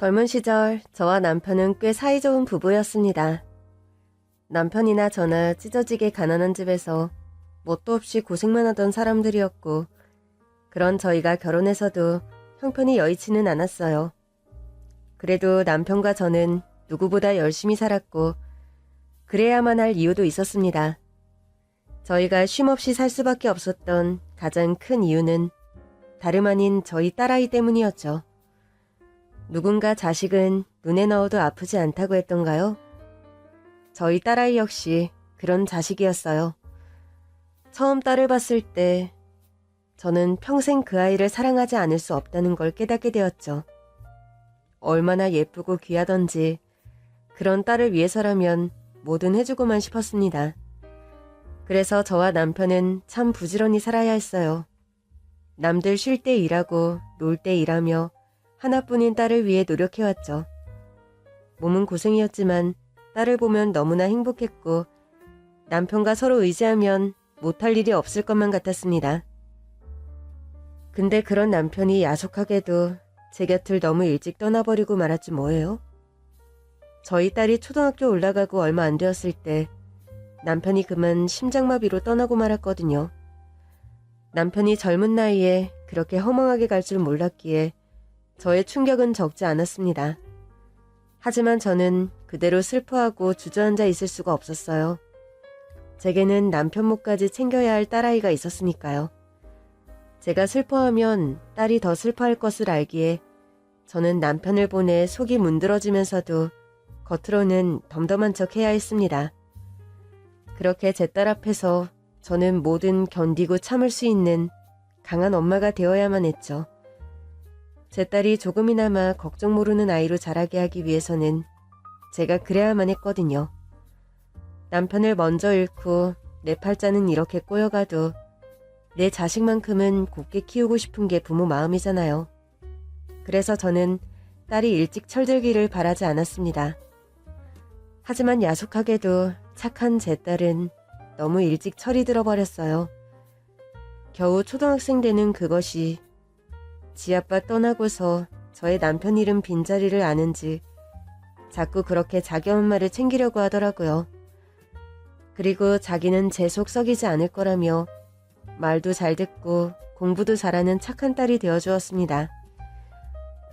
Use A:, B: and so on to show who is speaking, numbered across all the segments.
A: 젊은 시절 저와 남편은 꽤 사이좋은 부부였습니다. 남편이나 저나 찢어지게 가난한 집에서 뭣도 없이 고생만 하던 사람들이었고, 그런 저희가 결혼해서도 형편이 여의치는 않았어요. 그래도 남편과 저는 누구보다 열심히 살았고, 그래야만 할 이유도 있었습니다. 저희가 쉼없이 살 수밖에 없었던 가장 큰 이유는 다름 아닌 저희 딸아이 때문이었죠. 누군가 자식은 눈에 넣어도 아프지 않다고 했던가요? 저희 딸아이 역시 그런 자식이었어요. 처음 딸을 봤을 때 저는 평생 그 아이를 사랑하지 않을 수 없다는 걸 깨닫게 되었죠. 얼마나 예쁘고 귀하던지 그런 딸을 위해서라면 뭐든 해주고만 싶었습니다. 그래서 저와 남편은 참 부지런히 살아야 했어요. 남들 쉴 때 일하고 놀 때 일하며 하나뿐인 딸을 위해 노력해왔죠. 몸은 고생이었지만 딸을 보면 너무나 행복했고 남편과 서로 의지하면 못할 일이 없을 것만 같았습니다. 근데 그런 남편이 야속하게도 제 곁을 너무 일찍 떠나버리고 말았지 뭐예요? 저희 딸이 초등학교 올라가고 얼마 안 되었을 때 남편이 그만 심장마비로 떠나고 말았거든요. 남편이 젊은 나이에 그렇게 허망하게 갈 줄 몰랐기에 저의 충격은 적지 않았습니다. 하지만 저는 그대로 슬퍼하고 주저앉아 있을 수가 없었어요. 제게는 남편 몫까지 챙겨야 할 딸아이가 있었으니까요. 제가 슬퍼하면 딸이 더 슬퍼할 것을 알기에 저는 남편을 보내 속이 문드러지면서도 겉으로는 덤덤한 척 해야 했습니다. 그렇게 제 딸 앞에서 저는 뭐든 견디고 참을 수 있는 강한 엄마가 되어야만 했죠. 제 딸이 조금이나마 걱정 모르는 아이로 자라게 하기 위해서는 제가 그래야만 했거든요. 남편을 먼저 잃고 내 팔자는 이렇게 꼬여가도 내 자식만큼은 곱게 키우고 싶은 게 부모 마음이잖아요. 그래서 저는 딸이 일찍 철들기를 바라지 않았습니다. 하지만 야속하게도 착한 제 딸은 너무 일찍 철이 들어버렸어요. 겨우 초등학생 되는 그것이 지 아빠 떠나고서 저의 남편 이름 빈자리를 아는지 자꾸 그렇게 자기 엄마를 챙기려고 하더라고요. 그리고 자기는 제 속 썩이지 않을 거라며 말도 잘 듣고 공부도 잘하는 착한 딸이 되어주었습니다.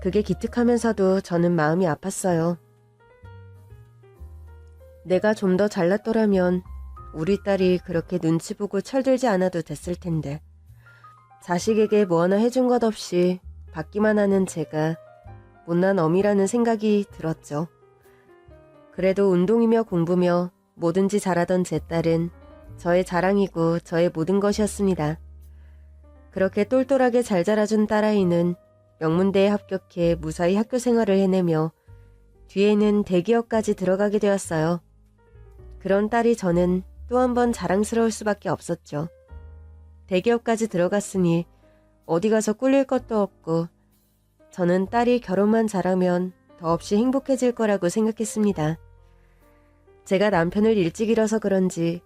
A: 그게 기특하면서도 저는 마음이 아팠어요. 내가 좀 더 잘났더라면 우리 딸이 그렇게 눈치 보고 철들지 않아도 됐을 텐데. 자식에게 뭐 하나 해준 것 없이 받기만 하는 제가 못난 어미라는 생각이 들었죠. 그래도 운동이며 공부며 뭐든지 잘하던 제 딸은 저의 자랑이고 저의 모든 것이었습니다. 그렇게 똘똘하게 잘 자라준 딸아이는 명문대에 합격해 무사히 학교 생활을 해내며 뒤에는 대기업까지 들어가게 되었어요. 그런 딸이 저는 또 한 번 자랑스러울 수밖에 없었죠. 대기업까지 들어갔으니 어디 가서 꿀릴 것도 없고 저는 딸이 결혼만 잘하면 더없이 행복해질 거라고 생각했습니다. 제가 남편을 일찍 잃어서 그런지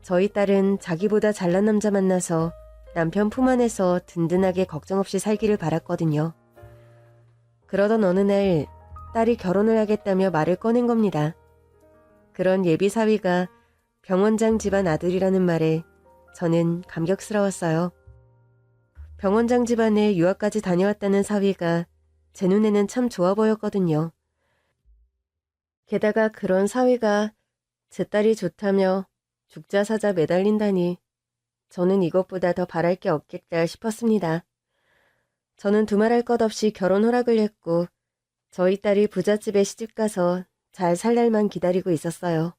A: 저희 딸은 자기보다 잘난 남자 만나서 남편 품 안에서 든든하게 걱정 없이 살기를 바랐거든요. 그러던 어느 날 딸이 결혼을 하겠다며 말을 꺼낸 겁니다. 그런 예비 사위가 병원장 집안 아들이라는 말에 저는 감격스러웠어요. 병원장 집안에 유학까지 다녀왔다는 사위가 제 눈에는 참 좋아 보였거든요. 게다가 그런 사위가 제 딸이 좋다며 죽자 사자 매달린다니 저는 이것보다 더 바랄 게 없겠다 싶었습니다. 저는 두말할 것 없이 결혼 허락을 했고 저희 딸이 부잣집에 시집가서 잘 살 날만 기다리고 있었어요.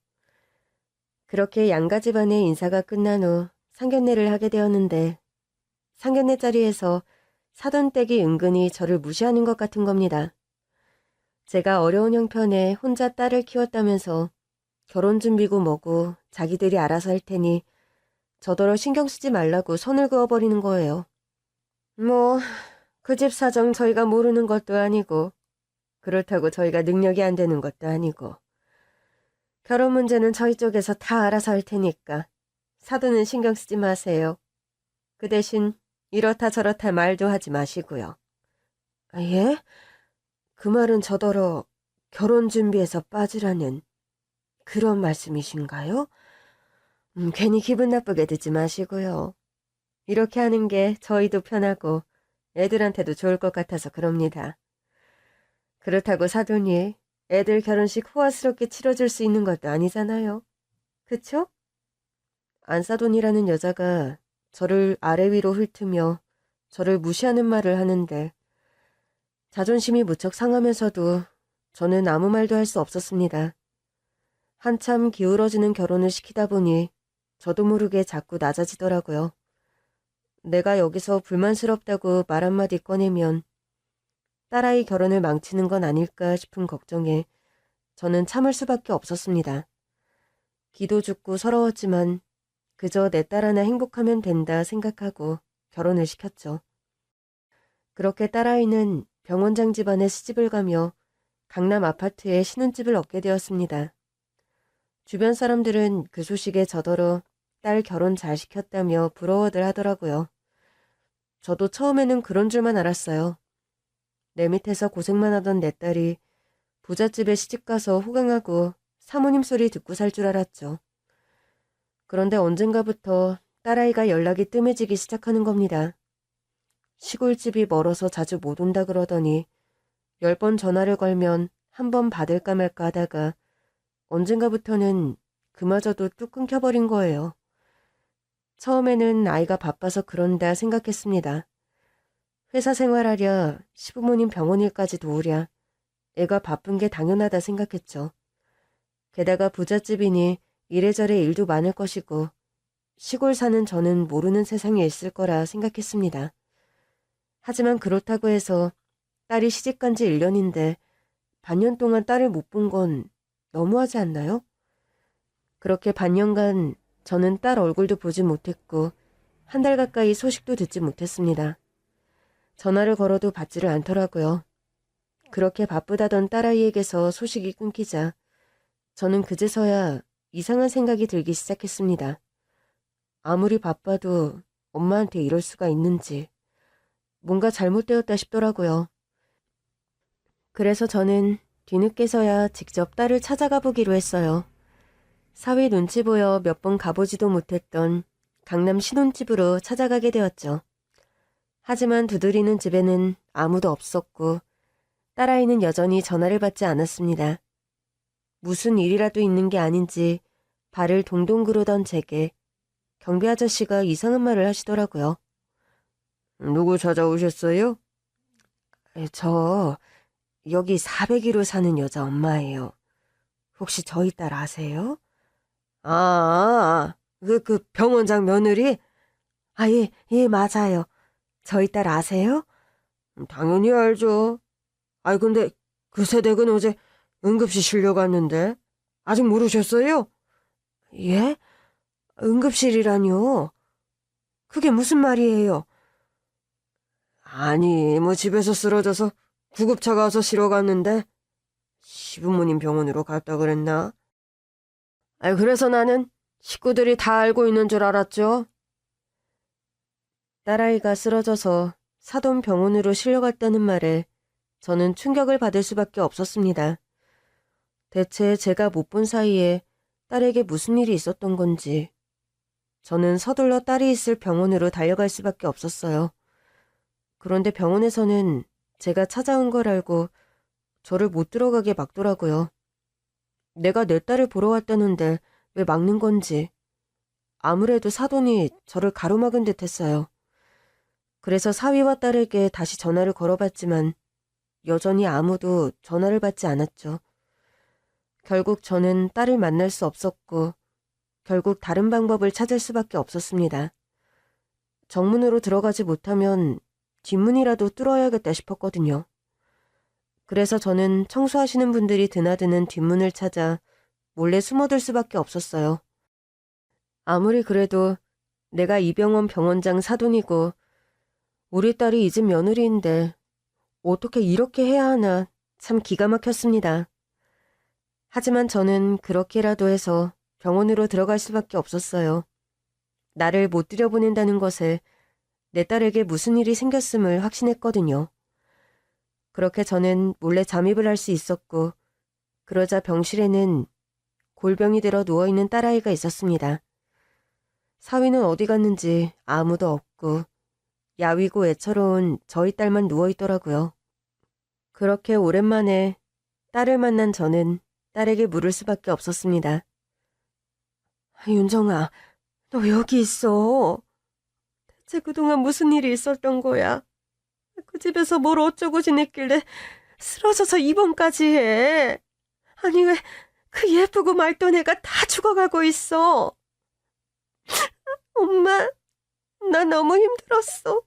A: 그렇게 양가 집안의 인사가 끝난 후 상견례를 하게 되었는데 상견례 자리에서 사돈 댁이 은근히 저를 무시하는 것 같은 겁니다. 제가 어려운 형편에 혼자 딸을 키웠다면서 결혼 준비고 뭐고 자기들이 알아서 할 테니 저더러 신경 쓰지 말라고 선을 그어버리는 거예요. 뭐 그 집 사정 저희가 모르는 것도 아니고 그렇다고 저희가 능력이 안 되는 것도 아니고 결혼 문제는 저희 쪽에서 다 알아서 할 테니까 사돈은 신경 쓰지 마세요. 그 대신 이렇다 저렇다 말도 하지 마시고요. 아, 예? 그 말은 저더러 결혼 준비해서 빠지라는 그런 말씀이신가요? 괜히 기분 나쁘게 듣지 마시고요. 이렇게 하는 게 저희도 편하고 애들한테도 좋을 것 같아서 그럽니다. 그렇다고 사돈이 애들 결혼식 호화스럽게 치러줄 수 있는 것도 아니잖아요. 그쵸? 안사돈이라는 여자가 저를 아래 위로 훑으며 저를 무시하는 말을 하는데 자존심이 무척 상하면서도 저는 아무 말도 할 수 없었습니다. 한참 기울어지는 결혼을 시키다 보니 저도 모르게 자꾸 낮아지더라고요. 내가 여기서 불만스럽다고 말 한마디 꺼내면 딸아이 결혼을 망치는 건 아닐까 싶은 걱정에 저는 참을 수밖에 없었습니다. 기도 죽고 서러웠지만 그저 내 딸 하나 행복하면 된다 생각하고 결혼을 시켰죠. 그렇게 딸아이는 병원장 집안에 시집을 가며 강남 아파트에 신혼집을 얻게 되었습니다. 주변 사람들은 그 소식에 저더러 딸 결혼 잘 시켰다며 부러워들 하더라고요. 저도 처음에는 그런 줄만 알았어요. 내 밑에서 고생만 하던 내 딸이 부잣집에 시집가서 호강하고 사모님 소리 듣고 살 줄 알았죠. 그런데 언젠가부터 딸아이가 연락이 뜸해지기 시작하는 겁니다. 시골집이 멀어서 자주 못 온다 그러더니 10번 전화를 걸면 한 번 받을까 말까 하다가 언젠가부터는 그마저도 뚝 끊겨버린 거예요. 처음에는 아이가 바빠서 그런다 생각했습니다. 회사 생활하랴 시부모님 병원일까지 도우랴 애가 바쁜 게 당연하다 생각했죠. 게다가 부잣집이니 이래저래 일도 많을 것이고 시골 사는 저는 모르는 세상에 있을 거라 생각했습니다. 하지만 그렇다고 해서 딸이 시집간 지 1년인데 반년 동안 딸을 못 본 건 너무하지 않나요? 그렇게 반년간 저는 딸 얼굴도 보지 못했고 한 달 가까이 소식도 듣지 못했습니다. 전화를 걸어도 받지를 않더라고요. 그렇게 바쁘다던 딸아이에게서 소식이 끊기자 저는 그제서야 이상한 생각이 들기 시작했습니다. 아무리 바빠도 엄마한테 이럴 수가 있는지 뭔가 잘못되었다 싶더라고요. 그래서 저는 뒤늦게서야 직접 딸을 찾아가 보기로 했어요. 사위 눈치 보여 몇 번 가보지도 못했던 강남 신혼집으로 찾아가게 되었죠. 하지만 두드리는 집에는 아무도 없었고 딸아이는 여전히 전화를 받지 않았습니다. 무슨 일이라도 있는 게 아닌지 발을 동동 구르던 제게 경비 아저씨가 이상한 말을 하시더라고요. 누구 찾아오셨어요? 저 여기 401호 사는 여자 엄마예요. 혹시 저희 딸 아세요? 그 병원장 며느리? 예, 맞아요. 저희 딸 아세요? 당연히 알죠. 근데 그 새댁은 어제 응급실 실려갔는데 아직 모르셨어요? 예? 응급실이라뇨? 그게 무슨 말이에요? 아니, 뭐 집에서 쓰러져서 구급차가 와서 실어갔는데 시부모님 병원으로 갔다 그랬나? 그래서 나는 식구들이 다 알고 있는 줄 알았죠. 딸아이가 쓰러져서 사돈 병원으로 실려갔다는 말에 저는 충격을 받을 수밖에 없었습니다. 대체 제가 못 본 사이에 딸에게 무슨 일이 있었던 건지 저는 서둘러 딸이 있을 병원으로 달려갈 수밖에 없었어요. 그런데 병원에서는 제가 찾아온 걸 알고 저를 못 들어가게 막더라고요. 내가 내 딸을 보러 왔다는데 왜 막는 건지 아무래도 사돈이 저를 가로막은 듯 했어요. 그래서 사위와 딸에게 다시 전화를 걸어봤지만 여전히 아무도 전화를 받지 않았죠. 결국 저는 딸을 만날 수 없었고 결국 다른 방법을 찾을 수밖에 없었습니다. 정문으로 들어가지 못하면 뒷문이라도 뚫어야겠다 싶었거든요. 그래서 저는 청소하시는 분들이 드나드는 뒷문을 찾아 몰래 숨어들 수밖에 없었어요. 아무리 그래도 내가 이 병원 병원장 사돈이고 우리 딸이 이 집 며느리인데 어떻게 이렇게 해야 하나 참 기가 막혔습니다. 하지만 저는 그렇게라도 해서 병원으로 들어갈 수밖에 없었어요. 나를 못 들여보낸다는 것에 내 딸에게 무슨 일이 생겼음을 확신했거든요. 그렇게 저는 몰래 잠입을 할 수 있었고, 그러자 병실에는 골병이 들어 누워있는 딸아이가 있었습니다. 사위는 어디 갔는지 아무도 없고 야위고 애처로운 저희 딸만 누워있더라고요. 그렇게 오랜만에 딸을 만난 저는 딸에게 물을 수밖에 없었습니다. 윤정아, 너 여기 있어. 대체 그동안 무슨 일이 있었던 거야? 그 집에서 뭘 어쩌고 지냈길래 쓰러져서 입원까지 해. 아니 왜 그 예쁘고 맑던 애가 다 죽어가고 있어. 엄마, 나 너무 힘들었어.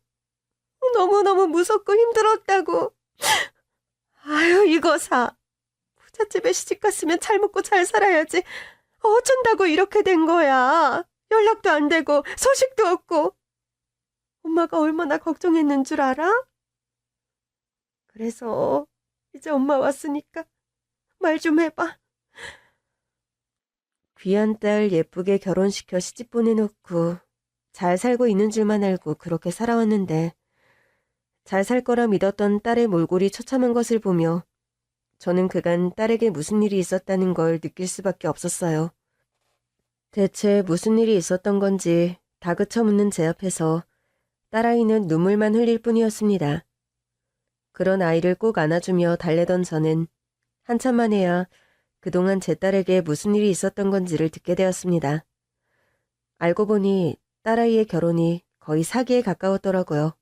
A: 너무너무 무섭고 힘들었다고. 아유, 이거사. 부잣집에 시집갔으면 잘 먹고 잘 살아야지. 어쩐다고 이렇게 된 거야. 연락도 안 되고 소식도 없고. 엄마가 얼마나 걱정했는 줄 알아? 그래서 이제 엄마 왔으니까 말 좀 해봐. 귀한 딸 예쁘게 결혼시켜 시집 보내놓고 잘 살고 있는 줄만 알고 그렇게 살아왔는데 잘 살 거라 믿었던 딸의 몰골이 처참한 것을 보며 저는 그간 딸에게 무슨 일이 있었다는 걸 느낄 수밖에 없었어요. 대체 무슨 일이 있었던 건지 다그쳐 묻는 제 앞에서 딸아이는 눈물만 흘릴 뿐이었습니다. 그런 아이를 꼭 안아주며 달래던 저는 한참 만에야 그동안 제 딸에게 무슨 일이 있었던 건지를 듣게 되었습니다. 알고 보니 딸아이의 결혼이 거의 사기에 가까웠더라고요.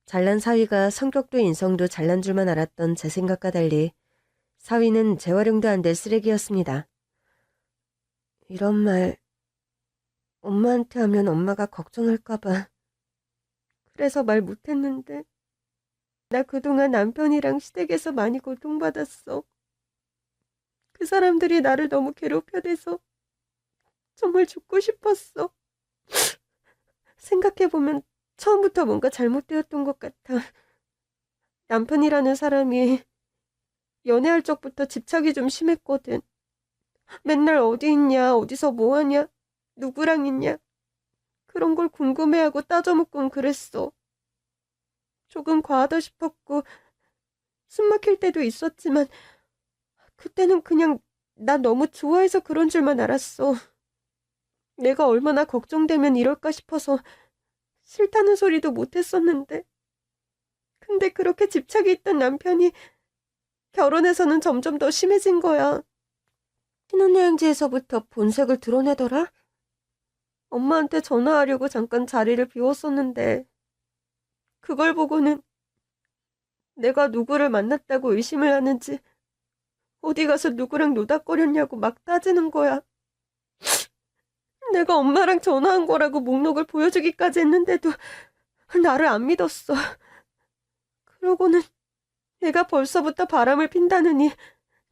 A: 잘난 사위가 성격도 인성도 잘난 줄만 알았던 제 생각과 달리 사위는 재활용도 안 될 쓰레기였습니다. 이런 말 엄마한테 하면 엄마가 걱정할까봐 그래서 말 못했는데 나 그동안 남편이랑 시댁에서 많이 고통받았어. 그 사람들이 나를 너무 괴롭혀대서 정말 죽고 싶었어. 생각해보면 처음부터 뭔가 잘못되었던 것 같아. 남편이라는 사람이 연애할 적부터 집착이 좀 심했거든. 맨날 어디 있냐, 어디서 뭐하냐, 누구랑 있냐 그런 걸 궁금해하고 따져묻곤 그랬어. 조금 과하다 싶었고 숨 막힐 때도 있었지만 그때는 그냥 나 너무 좋아해서 그런 줄만 알았어. 내가 얼마나 걱정되면 이럴까 싶어서 싫다는 소리도 못했었는데 근데 그렇게 집착이 있던 남편이 결혼해서는 점점 더 심해진 거야. 신혼여행지에서부터 본색을 드러내더라. 엄마한테 전화하려고 잠깐 자리를 비웠었는데 그걸 보고는 내가 누구를 만났다고 의심을 하는지 어디 가서 누구랑 노닥거렸냐고 막 따지는 거야. 내가 엄마랑 전화한 거라고 목록을 보여주기까지 했는데도 나를 안 믿었어. 그러고는 내가 벌써부터 바람을 핀다느니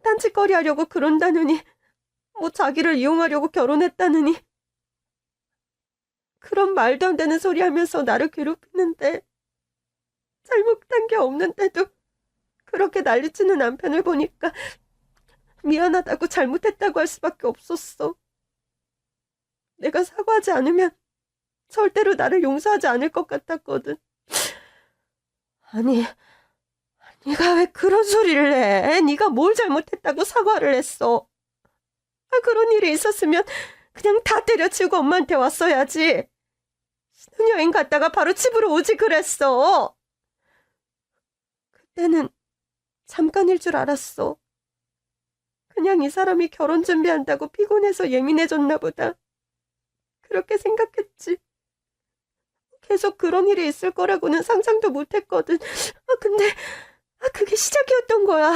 A: 딴짓거리 하려고 그런다느니 뭐 자기를 이용하려고 결혼했다느니 그런 말도 안 되는 소리 하면서 나를 괴롭히는데 잘못한 게 없는데도 그렇게 난리치는 남편을 보니까 미안하다고 잘못했다고 할 수밖에 없었어. 내가 사과하지 않으면 절대로 나를 용서하지 않을 것 같았거든. 아니, 네가 왜 그런 소리를 해? 네가 뭘 잘못했다고 사과를 했어? 그런 일이 있었으면 그냥 다 때려치우고 엄마한테 왔어야지. 신혼여행 갔다가 바로 집으로 오지 그랬어. 그때는 잠깐일 줄 알았어. 그냥 이 사람이 결혼 준비한다고 피곤해서 예민해졌나 보다. 그렇게 생각했지. 계속 그런 일이 있을 거라고는 상상도 못했거든. 근데 그게 시작이었던 거야.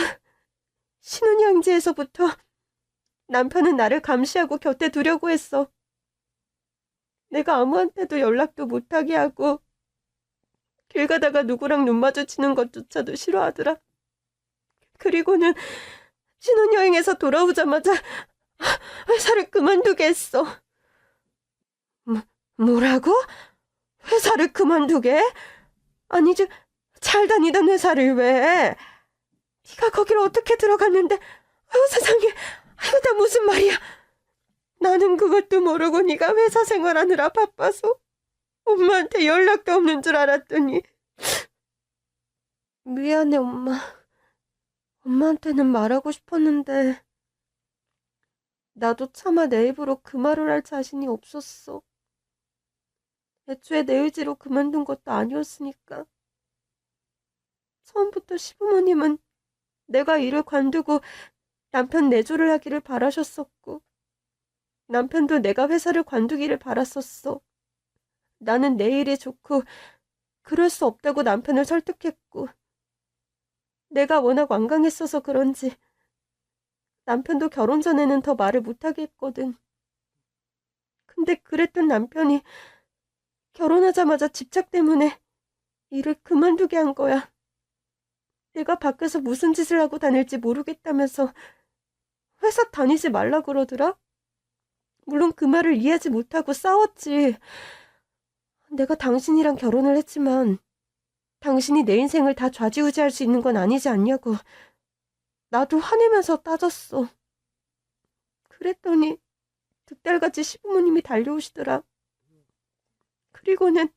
A: 신혼여행지에서부터 남편은 나를 감시하고 곁에 두려고 했어. 내가 아무한테도 연락도 못하게 하고 길 가다가 누구랑 눈 마주치는 것조차도 싫어하더라. 그리고는 신혼여행에서 돌아오자마자 회사를 그만두게 했어. 뭐라고? 회사를 그만두게? 아니, 잘 다니던 회사를 왜? 네가 거기를 어떻게 들어갔는데? 아유 세상에, 아유 나 무슨 말이야. 나는 그것도 모르고 네가 회사 생활하느라 바빠서 엄마한테 연락도 없는 줄 알았더니 미안해, 엄마. 엄마한테는 말하고 싶었는데 나도 차마 내 입으로 그 말을 할 자신이 없었어. 애초에 내 의지로 그만둔 것도 아니었으니까. 처음부터 시부모님은 내가 일을 관두고 남편 내조를 하기를 바라셨었고, 남편도 내가 회사를 관두기를 바랐었어. 나는 내 일이 좋고 그럴 수 없다고 남편을 설득했고, 내가 워낙 완강했어서 그런지 남편도 결혼 전에는 더 말을 못하게 했거든. 근데 그랬던 남편이 결혼하자마자 집착 때문에 일을 그만두게 한 거야. 내가 밖에서 무슨 짓을 하고 다닐지 모르겠다면서 회사 다니지 말라 그러더라? 물론 그 말을 이해하지 못하고 싸웠지. 내가 당신이랑 결혼을 했지만 당신이 내 인생을 다 좌지우지할 수 있는 건 아니지 않냐고 나도 화내면서 따졌어. 그랬더니 득달같이 시부모님이 달려오시더라. 그리고는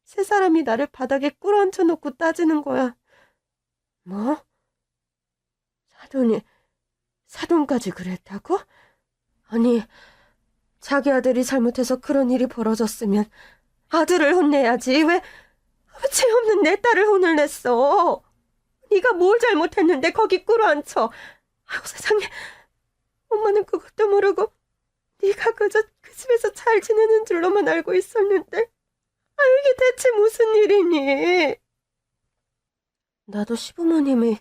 A: 세 사람이 나를 바닥에 꿇어앉혀 놓고 따지는 거야. 뭐? 사돈까지 그랬다고? 아니, 자기 아들이 잘못해서 그런 일이 벌어졌으면 아들을 혼내야지. 왜 죄 없는 내 딸을 혼을 냈어? 네가 뭘 잘못했는데 거기 꿇어앉혀. 아우 세상에. 엄마는 그것도 모르고 네가 그저 그 집에서 잘 지내는 줄로만 알고 있었는데 이게 대체 무슨 일이니? 나도 시부모님이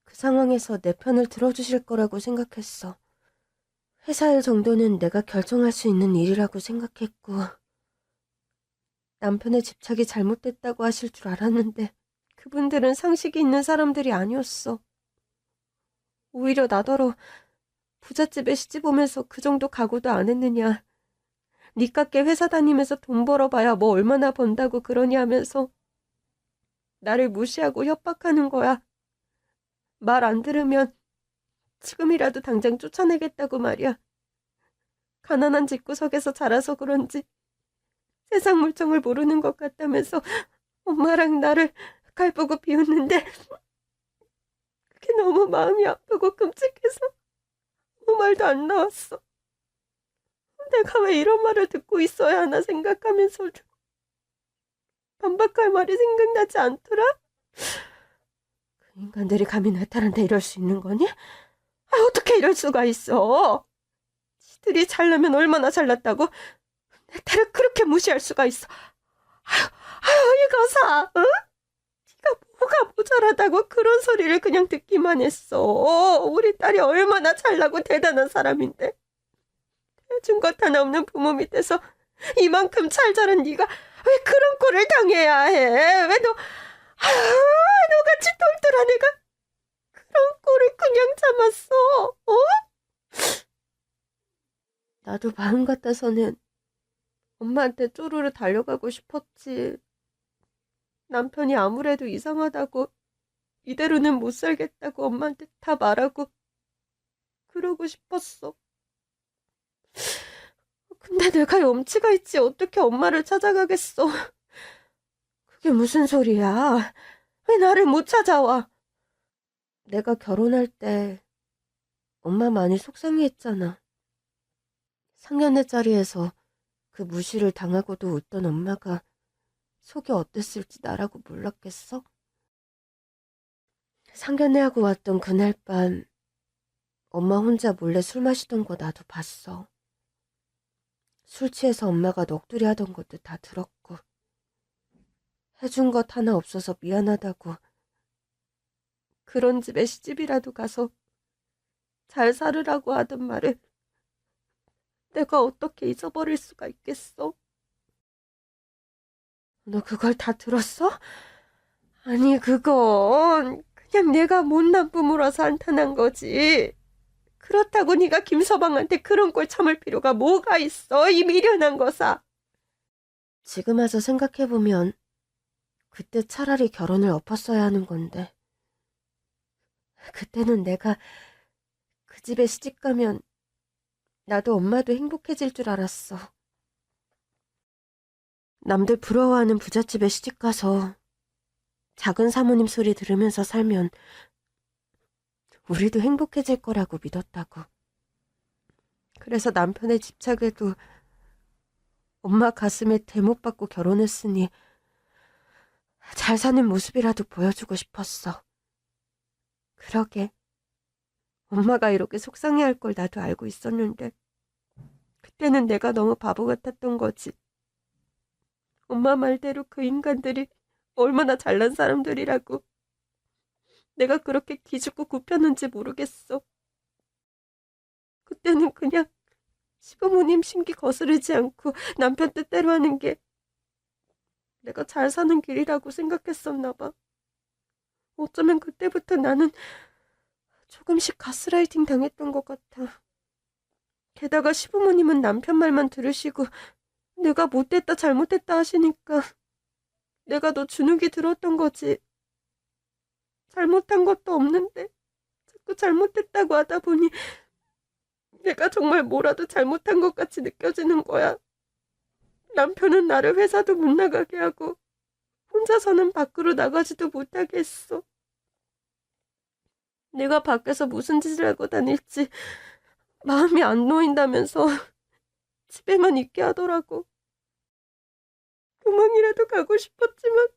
A: 그 상황에서 내 편을 들어주실 거라고 생각했어. 회사 일 정도는 내가 결정할 수 있는 일이라고 생각했고, 남편의 집착이 잘못됐다고 하실 줄 알았는데 그분들은 상식이 있는 사람들이 아니었어. 오히려 나더러 부잣집에 시집 오면서 그 정도 각오도 안 했느냐. 니깎게 회사 다니면서 돈 벌어봐야 뭐 얼마나 번다고 그러니 하면서 나를 무시하고 협박하는 거야. 말 안 들으면 지금이라도 당장 쫓아내겠다고 말이야. 가난한 집구석에서 자라서 그런지 세상 물정을 모르는 것 같다면서 엄마랑 나를 갈보고 비웃는데 그게 너무 마음이 아프고 끔찍해서 아무 말도 안 나왔어. 내가 왜 이런 말을 듣고 있어야 하나 생각하면서도 반박할 말이 생각나지 않더라? 그 인간들이 감히 내 딸한테 이럴 수 있는 거니? 어떻게 이럴 수가 있어? 지들이 잘나면 얼마나 잘났다고 내 딸을 그렇게 무시할 수가 있어. 이거사, 응? 네가 뭐가 모자라다고 그런 소리를 그냥 듣기만 했어. 우리 딸이 얼마나 잘나고 대단한 사람인데. 해준 것 하나 없는 부모 밑에서 이만큼 잘 자란 네가 왜 그런 꼴을 당해야 해? 왜 너같이 똘똘한 애가 그런 꼴을 그냥 참았어? 어? 나도 마음 같아서는 엄마한테 쪼르르 달려가고 싶었지. 남편이 아무래도 이상하다고, 이대로는 못 살겠다고 엄마한테 다 말하고 그러고 싶었어. 근데 내가 염치가 있지 어떻게 엄마를 찾아가겠어. 그게 무슨 소리야. 왜 나를 못 찾아와. 내가 결혼할 때 엄마 많이 속상해했잖아. 상견례 자리에서 그 무시를 당하고도 웃던 엄마가 속이 어땠을지 나라고 몰랐겠어? 상견례하고 왔던 그날 밤 엄마 혼자 몰래 술 마시던 거 나도 봤어. 술 취해서 엄마가 넋두리 하던 것도 다 들었고, 해준 것 하나 없어서 미안하다고 그런 집에 시집이라도 가서 잘 살으라고 하던 말을 내가 어떻게 잊어버릴 수가 있겠어? 너 그걸 다 들었어? 아니 그건 그냥 내가 못난 부모라서 한탄한 거지. 그렇다고 네가 김서방한테 그런 꼴 참을 필요가 뭐가 있어? 이 미련한 거사. 지금 와서 생각해보면 그때 차라리 결혼을 엎었어야 하는 건데, 그때는 내가 그 집에 시집가면 나도 엄마도 행복해질 줄 알았어. 남들 부러워하는 부잣집에 시집가서 작은 사모님 소리 들으면서 살면 우리도 행복해질 거라고 믿었다고. 그래서 남편의 집착에도 엄마 가슴에 대못 받고 결혼했으니 잘 사는 모습이라도 보여주고 싶었어. 그러게. 엄마가 이렇게 속상해할 걸 나도 알고 있었는데 그때는 내가 너무 바보 같았던 거지. 엄마 말대로 그 인간들이 얼마나 잘난 사람들이라고. 내가 그렇게 기죽고 굽혔는지 모르겠어. 그때는 그냥 시부모님 심기 거스르지 않고 남편 뜻대로 하는 게 내가 잘 사는 길이라고 생각했었나 봐. 어쩌면 그때부터 나는 조금씩 가스라이팅 당했던 것 같아. 게다가 시부모님은 남편 말만 들으시고 내가 못됐다 잘못했다 하시니까 내가 더 주눅이 들었던 거지. 잘못한 것도 없는데 자꾸 잘못했다고 하다 보니 내가 정말 뭐라도 잘못한 것 같이 느껴지는 거야. 남편은 나를 회사도 못 나가게 하고 혼자서는 밖으로 나가지도 못하게 했어. 내가 밖에서 무슨 짓을 하고 다닐지 마음이 안 놓인다면서 집에만 있게 하더라고. 도망이라도 가고 싶었지만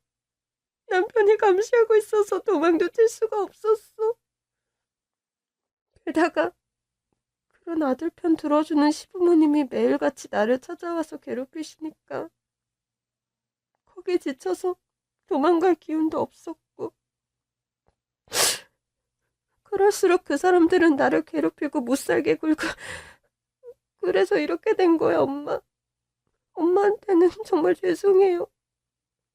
A: 남편이 감시하고 있어서 도망도 칠 수가 없었어. 게다가 그런 아들 편 들어주는 시부모님이 매일같이 나를 찾아와서 괴롭히시니까 거기에 지쳐서 도망갈 기운도 없었고, 그럴수록 그 사람들은 나를 괴롭히고 못살게 굴고 그래서 이렇게 된 거야, 엄마. 엄마한테는 정말 죄송해요.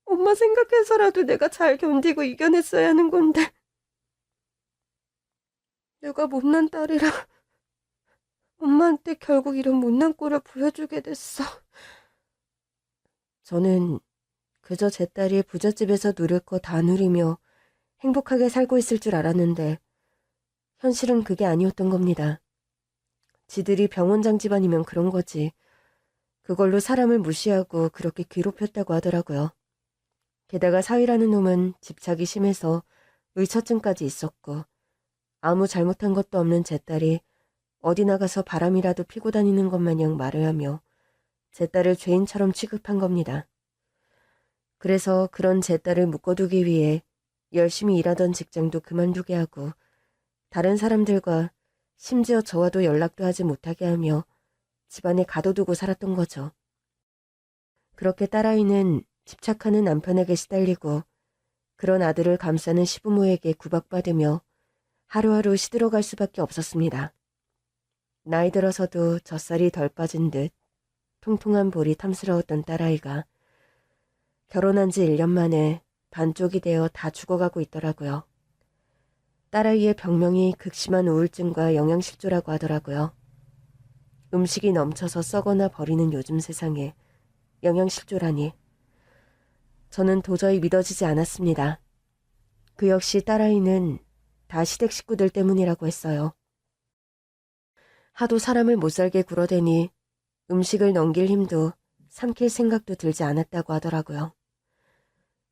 A: 엄마 생각해서라도 내가 잘 견디고 이겨냈어야 하는 건데 내가 못난 딸이라 엄마한테 결국 이런 못난 꼴을 보여주게 됐어. 저는 그저 제 딸이 부잣집에서 누릴 거 다 누리며 행복하게 살고 있을 줄 알았는데 현실은 그게 아니었던 겁니다. 지들이 병원장 집안이면 그런 거지. 그걸로 사람을 무시하고 그렇게 괴롭혔다고 하더라고요. 게다가 사위라는 놈은 집착이 심해서 의처증까지 있었고 아무 잘못한 것도 없는 제 딸이 어디 나가서 바람이라도 피고 다니는 것 마냥 말을 하며 제 딸을 죄인처럼 취급한 겁니다. 그래서 그런 제 딸을 묶어두기 위해 열심히 일하던 직장도 그만두게 하고 다른 사람들과 심지어 저와도 연락도 하지 못하게 하며 집안에 가둬두고 살았던 거죠. 그렇게 딸아이는 집착하는 남편에게 시달리고 그런 아들을 감싸는 시부모에게 구박받으며 하루하루 시들어갈 수밖에 없었습니다. 나이 들어서도 젖살이 덜 빠진 듯 통통한 볼이 탐스러웠던 딸아이가 결혼한 지 1년 만에 반쪽이 되어 다 죽어가고 있더라고요. 딸아이의 병명이 극심한 우울증과 영양실조라고 하더라고요. 음식이 넘쳐서 썩거나 버리는 요즘 세상에 영양실조라니. 저는 도저히 믿어지지 않았습니다. 그 역시 딸아이는 다 시댁 식구들 때문이라고 했어요. 하도 사람을 못살게 굴어대니 음식을 넘길 힘도 삼킬 생각도 들지 않았다고 하더라고요.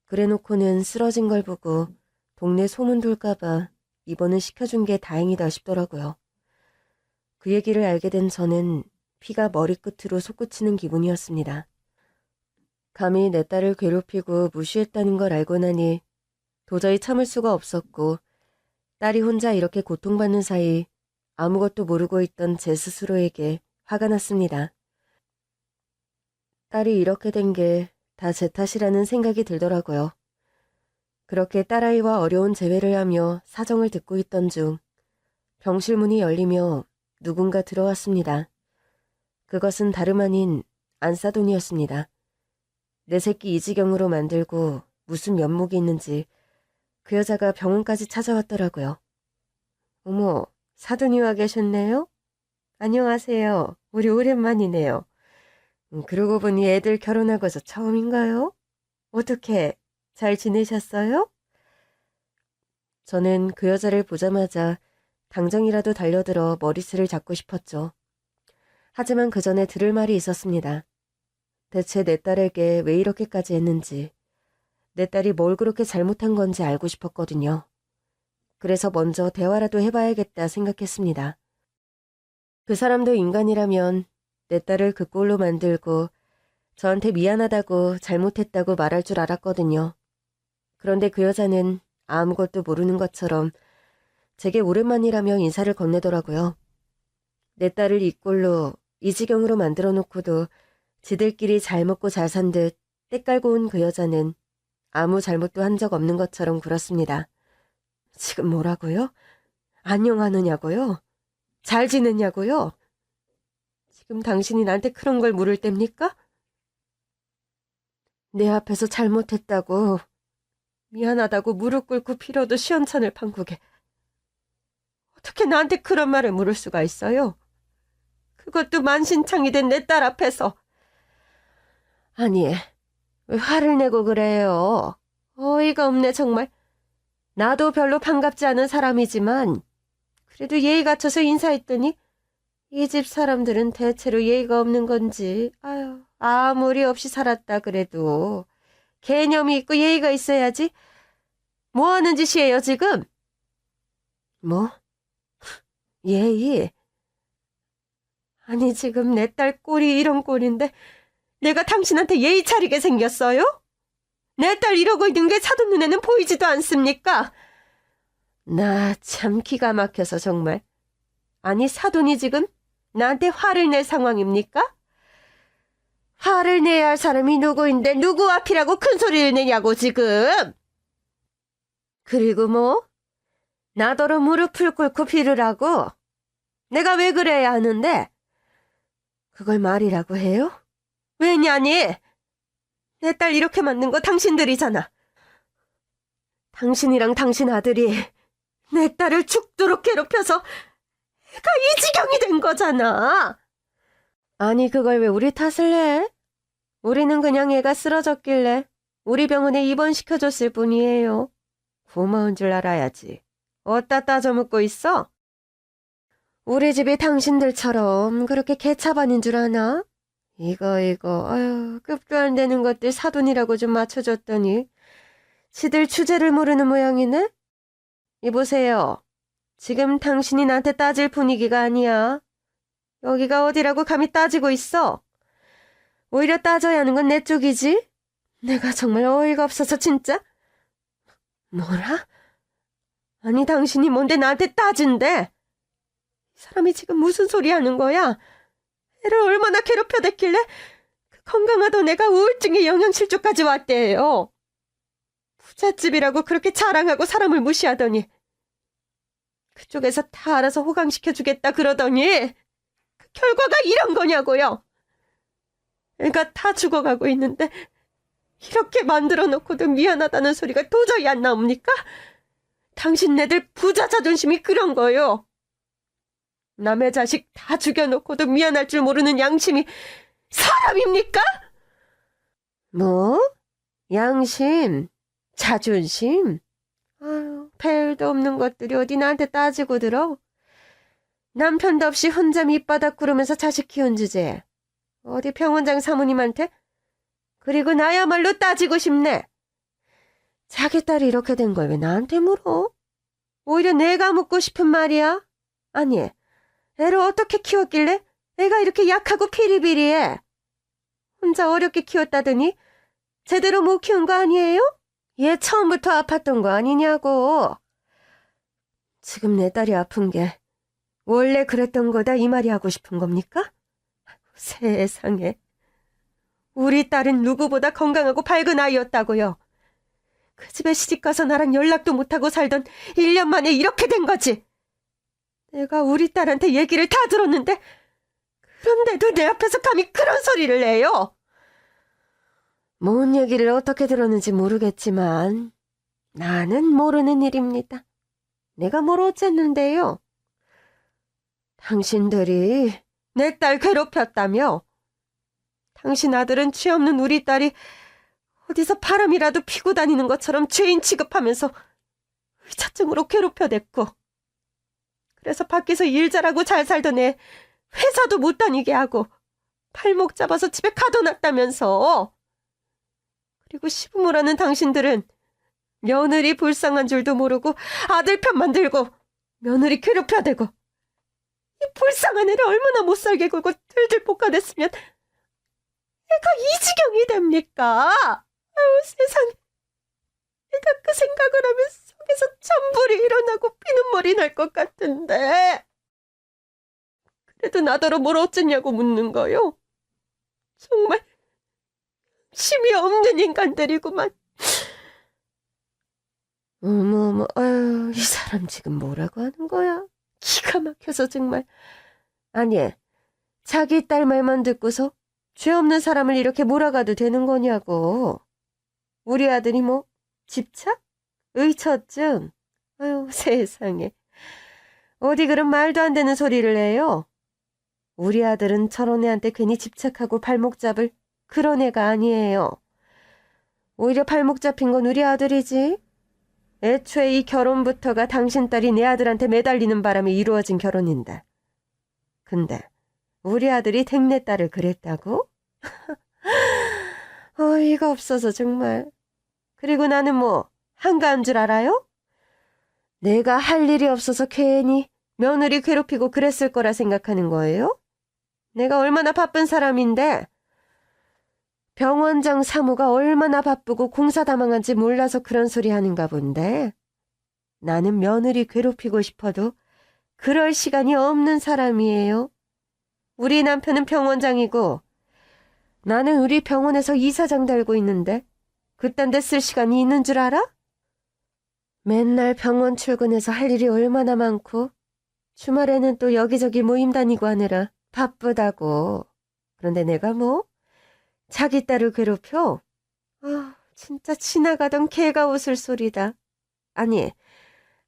A: 그래놓고는 쓰러진 걸 보고 동네 소문 돌까봐 입원을 시켜준 게 다행이다 싶더라고요. 그 얘기를 알게 된 저는 피가 머리끝으로 솟구치는 기분이었습니다. 감히 내 딸을 괴롭히고 무시했다는 걸 알고 나니 도저히 참을 수가 없었고 딸이 혼자 이렇게 고통받는 사이 아무것도 모르고 있던 제 스스로에게 화가 났습니다. 딸이 이렇게 된 게 다 제 탓이라는 생각이 들더라고요. 그렇게 딸아이와 어려운 재회를 하며 사정을 듣고 있던 중 병실 문이 열리며 누군가 들어왔습니다. 그것은 다름 아닌 안사돈이었습니다. 내 새끼 이 지경으로 만들고 무슨 면목이 있는지 그 여자가 병원까지 찾아왔더라고요. 어머, 사돈이 와 계셨네요? 안녕하세요. 우리 오랜만이네요. 그러고 보니 애들 결혼하고서 처음인가요? 어떻게 잘 지내셨어요? 저는 그 여자를 보자마자 당장이라도 달려들어 머리스를 잡고 싶었죠. 하지만 그 전에 들을 말이 있었습니다. 대체 내 딸에게 왜 이렇게까지 했는지, 내 딸이 뭘 그렇게 잘못한 건지 알고 싶었거든요. 그래서 먼저 대화라도 해봐야겠다 생각했습니다. 그 사람도 인간이라면 내 딸을 그 꼴로 만들고 저한테 미안하다고 잘못했다고 말할 줄 알았거든요. 그런데 그 여자는 아무것도 모르는 것처럼 제게 오랜만이라며 인사를 건네더라고요. 내 딸을 이 꼴로 이 지경으로 만들어 놓고도 지들끼리 잘 먹고 잘 산 듯 때 깔고 온 그 여자는 아무 잘못도 한 적 없는 것처럼 굴었습니다. 지금 뭐라고요? 안녕하느냐고요? 잘 지냈냐고요? 지금 당신이 나한테 그런 걸 물을 때입니까? 내 앞에서 잘못했다고 미안하다고 무릎 꿇고 빌어도 시원찮을 판국에 어떻게 나한테 그런 말을 물을 수가 있어요? 그것도 만신창이 된 내 딸 앞에서. 아니, 왜 화를 내고 그래요? 어이가 없네 정말. 나도 별로 반갑지 않은 사람이지만 그래도 예의 갖춰서 인사했더니 이 집 사람들은 대체로 예의가 없는 건지 아유 아무리 없이 살았다 그래도 개념이 있고 예의가 있어야지. 뭐 하는 짓이에요 지금? 뭐? 예의? 아니 지금 내 딸 꼴이 이런 꼴인데 내가 당신한테 예의 차리게 생겼어요? 내 딸 이러고 있는 게 사돈 눈에는 보이지도 않습니까? 나 참 기가 막혀서 정말. 아니 사돈이 지금 나한테 화를 낼 상황입니까? 화를 내야 할 사람이 누구인데 누구 앞이라고 큰 소리를 내냐고 지금. 그리고 뭐? 나더러 무릎을 꿇고 빌으라고? 내가 왜 그래야 하는데? 그걸 말이라고 해요? 왜냐니? 내 딸 이렇게 만든 거 당신들이잖아. 당신이랑 당신 아들이 내 딸을 죽도록 괴롭혀서 애가 이 지경이 된 거잖아. 아니 그걸 왜 우리 탓을 해? 우리는 그냥 애가 쓰러졌길래 우리 병원에 입원시켜줬을 뿐이에요. 고마운 줄 알아야지. 어디다 따져 묻고 있어? 우리 집이 당신들처럼 그렇게 개차반인 줄 아나? 이거 아유 급도 안 되는 것들 사돈이라고 좀 맞춰줬더니 지들 주제를 모르는 모양이네? 이보세요. 지금 당신이 나한테 따질 분위기가 아니야. 여기가 어디라고 감히 따지고 있어? 오히려 따져야 하는 건 내 쪽이지? 내가 정말 어이가 없어서 진짜. 뭐라? 아니 당신이 뭔데 나한테 따진대? 이 사람이 지금 무슨 소리 하는 거야? 애를 얼마나 괴롭혀댔길래 그 건강하던 애가 우울증에 영양실조까지 왔대요. 부잣집이라고 그렇게 자랑하고 사람을 무시하더니 그쪽에서 다 알아서 호강시켜주겠다 그러더니 그 결과가 이런 거냐고요. 애가 다 죽어가고 있는데 이렇게 만들어 놓고도 미안하다는 소리가 도저히 안 나옵니까? 당신네들 부자 자존심이 그런 거요. 남의 자식 다 죽여놓고도 미안할 줄 모르는 양심이 사람입니까? 뭐? 양심? 자존심? 아유, 배일도 없는 것들이 어디 나한테 따지고 들어? 남편도 없이 혼자 밑바닥 구르면서 자식 키운 주제에 어디 병원장 사모님한테? 그리고 나야말로 따지고 싶네. 자기 딸이 이렇게 된 걸 왜 나한테 물어? 오히려 내가 묻고 싶은 말이야. 아니, 애를 어떻게 키웠길래 애가 이렇게 약하고 피리비리해? 혼자 어렵게 키웠다더니 제대로 못 키운 거 아니에요? 얘 처음부터 아팠던 거 아니냐고. 지금 내 딸이 아픈 게 원래 그랬던 거다 이 말이 하고 싶은 겁니까? 세상에. 우리 딸은 누구보다 건강하고 밝은 아이였다고요. 그 집에 시집가서 나랑 연락도 못하고 살던 1년 만에 이렇게 된 거지. 내가 우리 딸한테 얘기를 다 들었는데 그런데도 내 앞에서 감히 그런 소리를 내요. 뭔 얘기를 어떻게 들었는지 모르겠지만 나는 모르는 일입니다. 내가 뭘 어쨌는데요. 당신들이 내 딸 괴롭혔다며? 당신 아들은 죄 없는 우리 딸이 어디서 바람이라도 피고 다니는 것처럼 죄인 취급하면서 의사증으로 괴롭혀댔고 그래서 밖에서 일 잘하고 잘 살던 애 회사도 못 다니게 하고 발목 잡아서 집에 가둬놨다면서. 그리고 시부모라는 당신들은 며느리 불쌍한 줄도 모르고 아들 편만 들고 며느리 괴롭혀대고 이 불쌍한 애를 얼마나 못살게 굴고 들들 볶아댔으면 애가 이 지경이 됩니까? 아유 세상에. 내가 그 생각을 하면 속에서 천불이 일어나고 피눈물이 날 것 같은데. 그래도 나더러 뭘 어쩌냐고 묻는 거요. 정말 심이 없는 인간들이구만. 어머, 아유, 이 사람 지금 뭐라고 하는 거야? 기가 막혀서 정말. 아니, 자기 딸 말만 듣고서 죄 없는 사람을 이렇게 몰아가도 되는 거냐고. 우리 아들이 뭐 집착? 의처증? 아유, 세상에. 어디 그런 말도 안 되는 소리를 해요. 우리 아들은 저런 애한테 괜히 집착하고 발목 잡을 그런 애가 아니에요. 오히려 발목 잡힌 건 우리 아들이지. 애초에 이 결혼부터가 당신 딸이 내 아들한테 매달리는 바람에 이루어진 결혼인데. 근데 우리 아들이 댁내 딸을 그랬다고? 어이가 없어서 정말. 그리고 나는 뭐 한가한 줄 알아요? 내가 할 일이 없어서 괜히 며느리 괴롭히고 그랬을 거라 생각하는 거예요? 내가 얼마나 바쁜 사람인데 병원장 사무가 얼마나 바쁘고 공사다망한지 몰라서 그런 소리 하는가 본데. 나는 며느리 괴롭히고 싶어도 그럴 시간이 없는 사람이에요. 우리 남편은 병원장이고 나는 우리 병원에서 이사장 달고 있는데 그딴 데 쓸 시간이 있는 줄 알아? 맨날 병원 출근해서 할 일이 얼마나 많고 주말에는 또 여기저기 모임 다니고 하느라 바쁘다고. 그런데 내가 뭐? 자기 딸을 괴롭혀? 아, 진짜 지나가던 개가 웃을 소리다. 아니,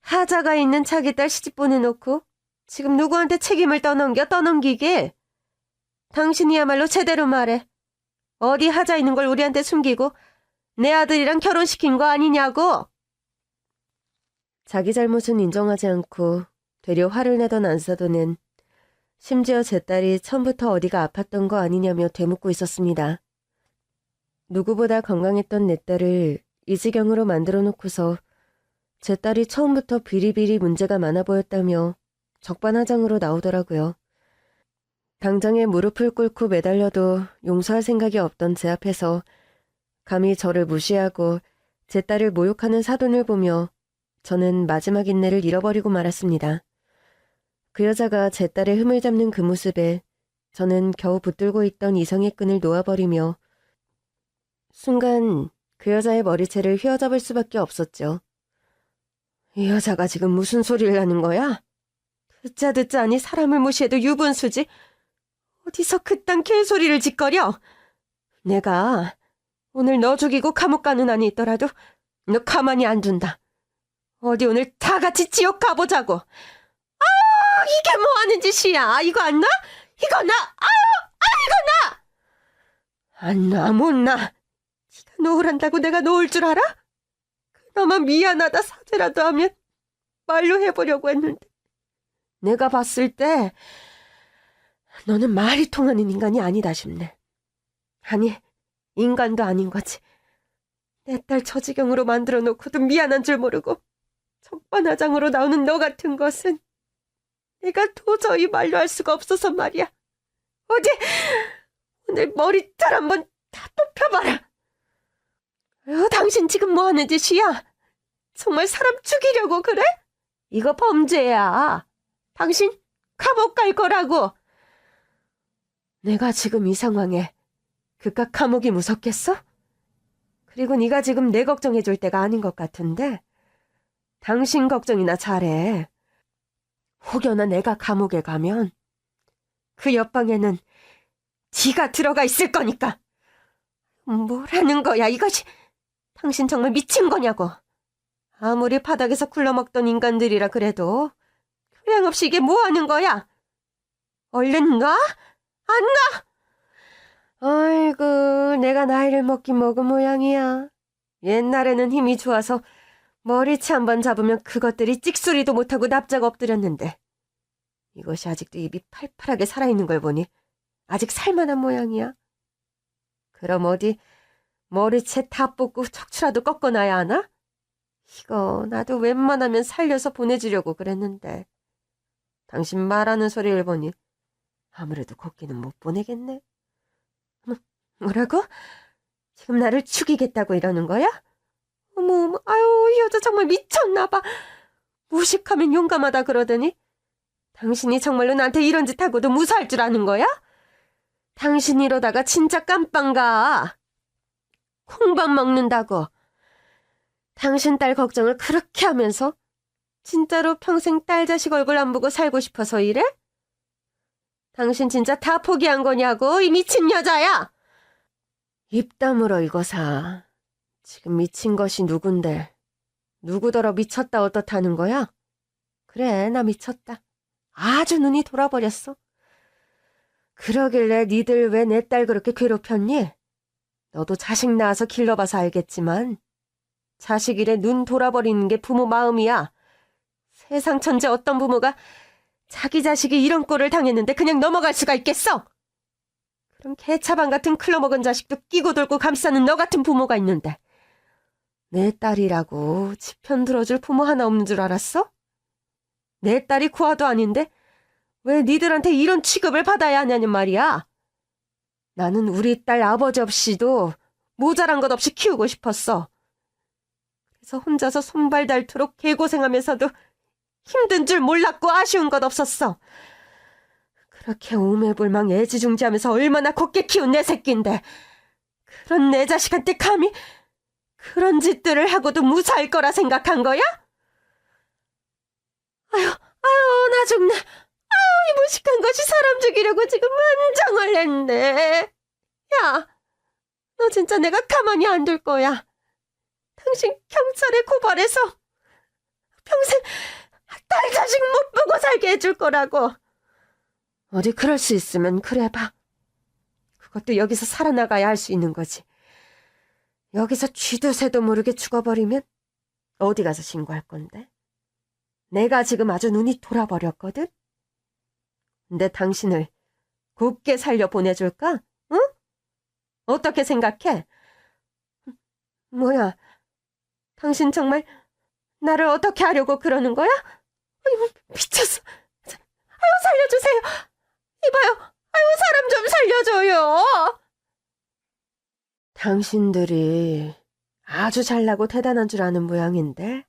A: 하자가 있는 자기 딸 시집 보내놓고 지금 누구한테 책임을 떠넘기게? 당신이야말로 제대로 말해. 어디 하자 있는 걸 우리한테 숨기고 내 아들이랑 결혼시킨 거 아니냐고? 자기 잘못은 인정하지 않고 되려 화를 내던 안사도는 심지어 제 딸이 처음부터 어디가 아팠던 거 아니냐며 되묻고 있었습니다. 누구보다 건강했던 내 딸을 이 지경으로 만들어 놓고서 제 딸이 처음부터 비리비리 문제가 많아 보였다며 적반하장으로 나오더라고요. 당장에 무릎을 꿇고 매달려도 용서할 생각이 없던 제 앞에서 감히 저를 무시하고 제 딸을 모욕하는 사돈을 보며 저는 마지막 인내를 잃어버리고 말았습니다. 그 여자가 제 딸의 흠을 잡는 그 모습에 저는 겨우 붙들고 있던 이성의 끈을 놓아버리며 순간 그 여자의 머리채를 휘어잡을 수밖에 없었죠. 이 여자가 지금 무슨 소리를 하는 거야? 듣자 하니 사람을 무시해도 유분수지. 어디서 그딴 개소리를 짓거려? 내가 오늘 너 죽이고 감옥 가는 한이 있더라도 너 가만히 안 둔다. 어디 오늘 다 같이 지옥 가보자고. 아, 이게 뭐 하는 짓이야? 이거 안 나? 이거 나? 이거 나! 안 나, 못 나. 네가 놓으란다고 내가 놓을 줄 알아? 그나마 미안하다 사죄라도 하면 말로 해보려고 했는데 내가 봤을 때 너는 말이 통하는 인간이 아니다 싶네. 아니, 인간도 아닌 거지. 내 딸 저 지경으로 만들어 놓고도 미안한 줄 모르고 적반하장으로 나오는 너 같은 것은 내가 도저히 말로 할 수가 없어서 말이야. 어디 오늘 머리털 한번 다 뽑혀봐라. 당신 지금 뭐 하는 짓이야? 정말 사람 죽이려고 그래? 이거 범죄야. 당신 감옥 갈 거라고. 내가 지금 이 상황에 그깟 감옥이 무섭겠어? 그리고 네가 지금 내 걱정해줄 때가 아닌 것 같은데 당신 걱정이나 잘해. 혹여나 내가 감옥에 가면 그 옆방에는 네가 들어가 있을 거니까. 뭐라는 거야 이것이. 당신 정말 미친 거냐고. 아무리 바닥에서 굴러먹던 인간들이라 그래도 교양 없이 이게 뭐 하는 거야? 얼른 놔? 안 놔? 아이고, 내가 나이를 먹긴 먹은 모양이야. 옛날에는 힘이 좋아서 머리채 한번 잡으면 그것들이 찍소리도 못하고 납작 엎드렸는데 이것이 아직도 입이 팔팔하게 살아있는 걸 보니 아직 살만한 모양이야. 그럼 어디 머리채 다 뽑고 척추라도 꺾어놔야 하나? 이거 나도 웬만하면 살려서 보내주려고 그랬는데 당신 말하는 소리를 보니 아무래도 걷기는 못 보내겠네. 뭐라고? 지금 나를 죽이겠다고 이러는 거야? 어머, 아유, 이 여자 정말 미쳤나 봐. 무식하면 용감하다 그러더니 당신이 정말로 나한테 이런 짓 하고도 무사할 줄 아는 거야? 당신 이러다가 진짜 깜빵 가. 콩밥 먹는다고. 당신 딸 걱정을 그렇게 하면서 진짜로 평생 딸 자식 얼굴 안 보고 살고 싶어서 이래? 당신 진짜 다 포기한 거냐고, 이 미친 여자야! 입 다물어, 이거사. 지금 미친 것이 누군데? 누구더러 미쳤다 어떻다는 거야? 그래, 나 미쳤다. 아주 눈이 돌아버렸어. 그러길래 니들 왜 내 딸 그렇게 괴롭혔니? 너도 자식 낳아서 길러봐서 알겠지만 자식 일에 눈 돌아버리는 게 부모 마음이야. 세상 천재 어떤 부모가 자기 자식이 이런 꼴을 당했는데 그냥 넘어갈 수가 있겠어? 그럼 개차반 같은 클러먹은 자식도 끼고 돌고 감싸는 너 같은 부모가 있는데 내 딸이라고 지 편 들어줄 부모 하나 없는 줄 알았어? 내 딸이 고아도 아닌데 왜 니들한테 이런 취급을 받아야 하냐는 말이야. 나는 우리 딸 아버지 없이도 모자란 것 없이 키우고 싶었어. 그래서 혼자서 손발 닳도록 개고생하면서도 힘든 줄 몰랐고 아쉬운 것 없었어. 그렇게 오매불망 애지중지하면서 얼마나 곱게 키운 내 새끼인데 그런 내 자식한테 감히 그런 짓들을 하고도 무사할 거라 생각한 거야? 아유, 나 죽네. 이 무식한 것이 사람 죽이려고 지금 만장을 냈네. 야, 너 진짜 내가 가만히 안 둘 거야. 당신 경찰에 고발해서 평생 딸 자식 못 보고 살게 해줄 거라고. 어디 그럴 수 있으면 그래봐. 그것도 여기서 살아나가야 할 수 있는 거지. 여기서 쥐도 새도 모르게 죽어버리면 어디 가서 신고할 건데? 내가 지금 아주 눈이 돌아버렸거든? 근데 당신을 곱게 살려 보내줄까? 응? 어떻게 생각해? 뭐야, 당신 정말 나를 어떻게 하려고 그러는 거야? 아유, 미쳤어. 아유, 살려주세요. 이봐요. 아유, 사람 좀 살려줘요. 당신들이 아주 잘나고 대단한 줄 아는 모양인데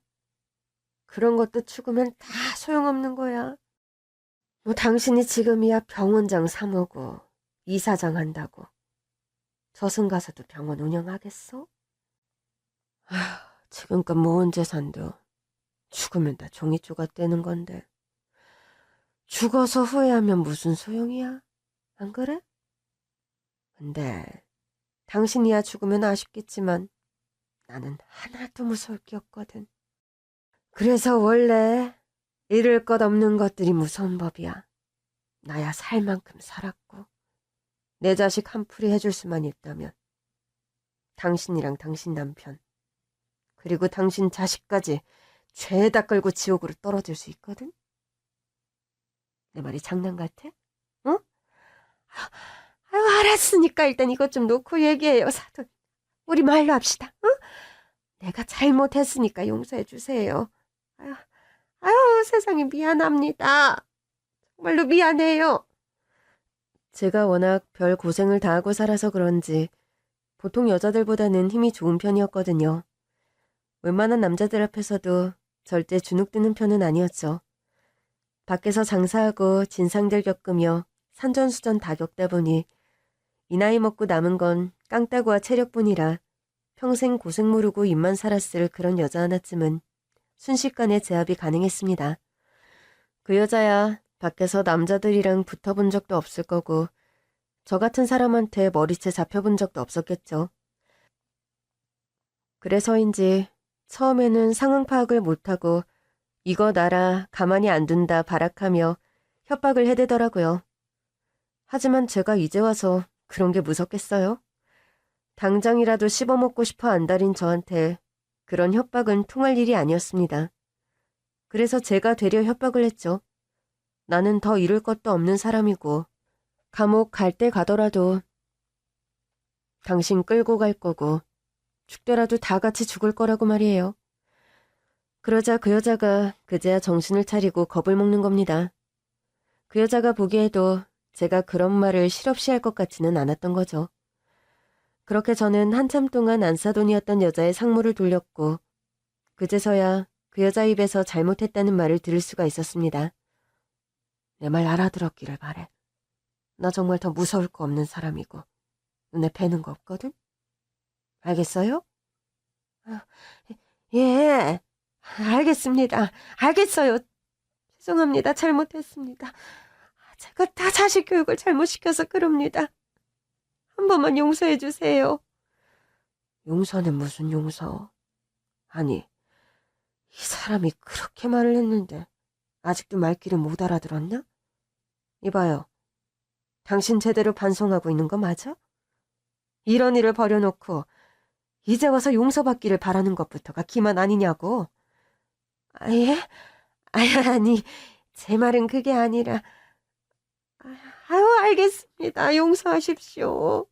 A: 그런 것도 죽으면 다 소용없는 거야. 뭐 당신이 지금이야 병원장 사모고 이사장 한다고 저승 가서도 병원 운영하겠어? 지금껏 모은 재산도 죽으면 다 종이 조각되는 건데 죽어서 후회하면 무슨 소용이야? 안 그래? 근데 당신이야 죽으면 아쉽겠지만 나는 하나도 무서울 게 없거든. 그래서 원래 잃을 것 없는 것들이 무서운 법이야. 나야 살 만큼 살았고 내 자식 한풀이 해줄 수만 있다면 당신이랑 당신 남편 그리고 당신 자식까지 죄다 끌고 지옥으로 떨어질 수 있거든? 내 말이 장난 같아? 응? 아유, 알았으니까 일단 이것 좀 놓고 얘기해요, 사돈. 우리 말로 합시다, 응? 내가 잘못했으니까 용서해 주세요. 아유, 세상에 미안합니다. 정말로 미안해요. 제가 워낙 별 고생을 다 하고 살아서 그런지 보통 여자들보다는 힘이 좋은 편이었거든요. 웬만한 남자들 앞에서도 절대 주눅드는 편은 아니었죠. 밖에서 장사하고 진상들 겪으며 산전수전 다 겪다 보니 이 나이 먹고 남은 건 깡따구와 체력뿐이라 평생 고생 모르고 입만 살았을 그런 여자 하나쯤은 순식간에 제압이 가능했습니다. 그 여자야 밖에서 남자들이랑 붙어본 적도 없을 거고 저 같은 사람한테 머리채 잡혀본 적도 없었겠죠. 그래서인지 처음에는 상황 파악을 못하고 이거 나라 가만히 안 둔다 발악하며 협박을 해대더라고요. 하지만 제가 이제 와서 그런 게 무섭겠어요? 당장이라도 씹어먹고 싶어 안달인 저한테 그런 협박은 통할 일이 아니었습니다. 그래서 제가 되려 협박을 했죠. 나는 더 잃을 것도 없는 사람이고 감옥 갈 때 가더라도 당신 끌고 갈 거고 죽더라도 다 같이 죽을 거라고 말이에요. 그러자 그 여자가 그제야 정신을 차리고 겁을 먹는 겁니다. 그 여자가 보기에도 제가 그런 말을 실없이 할 것 같지는 않았던 거죠. 그렇게 저는 한참 동안 안사돈이었던 여자의 상무를 돌렸고 그제서야 그 여자 입에서 잘못했다는 말을 들을 수가 있었습니다. 내 말 알아들었기를 바래. 나 정말 더 무서울 거 없는 사람이고 눈에 뵈는 거 없거든? 알겠어요? 아, 예, 알겠습니다. 알겠어요. 죄송합니다. 잘못했습니다. 제가 다 자식 교육을 잘못 시켜서 그럽니다. 한 번만 용서해 주세요. 용서는 무슨 용서? 아니, 이 사람이 그렇게 말을 했는데 아직도 말귀를 못 알아들었냐? 이봐요. 당신 제대로 반성하고 있는 거 맞아? 이런 일을 벌여놓고 이제 와서 용서받기를 바라는 것부터가 기만 아니냐고. 아, 예? 아니, 제 말은 그게 아니라. 아유, 알겠습니다. 용서하십시오.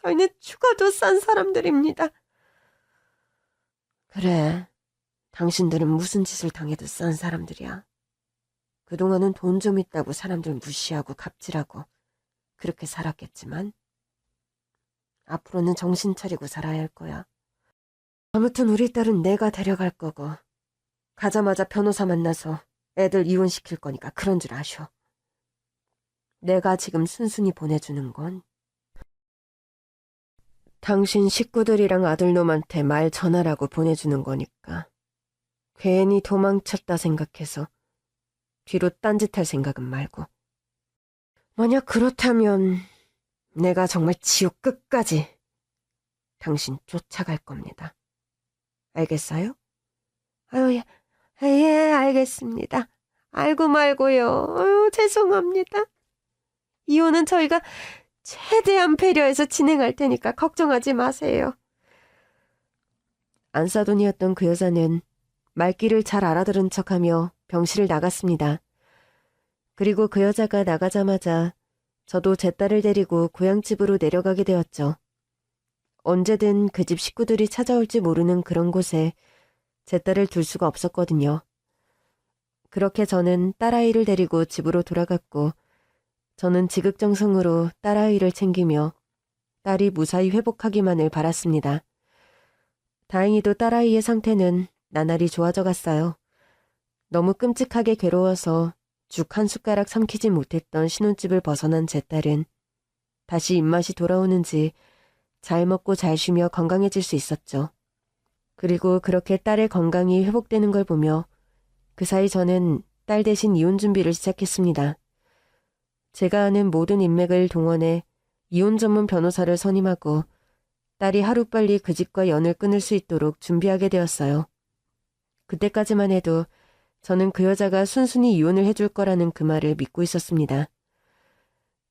A: 저희는 죽어도 싼 사람들입니다. 그래, 당신들은 무슨 짓을 당해도 싼 사람들이야. 그동안은 돈 좀 있다고 사람들 무시하고 갑질하고 그렇게 살았겠지만 앞으로는 정신 차리고 살아야 할 거야. 아무튼 우리 딸은 내가 데려갈 거고 가자마자 변호사 만나서 애들 이혼시킬 거니까 그런 줄 아셔. 내가 지금 순순히 보내주는 건 당신 식구들이랑 아들놈한테 말 전하라고 보내주는 거니까 괜히 도망쳤다 생각해서 뒤로 딴짓할 생각은 말고. 만약 그렇다면 내가 정말 지옥 끝까지 당신 쫓아갈 겁니다. 알겠어요? 아유, 예, 알겠습니다. 알고 말고요. 아유, 죄송합니다. 이혼은 저희가 최대한 배려해서 진행할 테니까 걱정하지 마세요. 안사돈이었던 그 여자는 말귀를 잘 알아들은 척하며 병실을 나갔습니다. 그리고 그 여자가 나가자마자 저도 제 딸을 데리고 고향집으로 내려가게 되었죠. 언제든 그 집 식구들이 찾아올지 모르는 그런 곳에 제 딸을 둘 수가 없었거든요. 그렇게 저는 딸아이를 데리고 집으로 돌아갔고 저는 지극정성으로 딸아이를 챙기며 딸이 무사히 회복하기만을 바랐습니다. 다행히도 딸아이의 상태는 나날이 좋아져 갔어요. 너무 끔찍하게 괴로워서 죽 한 숟가락 삼키지 못했던 신혼집을 벗어난 제 딸은 다시 입맛이 돌아오는지 잘 먹고 잘 쉬며 건강해질 수 있었죠. 그리고 그렇게 딸의 건강이 회복되는 걸 보며 그 사이 저는 딸 대신 이혼 준비를 시작했습니다. 제가 아는 모든 인맥을 동원해 이혼 전문 변호사를 선임하고 딸이 하루빨리 그 집과 연을 끊을 수 있도록 준비하게 되었어요. 그때까지만 해도 저는 그 여자가 순순히 이혼을 해줄 거라는 그 말을 믿고 있었습니다.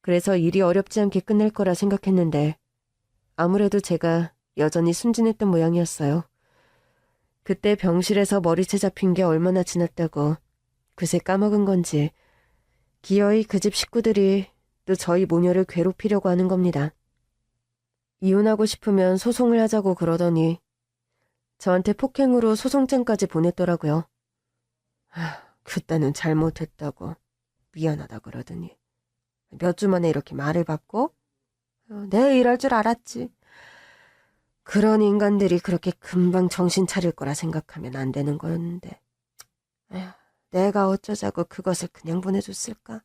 A: 그래서 일이 어렵지 않게 끝날 거라 생각했는데 아무래도 제가 여전히 순진했던 모양이었어요. 그때 병실에서 머리채 잡힌 게 얼마나 지났다고 그새 까먹은 건지 기어이 그 집 식구들이 또 저희 모녀를 괴롭히려고 하는 겁니다. 이혼하고 싶으면 소송을 하자고 그러더니 저한테 폭행으로 소송장까지 보냈더라고요. 그때는 잘못했다고 미안하다 그러더니 몇 주 만에 이렇게 말을 받고 내가 이럴 줄 알았지. 그런 인간들이 그렇게 금방 정신 차릴 거라 생각하면 안 되는 거였는데 내가 어쩌자고 그것을 그냥 보내줬을까?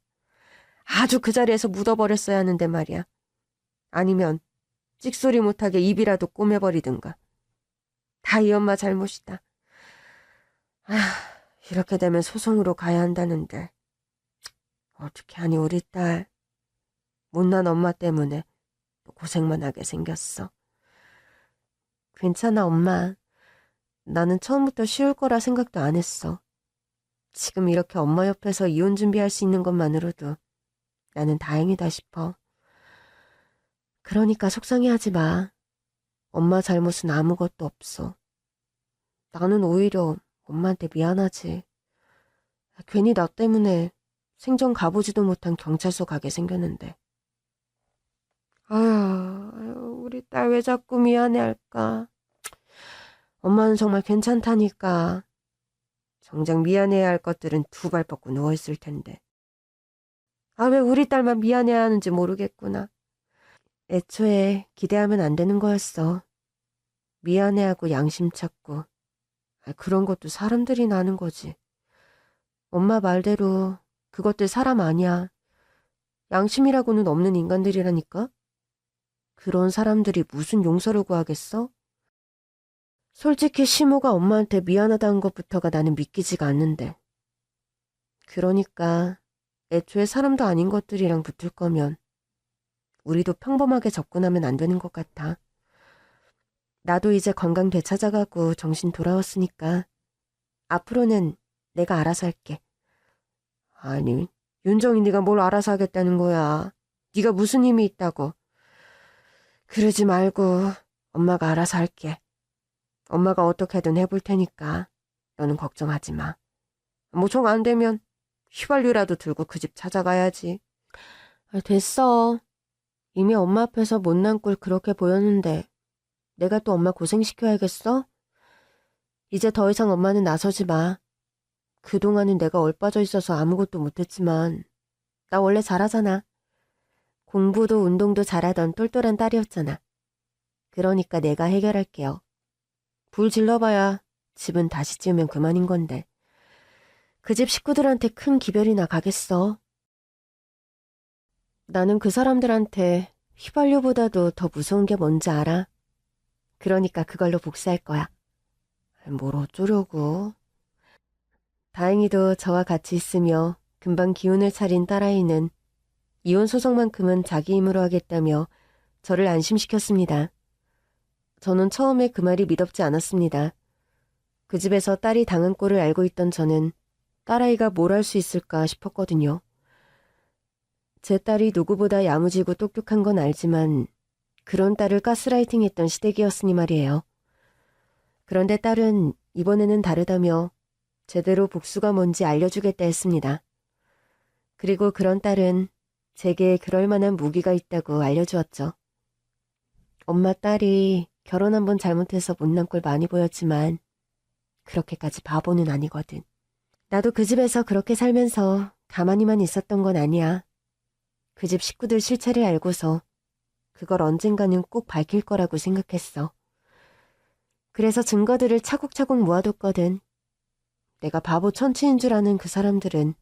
A: 아주 그 자리에서 묻어버렸어야 하는데 말이야. 아니면 찍소리 못하게 입이라도 꼬매버리든가. 다 이 엄마 잘못이다. 이렇게 되면 소송으로 가야 한다는데 어떻게 하니 우리 딸. 못난 엄마 때문에 또 고생만 하게 생겼어. 괜찮아 엄마. 나는 처음부터 쉬울 거라 생각도 안 했어. 지금 이렇게 엄마 옆에서 이혼 준비할 수 있는 것만으로도 나는 다행이다 싶어. 그러니까 속상해하지 마. 엄마 잘못은 아무것도 없어. 나는 오히려 엄마한테 미안하지. 괜히 나 때문에 생전 가보지도 못한 경찰서 가게 생겼는데. 아유, 우리 딸 왜 자꾸 미안해할까? 엄마는 정말 괜찮다니까. 정작 미안해야 할 것들은 두 발 뻗고 누워있을 텐데. 아, 왜 우리 딸만 미안해야 하는지 모르겠구나. 애초에 기대하면 안 되는 거였어. 미안해하고 양심 찾고. 그런 것도 사람들이 나는 거지. 엄마 말대로 그것들 사람 아니야. 양심이라고는 없는 인간들이라니까? 그런 사람들이 무슨 용서를 구하겠어? 솔직히 시모가 엄마한테 미안하다는 것부터가 나는 믿기지가 않는데. 그러니까 애초에 사람도 아닌 것들이랑 붙을 거면 우리도 평범하게 접근하면 안 되는 것 같아. 나도 이제 건강 되찾아가고 정신 돌아왔으니까 앞으로는 내가 알아서 할게. 아니, 윤정이 네가 뭘 알아서 하겠다는 거야. 네가 무슨 힘이 있다고. 그러지 말고 엄마가 알아서 할게. 엄마가 어떻게든 해볼 테니까 너는 걱정하지 마. 뭐 정 안 되면 휘발유라도 들고 그 집 찾아가야지. 됐어. 이미 엄마 앞에서 못난 꼴 그렇게 보였는데 내가 또 엄마 고생시켜야겠어? 이제 더 이상 엄마는 나서지 마. 그동안은 내가 얼빠져 있어서 아무것도 못했지만 나 원래 잘하잖아. 공부도 운동도 잘하던 똘똘한 딸이었잖아. 그러니까 내가 해결할게요. 불 질러봐야 집은 다시 지으면 그만인 건데. 그 집 식구들한테 큰 기별이나 가겠어. 나는 그 사람들한테 휘발유보다도 더 무서운 게 뭔지 알아. 그러니까 그걸로 복수할 거야. 뭘 어쩌려고. 다행히도 저와 같이 있으며 금방 기운을 차린 딸아이는 이혼 소송만큼은 자기 힘으로 하겠다며 저를 안심시켰습니다. 저는 처음에 그 말이 믿었지 않았습니다. 그 집에서 딸이 당한 꼴을 알고 있던 저는 딸아이가 뭘 할 수 있을까 싶었거든요. 제 딸이 누구보다 야무지고 똑똑한 건 알지만 그런 딸을 가스라이팅했던 시댁이었으니 말이에요. 그런데 딸은 이번에는 다르다며 제대로 복수가 뭔지 알려주겠다 했습니다. 그리고 그런 딸은 제게 그럴 만한 무기가 있다고 알려주었죠. 엄마 딸이 결혼 한번 잘못해서 못난 꼴 많이 보였지만 그렇게까지 바보는 아니거든. 나도 그 집에서 그렇게 살면서 가만히만 있었던 건 아니야. 그 집 식구들 실체를 알고서 그걸 언젠가는 꼭 밝힐 거라고 생각했어. 그래서 증거들을 차곡차곡 모아뒀거든. 내가 바보 천치인 줄 아는 그 사람들은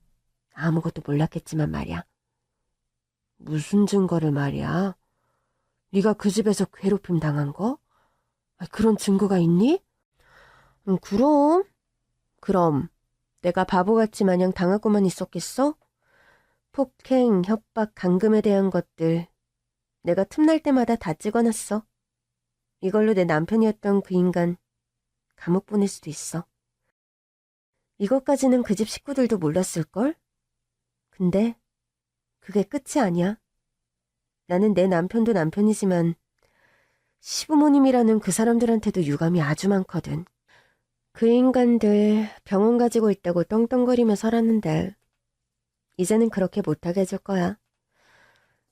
A: 아무것도 몰랐겠지만 말이야. 무슨 증거를 말이야? 네가 그 집에서 괴롭힘 당한 거? 그런 증거가 있니? 그럼 내가 바보같이 마냥 당하고만 있었겠어? 폭행, 협박, 감금에 대한 것들 내가 틈날 때마다 다 찍어놨어. 이걸로 내 남편이었던 그 인간 감옥 보낼 수도 있어. 이것까지는 그 집 식구들도 몰랐을걸? 근데 그게 끝이 아니야. 나는 내 남편도 남편이지만 시부모님이라는 그 사람들한테도 유감이 아주 많거든. 그 인간들 병원 가지고 있다고 떵떵거리며 살았는데 이제는 그렇게 못하게 해줄 거야.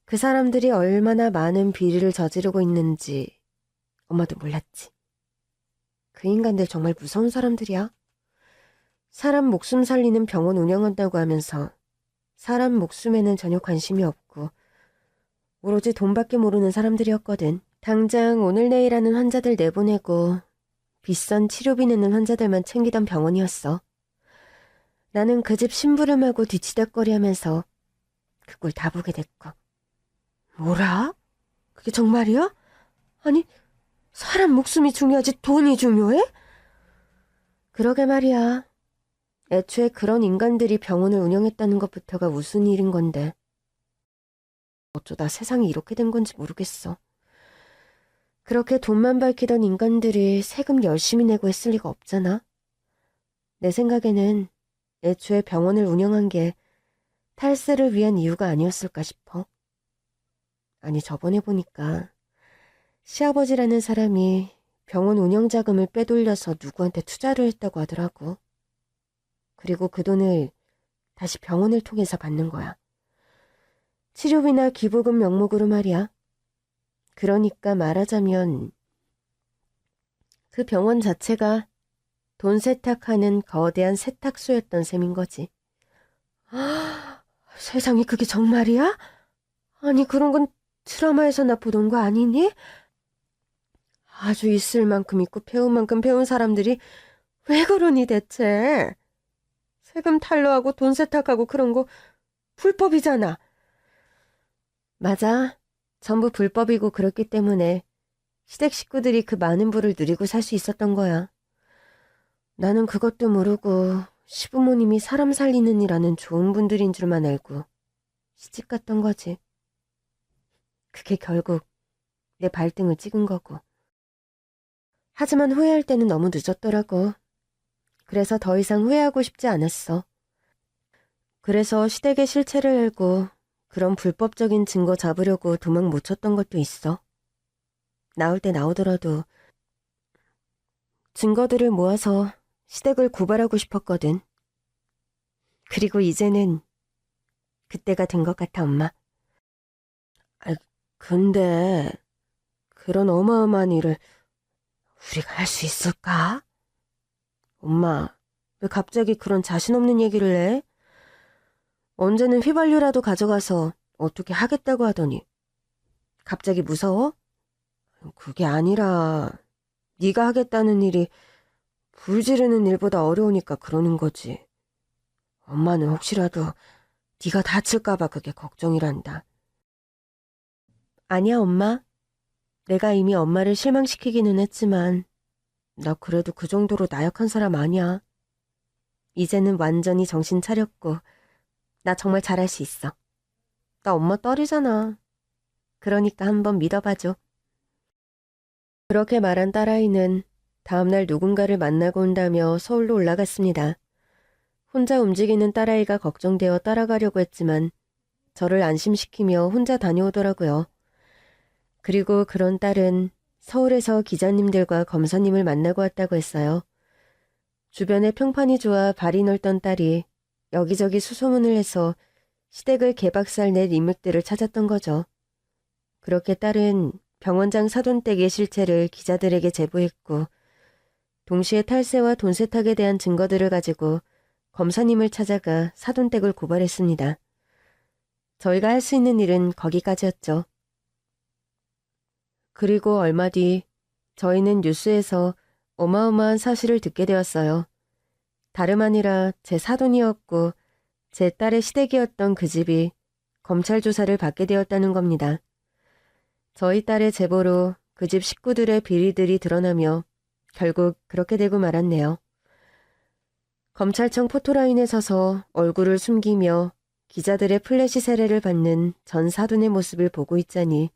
A: 그 사람들이 얼마나 많은 비리를 저지르고 있는지 엄마도 몰랐지. 그 인간들 정말 무서운 사람들이야. 사람 목숨 살리는 병원 운영한다고 하면서 사람 목숨에는 전혀 관심이 없고 오로지 돈밖에 모르는 사람들이었거든. 당장 오늘 내일 하는 환자들 내보내고 비싼 치료비 내는 환자들만 챙기던 병원이었어. 나는 그 집 심부름하고 뒤치다꺼리하면서 그 꼴 다 보게 됐고. 뭐라? 그게 정말이야? 아니, 사람 목숨이 중요하지 돈이 중요해? 그러게 말이야. 애초에 그런 인간들이 병원을 운영했다는 것부터가 무슨 일인 건데. 어쩌다 세상이 이렇게 된 건지 모르겠어. 그렇게 돈만 밝히던 인간들이 세금 열심히 내고 했을 리가 없잖아. 내 생각에는 애초에 병원을 운영한 게 탈세를 위한 이유가 아니었을까 싶어. 아니, 저번에 보니까 시아버지라는 사람이 병원 운영 자금을 빼돌려서 누구한테 투자를 했다고 하더라고. 그리고 그 돈을 다시 병원을 통해서 받는 거야. 치료비나 기부금 명목으로 말이야. 그러니까 말하자면 그 병원 자체가 돈 세탁하는 거대한 세탁소였던 셈인 거지. 세상에 그게 정말이야? 아니 그런 건 드라마에서나 보던 거 아니니? 아주 있을 만큼 있고 배운 만큼 배운 사람들이 왜 그러니 대체? 세금 탈루하고 돈 세탁하고 그런 거 불법이잖아. 맞아. 전부 불법이고 그렇기 때문에 시댁 식구들이 그 많은 부를 누리고 살 수 있었던 거야. 나는 그것도 모르고 시부모님이 사람 살리는 일하는 좋은 분들인 줄만 알고 시집 갔던 거지. 그게 결국 내 발등을 찍은 거고. 하지만 후회할 때는 너무 늦었더라고. 그래서 더 이상 후회하고 싶지 않았어. 그래서 시댁의 실체를 알고 그런 불법적인 증거 잡으려고 도망 못 쳤던 것도 있어. 나올 때 나오더라도 증거들을 모아서 시댁을 고발하고 싶었거든. 그리고 이제는 그때가 된 것 같아, 엄마. 근데 그런 어마어마한 일을 우리가 할 수 있을까? 엄마, 왜 갑자기 그런 자신 없는 얘기를 해? 언제는 휘발유라도 가져가서 어떻게 하겠다고 하더니 갑자기 무서워? 그게 아니라 네가 하겠다는 일이 불 지르는 일보다 어려우니까 그러는 거지. 엄마는 혹시라도 네가 다칠까 봐 그게 걱정이란다. 아니야, 엄마. 내가 이미 엄마를 실망시키기는 했지만 나 그래도 그 정도로 나약한 사람 아니야. 이제는 완전히 정신 차렸고 나 정말 잘할 수 있어. 나 엄마 딸이잖아. 그러니까 한번 믿어봐줘. 그렇게 말한 딸아이는 다음날 누군가를 만나고 온다며 서울로 올라갔습니다. 혼자 움직이는 딸아이가 걱정되어 따라가려고 했지만 저를 안심시키며 혼자 다녀오더라고요. 그리고 그런 딸은 서울에서 기자님들과 검사님을 만나고 왔다고 했어요. 주변에 평판이 좋아 발이 넓던 딸이 여기저기 수소문을 해서 시댁을 개박살 낼 인맥들을 찾았던 거죠. 그렇게 딸은 병원장 사돈댁의 실체를 기자들에게 제보했고 동시에 탈세와 돈 세탁에 대한 증거들을 가지고 검사님을 찾아가 사돈댁을 고발했습니다. 저희가 할 수 있는 일은 거기까지였죠. 그리고 얼마 뒤 저희는 뉴스에서 어마어마한 사실을 듣게 되었어요. 다름 아니라 제 사돈이었고 제 딸의 시댁이었던 그 집이 검찰 조사를 받게 되었다는 겁니다. 저희 딸의 제보로 그 집 식구들의 비리들이 드러나며 결국 그렇게 되고 말았네요. 검찰청 포토라인에 서서 얼굴을 숨기며 기자들의 플래시 세례를 받는 전 사돈의 모습을 보고 있자니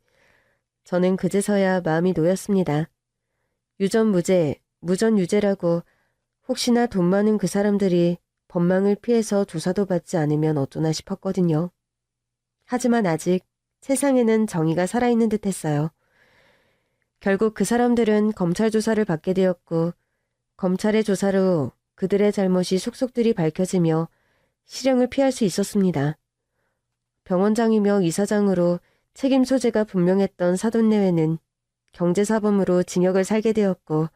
A: 저는 그제서야 마음이 놓였습니다. 유전무죄, 무전유죄라고 혹시나 돈 많은 그 사람들이 법망을 피해서 조사도 받지 않으면 어쩌나 싶었거든요. 하지만 아직 세상에는 정의가 살아있는 듯 했어요. 결국 그 사람들은 검찰 조사를 받게 되었고 검찰의 조사로 그들의 잘못이 속속들이 밝혀지며 실형을 피할 수 있었습니다. 병원장이며 이사장으로 책임 소재가 분명했던 사돈 내외는 경제사범으로 징역을 살게 되었고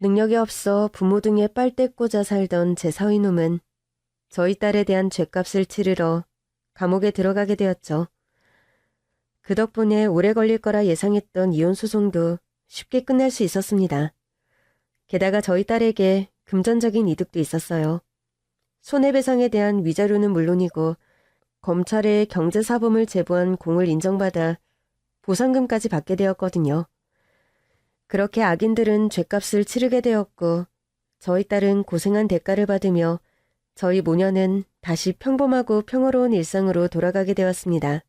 A: 능력이 없어 부모 등에 빨대 꽂아 살던 제 사위놈은 저희 딸에 대한 죗값을 치르러 감옥에 들어가게 되었죠. 그 덕분에 오래 걸릴 거라 예상했던 이혼 소송도 쉽게 끝날 수 있었습니다. 게다가 저희 딸에게 금전적인 이득도 있었어요. 손해배상에 대한 위자료는 물론이고 검찰에 경제사범을 제보한 공을 인정받아 보상금까지 받게 되었거든요. 그렇게 악인들은 죗값을 치르게 되었고 저희 딸은 고생한 대가를 받으며 저희 모녀는 다시 평범하고 평화로운 일상으로 돌아가게 되었습니다.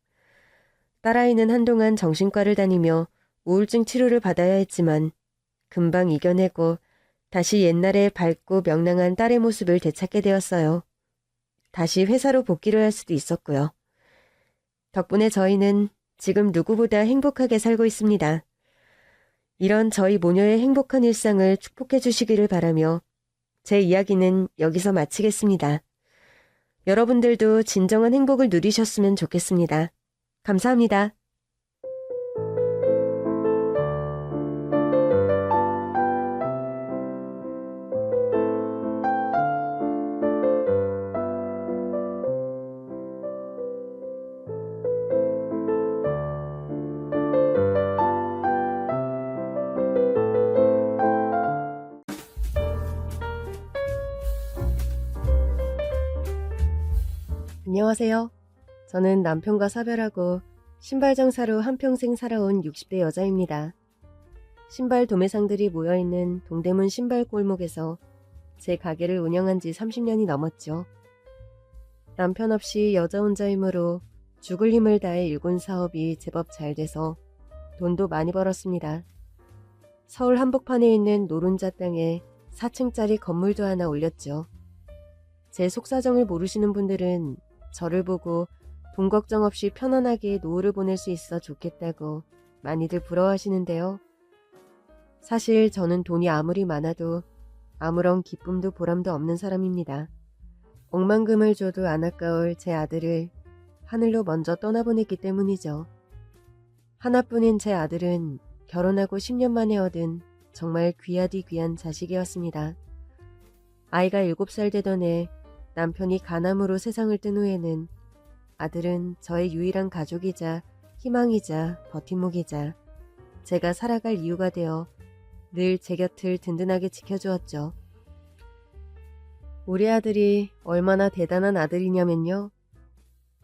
A: 딸아이는 한동안 정신과를 다니며 우울증 치료를 받아야 했지만 금방 이겨내고 다시 옛날의 밝고 명랑한 딸의 모습을 되찾게 되었어요. 다시 회사로 복귀를 할 수도 있었고요. 덕분에 저희는 지금 누구보다 행복하게 살고 있습니다. 이런 저희 모녀의 행복한 일상을 축복해 주시기를 바라며 제 이야기는 여기서 마치겠습니다. 여러분들도 진정한 행복을 누리셨으면 좋겠습니다. 감사합니다. 안녕하세요. 저는 남편과 사별하고 신발 장사로 한평생 살아온 60대 여자입니다. 신발 도매상들이 모여있는 동대문 신발 골목에서 제 가게를 운영한 지 30년이 넘었죠. 남편 없이 여자 혼자 힘으로 죽을 힘을 다해 일군 사업이 제법 잘 돼서 돈도 많이 벌었습니다. 서울 한복판에 있는 노른자 땅에 4층짜리 건물도 하나 올렸죠. 제 속사정을 모르시는 분들은 저를 보고 돈 걱정 없이 편안하게 노후를 보낼 수 있어 좋겠다고 많이들 부러워하시는데요. 사실 저는 돈이 아무리 많아도 아무런 기쁨도 보람도 없는 사람입니다. 억만금을 줘도 안 아까울 제 아들을 하늘로 먼저 떠나보냈기 때문이죠. 하나뿐인 제 아들은 결혼하고 10년 만에 얻은 정말 귀하디 귀한 자식이었습니다. 아이가 7살 되던 해 남편이 간암으로 세상을 뜬 후에는 아들은 저의 유일한 가족이자 희망이자 버팀목이자 제가 살아갈 이유가 되어 늘 제 곁을 든든하게 지켜주었죠. 우리 아들이 얼마나 대단한 아들이냐면요.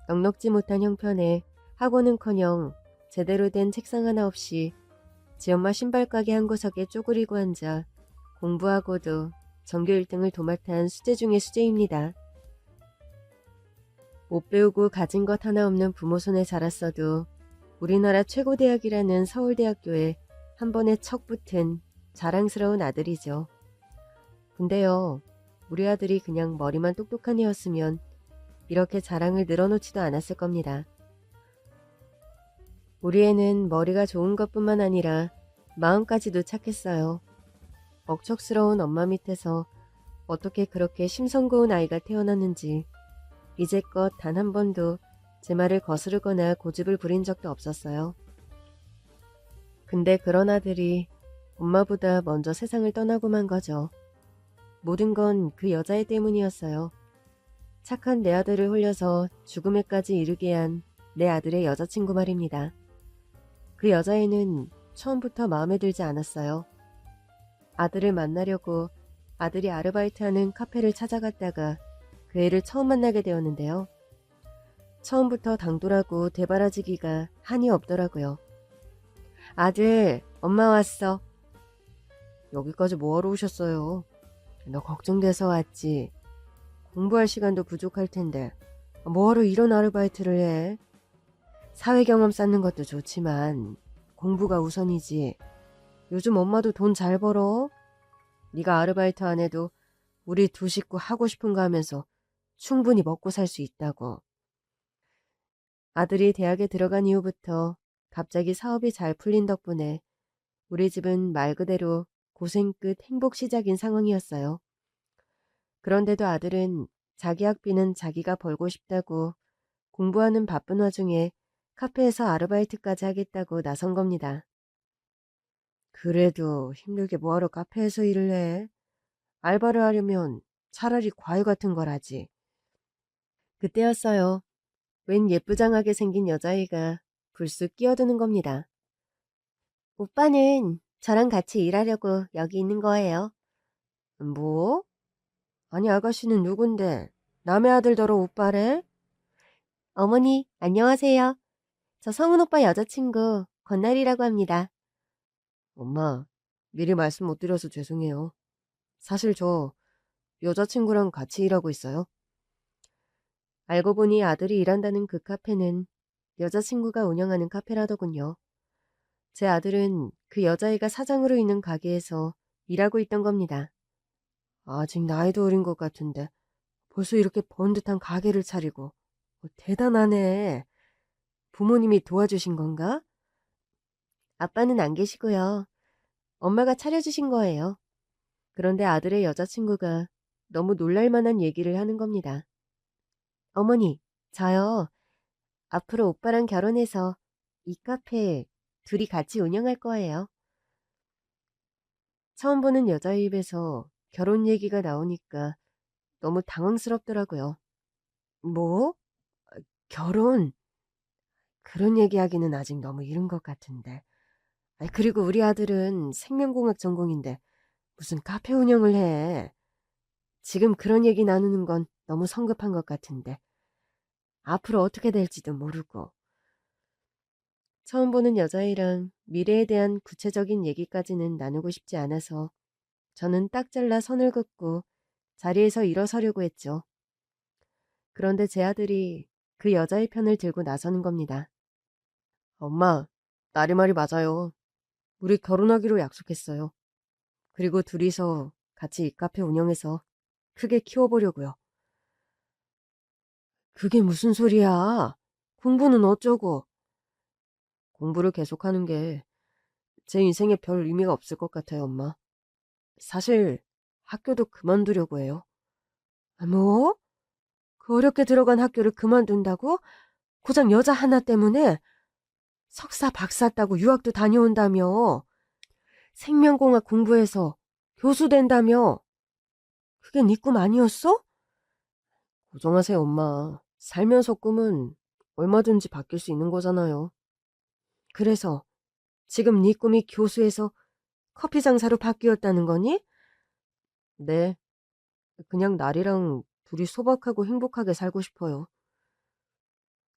A: 넉넉지 못한 형편에 학원은커녕 제대로 된 책상 하나 없이 지엄마 신발가게 한 구석에 쪼그리고 앉아 공부하고도 전교 1등을 도맡아 수재 중의 수재입니다. 못 배우고 가진 것 하나 없는 부모 손에 자랐어도 우리나라 최고 대학이라는 서울대학교에 한 번에 척 붙은 자랑스러운 아들이죠. 근데요, 우리 아들이 그냥 머리만 똑똑한 애였으면 이렇게 자랑을 늘어놓지도 않았을 겁니다. 우리 애는 머리가 좋은 것뿐만 아니라 마음까지도 착했어요. 억척스러운 엄마 밑에서 어떻게 그렇게 심성고운 아이가 태어났는지 이제껏 단 한 번도 제 말을 거스르거나 고집을 부린 적도 없었어요. 근데 그런 아들이 엄마보다 먼저 세상을 떠나고 만 거죠. 모든 건 그 여자애 때문이었어요. 착한 내 아들을 홀려서 죽음에까지 이르게 한 내 아들의 여자친구 말입니다. 그 여자애는 처음부터 마음에 들지 않았어요. 아들을 만나려고 아들이 아르바이트하는 카페를 찾아갔다가 그 애를 처음 만나게 되었는데요. 처음부터 당돌하고 대바라지기가 한이 없더라고요. 아들, 엄마 왔어. 여기까지 뭐하러 오셨어요? 너 걱정돼서 왔지. 공부할 시간도 부족할 텐데 뭐하러 이런 아르바이트를 해? 사회 경험 쌓는 것도 좋지만 공부가 우선이지. 요즘 엄마도 돈 잘 벌어. 네가 아르바이트 안 해도 우리 두 식구 하고 싶은 거 하면서 충분히 먹고 살 수 있다고. 아들이 대학에 들어간 이후부터 갑자기 사업이 잘 풀린 덕분에 우리 집은 말 그대로 고생 끝 행복 시작인 상황이었어요. 그런데도 아들은 자기 학비는 자기가 벌고 싶다고 공부하는 바쁜 와중에 카페에서 아르바이트까지 하겠다고 나선 겁니다. 그래도 힘들게 뭐하러 카페에서 일을 해? 알바를 하려면 차라리 과외 같은 걸 하지. 그때였어요. 웬 예쁘장하게 생긴 여자애가 불쑥 끼어드는 겁니다. 오빠는 저랑 같이 일하려고 여기 있는 거예요. 뭐? 아니 아가씨는 누군데? 남의 아들더러 오빠래? 어머니, 안녕하세요. 저 성훈 오빠 여자친구 건날이라고 합니다. 엄마, 미리 말씀 못 드려서 죄송해요. 사실 저 여자친구랑 같이 일하고 있어요. 알고 보니 아들이 일한다는 그 카페는 여자친구가 운영하는 카페라더군요. 제 아들은 그 여자애가 사장으로 있는 가게에서 일하고 있던 겁니다. 아직 나이도 어린 것 같은데 벌써 이렇게 번듯한 가게를 차리고 대단하네. 부모님이 도와주신 건가? 아빠는 안 계시고요. 엄마가 차려주신 거예요. 그런데 아들의 여자친구가 너무 놀랄만한 얘기를 하는 겁니다. 어머니, 저요. 앞으로 오빠랑 결혼해서 이 카페 둘이 같이 운영할 거예요. 처음 보는 여자의 입에서 결혼 얘기가 나오니까 너무 당황스럽더라고요. 뭐? 결혼? 그런 얘기하기는 아직 너무 이른 것 같은데. 그리고 우리 아들은 생명공학 전공인데 무슨 카페 운영을 해. 지금 그런 얘기 나누는 건 너무 성급한 것 같은데. 앞으로 어떻게 될지도 모르고. 처음 보는 여자애랑 미래에 대한 구체적인 얘기까지는 나누고 싶지 않아서 저는 딱 잘라 선을 긋고 자리에서 일어서려고 했죠. 그런데 제 아들이 그 여자의 편을 들고 나서는 겁니다. 엄마, 나리 말이 맞아요. 우리 결혼하기로 약속했어요. 그리고 둘이서 같이 이 카페 운영해서 크게 키워보려고요. 그게 무슨 소리야? 공부는 어쩌고? 공부를 계속하는 게 제 인생에 별 의미가 없을 것 같아요, 엄마. 사실 학교도 그만두려고 해요. 뭐? 그 어렵게 들어간 학교를 그만둔다고? 고작 여자 하나 때문에? 석사 박사 따고 유학도 다녀온다며? 생명공학 공부해서 교수 된다며? 그게 네 꿈 아니었어? 고정하세요, 엄마. 살면서 꿈은 얼마든지 바뀔 수 있는 거잖아요. 그래서 지금 네 꿈이 교수에서 커피 장사로 바뀌었다는 거니? 네, 그냥 날이랑 둘이 소박하고 행복하게 살고 싶어요.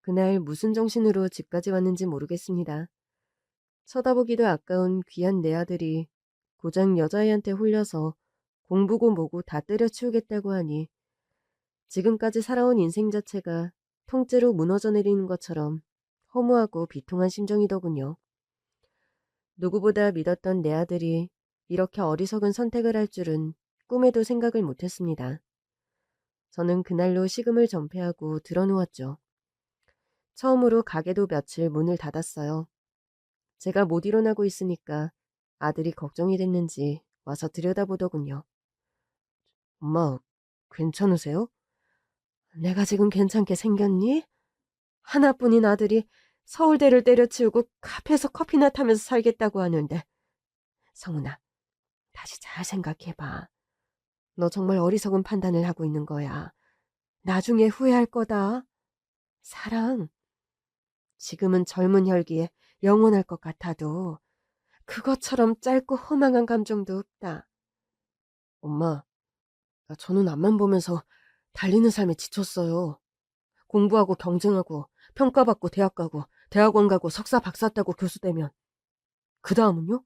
A: 그날 무슨 정신으로 집까지 왔는지 모르겠습니다. 쳐다보기도 아까운 귀한 내 아들이 고작 여자애한테 홀려서 공부고 뭐고 다 때려치우겠다고 하니 지금까지 살아온 인생 자체가 통째로 무너져 내리는 것처럼 허무하고 비통한 심정이더군요. 누구보다 믿었던 내 아들이 이렇게 어리석은 선택을 할 줄은 꿈에도 생각을 못했습니다. 저는 그날로 식음을 전폐하고 드러누웠죠. 처음으로 가게도 며칠 문을 닫았어요. 제가 못 일어나고 있으니까 아들이 걱정이 됐는지 와서 들여다보더군요. 엄마, 괜찮으세요? 내가 지금 괜찮게 생겼니? 하나뿐인 아들이 서울대를 때려치우고 카페에서 커피나 타면서 살겠다고 하는데. 성훈아, 다시 잘 생각해봐. 너 정말 어리석은 판단을 하고 있는 거야. 나중에 후회할 거다. 사랑, 지금은 젊은 혈기에 영원할 것 같아도 그것처럼 짧고 허망한 감정도 없다. 엄마, 저는 앞만 보면서 달리는 삶에 지쳤어요. 공부하고 경쟁하고 평가받고 대학 가고 대학원 가고 석사 박사 따고 교수 되면 그 다음은요?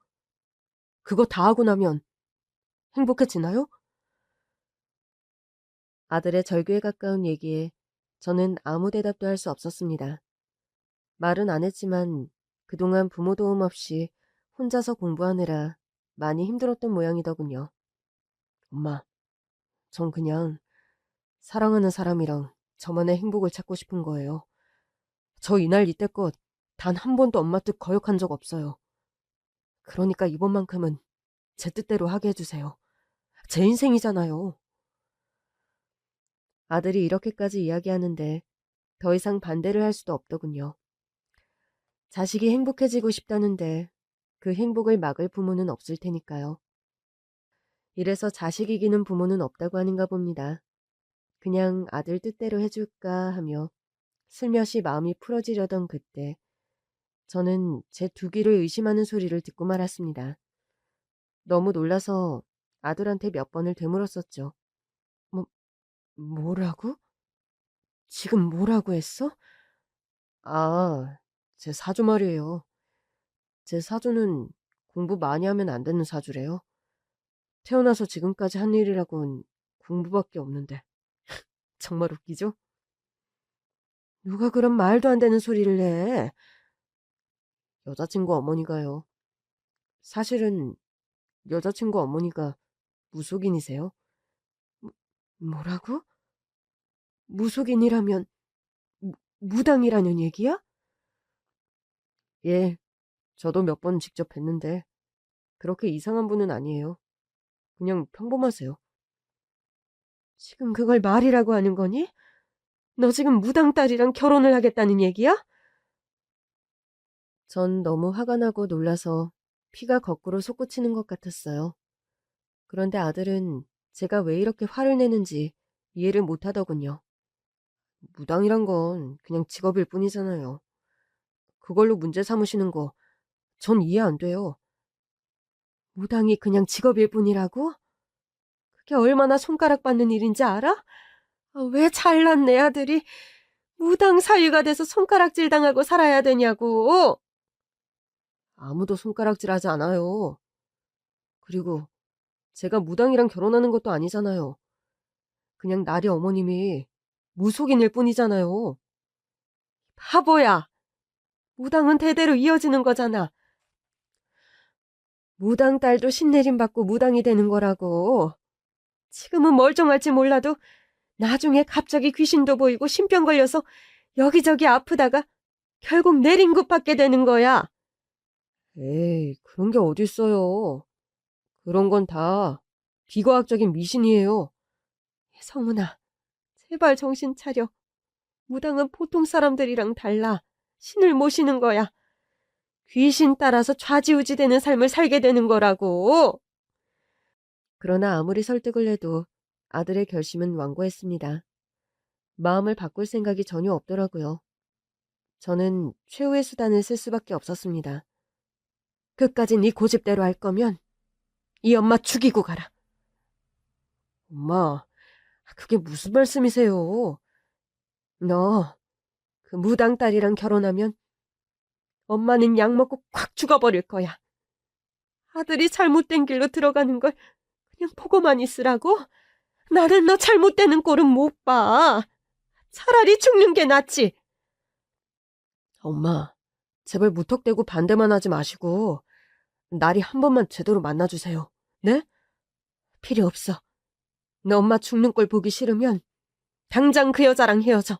A: 그거 다 하고 나면 행복해지나요? 아들의 절규에 가까운 얘기에 저는 아무 대답도 할 수 없었습니다. 말은 안 했지만 그동안 부모 도움 없이 혼자서 공부하느라 많이 힘들었던 모양이더군요. 엄마, 전 그냥 사랑하는 사람이랑 저만의 행복을 찾고 싶은 거예요. 저 이날 이때껏 단 한 번도 엄마 뜻 거역한 적 없어요. 그러니까 이번만큼은 제 뜻대로 하게 해주세요. 제 인생이잖아요. 아들이 이렇게까지 이야기하는데 더 이상 반대를 할 수도 없더군요. 자식이 행복해지고 싶다는데 그 행복을 막을 부모는 없을 테니까요. 이래서 자식 이기는 부모는 없다고 하는가 봅니다. 그냥 아들 뜻대로 해줄까 하며 슬며시 마음이 풀어지려던 그때 저는 제 두 귀를 의심하는 소리를 듣고 말았습니다. 너무 놀라서 아들한테 몇 번을 되물었었죠. 뭐, 뭐라고? 지금 뭐라고 했어? 아, 제 사주 말이에요. 제 사주는 공부 많이 하면 안 되는 사주래요. 태어나서 지금까지 한 일이라곤 공부밖에 없는데. 정말 웃기죠? 누가 그런 말도 안 되는 소리를 해? 여자친구 어머니가요. 사실은 여자친구 어머니가 무속인이세요. 뭐- 뭐라고? 무속인이라면 무당이라는 얘기야? 예, 저도 몇 번 직접 뵀는데 그렇게 이상한 분은 아니에요. 그냥 평범하세요. 지금 그걸 말이라고 하는 거니? 너 지금 무당 딸이랑 결혼을 하겠다는 얘기야? 전 너무 화가 나고 놀라서 피가 거꾸로 솟구치는 것 같았어요. 그런데 아들은 제가 왜 이렇게 화를 내는지 이해를 못하더군요. 무당이란 건 그냥 직업일 뿐이잖아요. 그걸로 문제 삼으시는 거 전 이해 안 돼요. 무당이 그냥 직업일 뿐이라고? 그게 얼마나 손가락 받는 일인지 알아? 왜 잘난 내 아들이 무당 사위가 돼서 손가락질 당하고 살아야 되냐고. 아무도 손가락질 하지 않아요. 그리고 제가 무당이랑 결혼하는 것도 아니잖아요. 그냥 나리 어머님이 무속인일 뿐이잖아요. 바보야. 무당은 대대로 이어지는 거잖아. 무당 딸도 신내림 받고 무당이 되는 거라고. 지금은 멀쩡할지 몰라도 나중에 갑자기 귀신도 보이고 신병 걸려서 여기저기 아프다가 결국 내린굿 받게 되는 거야. 에이, 그런 게 어딨어요. 그런 건 다 비과학적인 미신이에요. 성훈아, 제발 정신 차려. 무당은 보통 사람들이랑 달라. 신을 모시는 거야. 귀신 따라서 좌지우지되는 삶을 살게 되는 거라고. 그러나 아무리 설득을 해도 아들의 결심은 완고했습니다. 마음을 바꿀 생각이 전혀 없더라고요. 저는 최후의 수단을 쓸 수밖에 없었습니다. 끝까지 네 고집대로 할 거면 이 엄마 죽이고 가라. 엄마, 그게 무슨 말씀이세요? 너 그 무당 딸이랑 결혼하면 엄마는 약 먹고 콱 죽어버릴 거야. 아들이 잘못된 길로 들어가는 걸 그냥 보고만 있으라고? 나는 너 잘못되는 꼴은 못 봐. 차라리 죽는 게 낫지. 엄마, 제발 무턱대고 반대만 하지 마시고 나리 한 번만 제대로 만나주세요. 네? 필요 없어. 너 엄마 죽는 꼴 보기 싫으면 당장 그 여자랑 헤어져.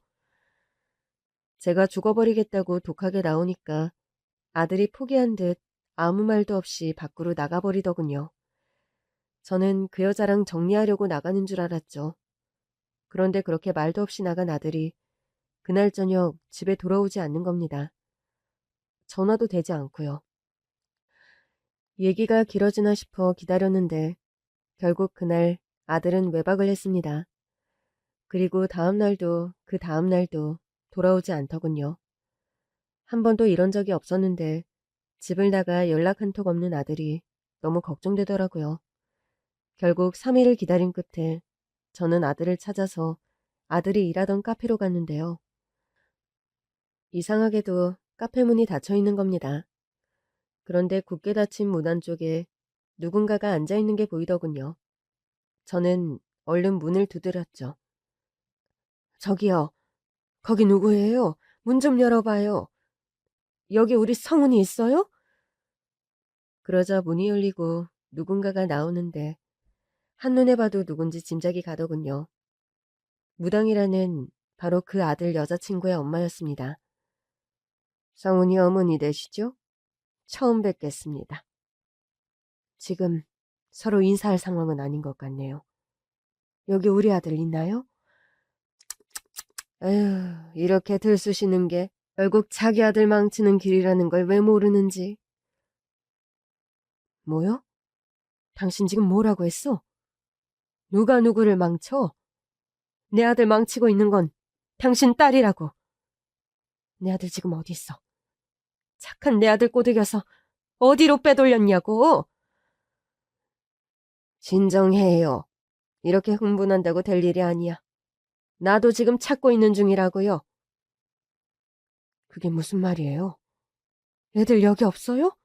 A: 제가 죽어버리겠다고 독하게 나오니까 아들이 포기한 듯 아무 말도 없이 밖으로 나가버리더군요. 저는 그 여자랑 정리하려고 나가는 줄 알았죠. 그런데 그렇게 말도 없이 나간 아들이 그날 저녁 집에 돌아오지 않는 겁니다. 전화도 되지 않고요. 얘기가 길어지나 싶어 기다렸는데 결국 그날 아들은 외박을 했습니다. 그리고 다음 날도 그 다음 날도 돌아오지 않더군요. 한 번도 이런 적이 없었는데 집을 나가 연락 한 톡 없는 아들이 너무 걱정되더라고요. 결국 3일을 기다린 끝에 저는 아들을 찾아서 아들이 일하던 카페로 갔는데요. 이상하게도 카페 문이 닫혀 있는 겁니다. 그런데 굳게 닫힌 문 안쪽에 누군가가 앉아있는 게 보이더군요. 저는 얼른 문을 두드렸죠. 저기요, 거기 누구예요? 문 좀 열어봐요. 여기 우리 성훈이 있어요? 그러자 문이 열리고 누군가가 나오는데 한눈에 봐도 누군지 짐작이 가더군요. 무당이라는 바로 그 아들 여자친구의 엄마였습니다. 성훈이 어머니 되시죠? 처음 뵙겠습니다. 지금 서로 인사할 상황은 아닌 것 같네요. 여기 우리 아들 있나요? 에휴, 이렇게 들쑤시는 게 결국 자기 아들 망치는 길이라는 걸 왜 모르는지. 뭐요? 당신 지금 뭐라고 했어? 누가 누구를 망쳐? 내 아들 망치고 있는 건 당신 딸이라고. 내 아들 지금 어디 있어? 착한 내 아들 꼬드겨서 어디로 빼돌렸냐고. 진정해요. 이렇게 흥분한다고 될 일이 아니야. 나도 지금 찾고 있는 중이라고요. 그게 무슨 말이에요? 애들 여기 없어요?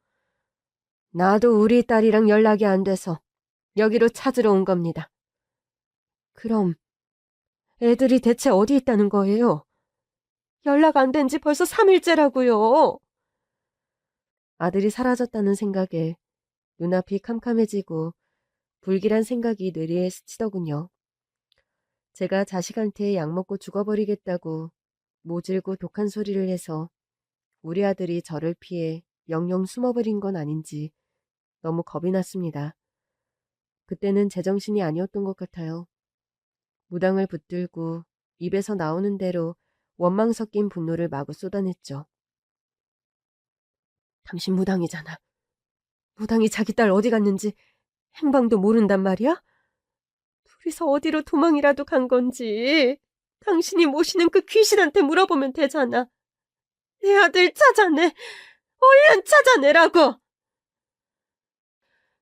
A: 나도 우리 딸이랑 연락이 안 돼서 여기로 찾으러 온 겁니다. 그럼 애들이 대체 어디 있다는 거예요? 연락 안 된 지 벌써 3일째라고요. 아들이 사라졌다는 생각에 눈앞이 캄캄해지고 불길한 생각이 뇌리에 스치더군요. 제가 자식한테 약 먹고 죽어버리겠다고 모질고 독한 소리를 해서 우리 아들이 저를 피해 영영 숨어버린 건 아닌지 너무 겁이 났습니다. 그때는 제정신이 아니었던 것 같아요. 무당을 붙들고 입에서 나오는 대로 원망 섞인 분노를 마구 쏟아냈죠. 당신 무당이잖아. 무당이 자기 딸 어디 갔는지 행방도 모른단 말이야? 둘이서 어디로 도망이라도 간 건지 당신이 모시는 그 귀신한테 물어보면 되잖아. 내 아들 찾아내. 얼른 찾아내라고.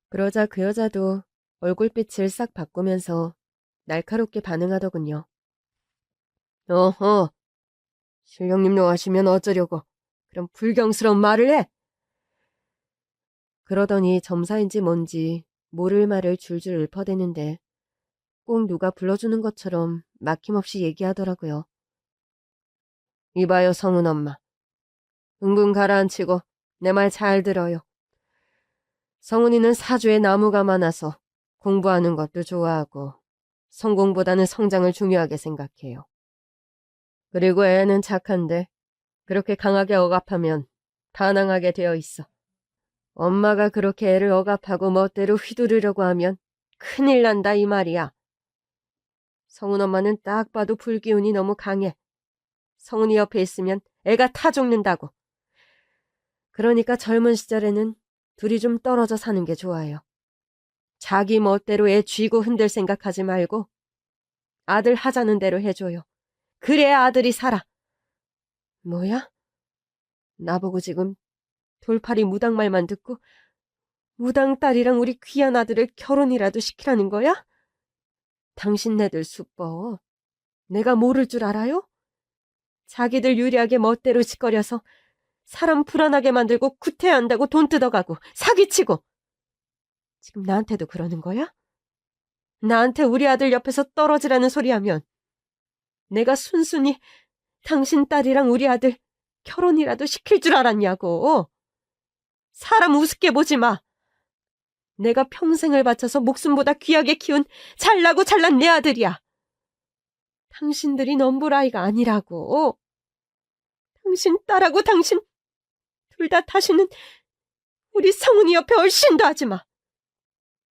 A: 그러자 그 여자도 얼굴빛을 싹 바꾸면서 날카롭게 반응하더군요. 어허, 신령님로 하시면 어쩌려고 그런 불경스러운 말을 해? 그러더니 점사인지 뭔지 모를 말을 줄줄 읊어대는데 꼭 누가 불러주는 것처럼 막힘없이 얘기하더라고요. 이봐요, 성은 엄마. 흥분 가라앉히고 내 말 잘 들어요. 성은이는 사주에 나무가 많아서 공부하는 것도 좋아하고 성공보다는 성장을 중요하게 생각해요. 그리고 애는 착한데 그렇게 강하게 억압하면 반항하게 되어 있어. 엄마가 그렇게 애를 억압하고 멋대로 휘두르려고 하면 큰일 난다 이 말이야. 성은 엄마는 딱 봐도 불기운이 너무 강해. 성은이 옆에 있으면 애가 타 죽는다고. 그러니까 젊은 시절에는 둘이 좀 떨어져 사는 게 좋아요. 자기 멋대로 애 쥐고 흔들 생각하지 말고 아들 하자는 대로 해줘요. 그래야 아들이 살아. 뭐야? 나보고 지금 돌팔이 무당 말만 듣고 무당 딸이랑 우리 귀한 아들을 결혼이라도 시키라는 거야? 당신네들 수법 내가 모를 줄 알아요? 자기들 유리하게 멋대로 짓거려서 사람 불안하게 만들고 구태한다고 돈 뜯어가고 사기치고 지금 나한테도 그러는 거야? 나한테 우리 아들 옆에서 떨어지라는 소리 하면 내가 순순히 당신 딸이랑 우리 아들 결혼이라도 시킬 줄 알았냐고. 사람 우습게 보지 마. 내가 평생을 바쳐서 목숨보다 귀하게 키운 잘나고 잘난 내 아들이야. 당신들이 넘볼 아이가 아니라고. 당신 딸하고 당신 둘 다 다시는 우리 성은이 옆에 얼씬도 하지 마.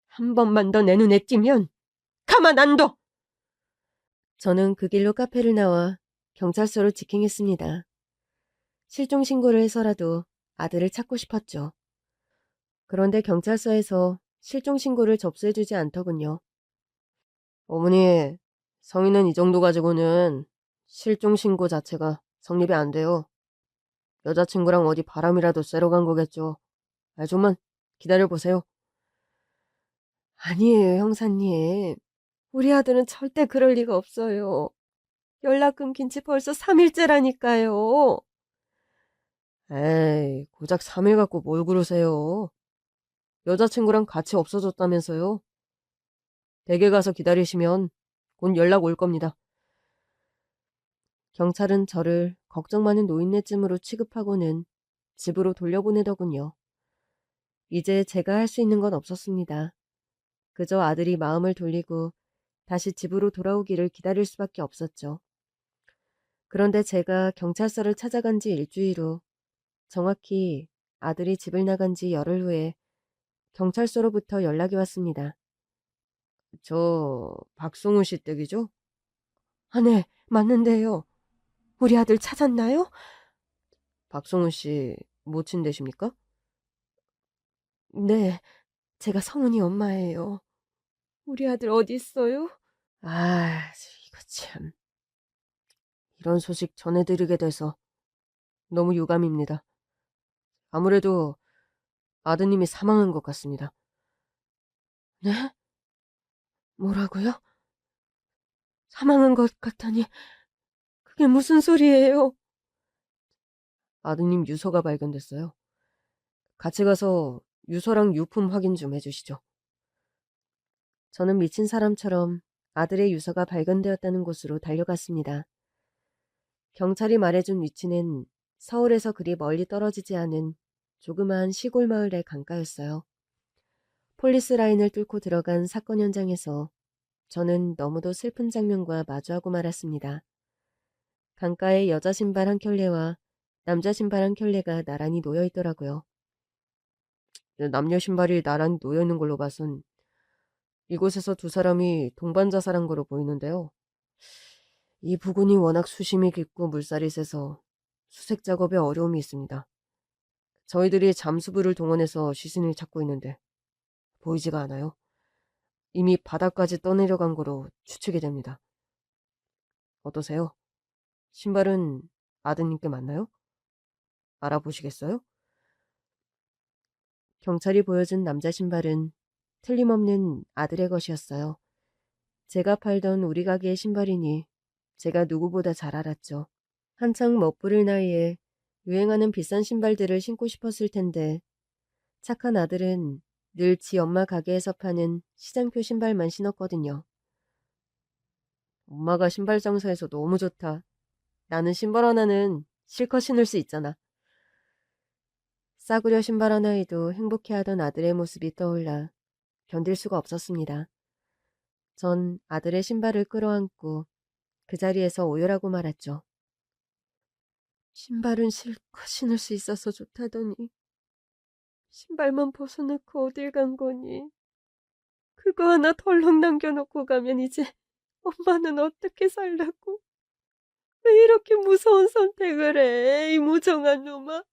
A: 한 번만 더 내 눈에 띄면 가만 안 둬. 저는 그 길로 카페를 나와 경찰서로 직행했습니다. 실종 신고를 해서라도 아들을 찾고 싶었죠. 그런데 경찰서에서 실종 신고를 접수해주지 않더군요. 어머니, 성인은 이 정도 가지고는 실종 신고 자체가 성립이 안 돼요. 여자친구랑 어디 바람이라도 쐬러 간 거겠죠. 좀만 기다려보세요. 아니에요, 형사님. 우리 아들은 절대 그럴 리가 없어요. 연락 끊긴 지 벌써 3일째라니까요. 에이, 고작 3일 갖고 뭘 그러세요. 여자친구랑 같이 없어졌다면서요. 댁에 가서 기다리시면 곧 연락 올 겁니다. 경찰은 저를 걱정 많은 노인네쯤으로 취급하고는 집으로 돌려보내더군요. 이제 제가 할 수 있는 건 없었습니다. 그저 아들이 마음을 돌리고 다시 집으로 돌아오기를 기다릴 수밖에 없었죠. 그런데 제가 경찰서를 찾아간 지 일주일 후, 정확히 아들이 집을 나간 지 열흘 후에 경찰서로부터 연락이 왔습니다. 저 박송우 씨 댁이죠? 아, 네, 맞는데요. 우리 아들 찾았나요? 박송우 씨 모친 되십니까? 네, 제가 성은이 엄마예요. 우리 아들 어디 있어요? 아, 이거 참. 이런 소식 전해드리게 돼서 너무 유감입니다. 아무래도 아드님이 사망한 것 같습니다. 네? 뭐라고요? 사망한 것 같다니 그게 무슨 소리예요? 아드님 유서가 발견됐어요. 같이 가서 유서랑 유품 확인 좀 해주시죠. 저는 미친 사람처럼 아들의 유서가 발견되었다는 곳으로 달려갔습니다. 경찰이 말해준 위치는 서울에서 그리 멀리 떨어지지 않은 조그마한 시골 마을의 강가였어요. 폴리스 라인을 뚫고 들어간 사건 현장에서 저는 너무도 슬픈 장면과 마주하고 말았습니다. 강가에 여자 신발 한 켤레와 남자 신발 한 켤레가 나란히 놓여 있더라고요. 남녀 신발이 나란히 놓여 있는 걸로 봐선 이곳에서 두 사람이 동반 자살한 거로 보이는데요. 이 부근이 워낙 수심이 깊고 물살이 세서 수색 작업에 어려움이 있습니다. 저희들이 잠수부를 동원해서 시신을 찾고 있는데 보이지가 않아요. 이미 바닥까지 떠내려간 거로 추측이 됩니다. 어떠세요? 신발은 아드님께 맞나요? 알아보시겠어요? 경찰이 보여준 남자 신발은 틀림없는 아들의 것이었어요. 제가 팔던 우리 가게의 신발이니 제가 누구보다 잘 알았죠. 한창 멋부릴 나이에 유행하는 비싼 신발들을 신고 싶었을 텐데 착한 아들은 늘 지 엄마 가게에서 파는 시장표 신발만 신었거든요. 엄마가 신발 장사해서 너무 좋다. 나는 신발 하나는 실컷 신을 수 있잖아. 싸구려 신발 하나에도 행복해하던 아들의 모습이 떠올라 견딜 수가 없었습니다. 전 아들의 신발을 끌어안고 그 자리에서 오열하고 말았죠. 신발은 실컷 신을 수 있어서 좋다더니 신발만 벗어놓고 어딜 간 거니? 그거 하나 덜렁 남겨놓고 가면 이제 엄마는 어떻게 살라고? 왜 이렇게 무서운 선택을 해, 이 무정한 놈아?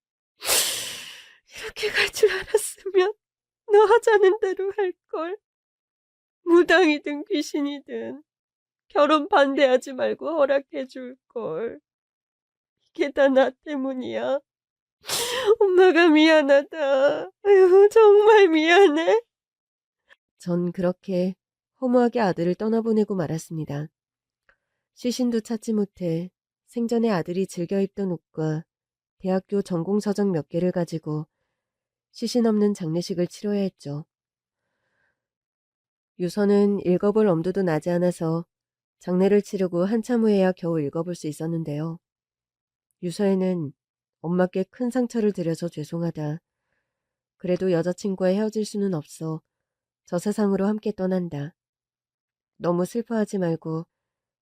A: 이렇게 갈 줄 알았으면 너 하자는 대로 할걸. 무당이든 귀신이든 결혼 반대하지 말고 허락해 줄걸. 이게 다 나 때문이야. 엄마가 미안하다. 아유, 정말 미안해. 전 그렇게 허무하게 아들을 떠나보내고 말았습니다. 시신도 찾지 못해 생전에 아들이 즐겨 입던 옷과 대학교 전공서적 몇 개를 가지고 시신 없는 장례식을 치러야 했죠. 유서는 읽어볼 엄두도 나지 않아서 장례를 치르고 한참 후에야 겨우 읽어볼 수 있었는데요. 유서에는 엄마께 큰 상처를 드려서 죄송하다. 그래도 여자친구와 헤어질 수는 없어. 저 세상으로 함께 떠난다. 너무 슬퍼하지 말고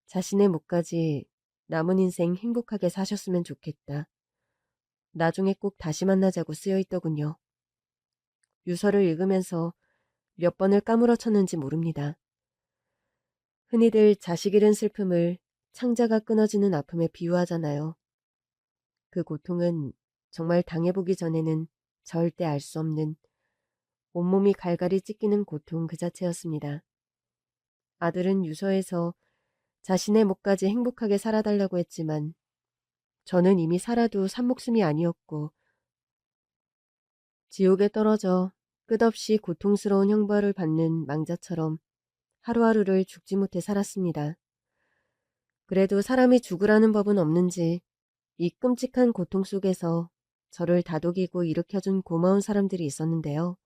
A: 자신의 몫까지 남은 인생 행복하게 사셨으면 좋겠다. 나중에 꼭 다시 만나자고 쓰여있더군요. 유서를 읽으면서 몇 번을 까무러쳤는지 모릅니다. 흔히들 자식 잃은 슬픔을 창자가 끊어지는 아픔에 비유하잖아요. 그 고통은 정말 당해보기 전에는 절대 알 수 없는 온몸이 갈갈이 찢기는 고통 그 자체였습니다. 아들은 유서에서 자신의 몫까지 행복하게 살아달라고 했지만 저는 이미 살아도 산 목숨이 아니었고 지옥에 떨어져 끝없이 고통스러운 형벌을 받는 망자처럼 하루하루를 죽지 못해 살았습니다. 그래도 사람이 죽으라는 법은 없는지 이 끔찍한 고통 속에서 저를 다독이고 일으켜준 고마운 사람들이 있었는데요.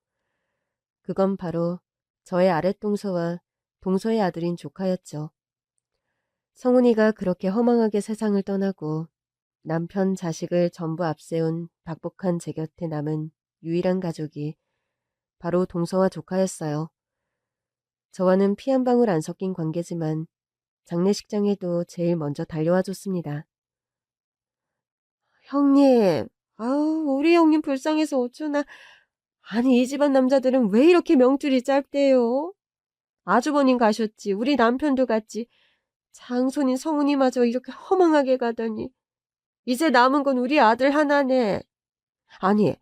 A: 그건 바로 저의 아랫동서와 동서의 아들인 조카였죠. 성훈이가 그렇게 허망하게 세상을 떠나고 남편 자식을 전부 앞세운 박복한 제 곁에 남은 유일한 가족이 바로 동서와 조카였어요. 저와는 피 한 방울 안 섞인 관계지만 장례식장에도 제일 먼저 달려와 줬습니다. 형님, 아우, 우리 형님 불쌍해서 어쩌나. 아니, 이 집안 남자들은 왜 이렇게 명줄이 짧대요? 아주버님 가셨지, 우리 남편도 갔지. 장손인 성훈이마저 이렇게 허망하게 가다니. 이제 남은 건 우리 아들 하나네. 아니,